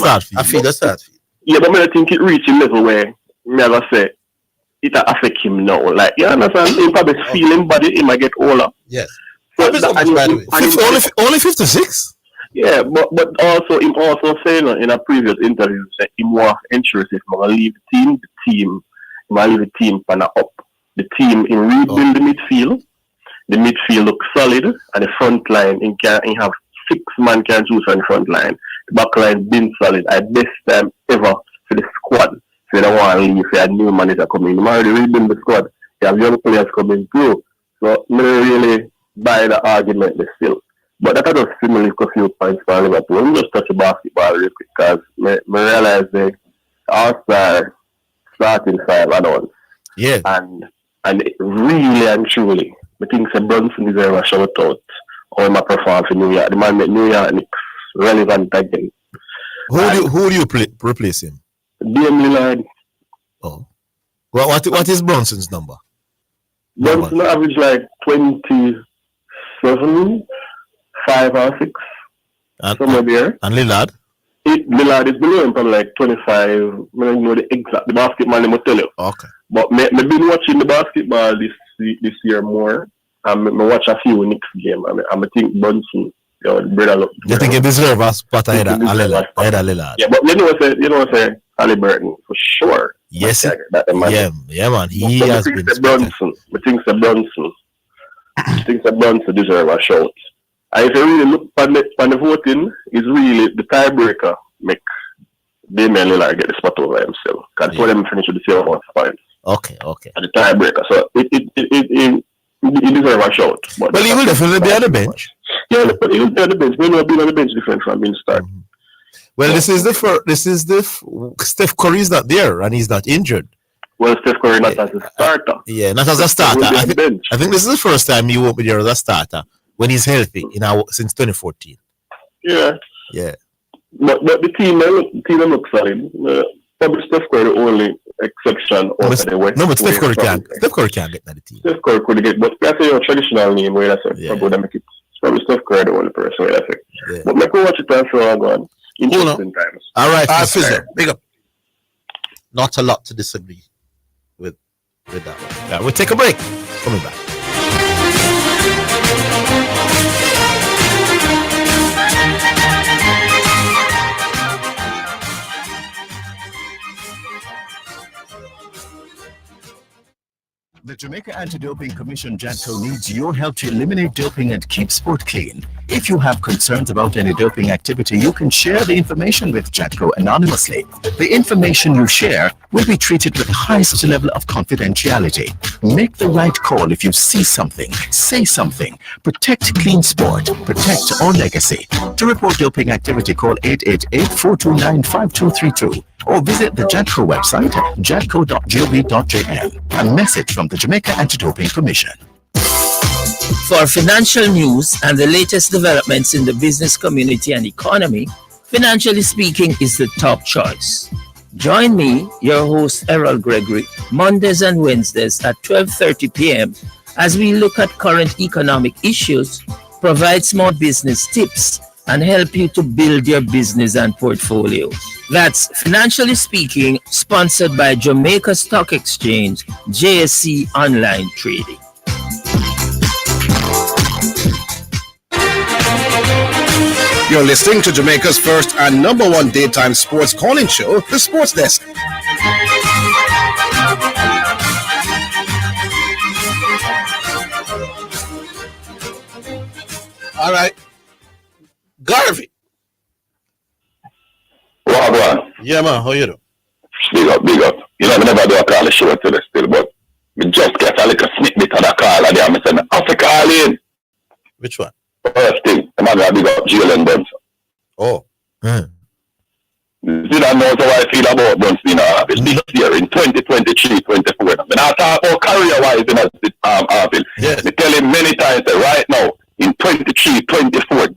start. Yeah, but I think it reach a level where me ever say it affect him now. Like you understand? He probably feel him body, he might get older. Yes. So that, only 56. Yeah, but also him also saying in a previous interview that he more interested if I'm gonna leave the team pan up. The team in rebuild the midfield. The midfield looks solid, and the front line he have 6 man can choose on the front line. The back line been solid at best time ever for the squad. So they don't want to leave. They have new manager coming. You already rebuild the squad. You have young players coming through. So I don't really buy the argument still. But that was similar to a few points for Liverpool. Let me just touch the basketball real quick because I realize the All-Star starting 5 add-ons. Yeah. And really and truly, I think Brunson deserves a shout out how he performed for New York. The man made New York Knicks relevant again. Who do you replace him? Dame Lillard. Oh. What is Brunson's number? Brunson average like 27, 5 or 6. Somewhere there. And Lillard? Lillard is below him probably like 25. I don't know the basketball name will tell you. Okay. But I've been watching the basketball this year more. I watch a few Knicks games. I think Brunson, brother. You think he deserves a spot ahead of Lillard? Yeah, but you know what say Halliburton for sure. Yes. Yeah, man. He has been Brunson. I think Brunson. I think Brunson deserves a shout. And if you really look on the voting, is really the tiebreaker make Damian Lillard get the spot over himself. Because for them finish with the same amount of points. Okay. At the tiebreaker. So he deserves a shout. But well, he will definitely be on the bench. Yeah, but he will be on the bench. He will be on the bench different from being started. Well, this is the Steph Curry's not there and he's not injured. Well, Steph Curry not as a starter. Yeah, not as a starter. I think this is the first time he won't be there as a starter when he's healthy since 2014. Yeah. But the team looks solid. Probably Steph Curry the only exception out of the West. No, but Steph Curry can't get that team. Steph Curry could get, but that's your traditional name where that's probably make it. Probably Steph Curry the only person where that's it. Yeah. But make me watch it and show I go on. Interesting times. All right, big up. Not a lot to disagree with that one. Yeah, we'll take a break. Coming back. The Jamaica Anti-Doping Commission, JADCO, needs your help to eliminate doping and keep sport clean. If you have concerns about any doping activity, you can share the information with JADCO anonymously. The information you share will be treated with the highest level of confidentiality. Make the right call if you see something. Say something. Protect clean sport. Protect our legacy. To report doping activity, call 888-429-5232 or visit the JADCO website, jadco.gov.jm. A message from the Jamaica Anti-Doping Commission. For financial news and the latest developments in the business community and economy, Financially Speaking is the top choice. Join me, your host Errol Gregory, Mondays and Wednesdays at 12:30 p.m. as we look at current economic issues, provide small business tips, and help you to build your business and portfolio. That's Financially Speaking, sponsored by Jamaica Stock Exchange, JSC Online Trading. You're listening to Jamaica's first and number one daytime sports calling show, The Sports Desk. All right. Garvey. Well, yeah, man. How you doing? Big up. You know, I never do a call the show today still, but we just get a little snippet of the call and I'm saying, I have to call in. Which one? First thing, I'm going to big up Jalen Brunson. Oh. Zidane knows how I feel about Brunson this year in 2023-24. When I talk about career-wise in Orville, I tell him many times that right now, in 23-24,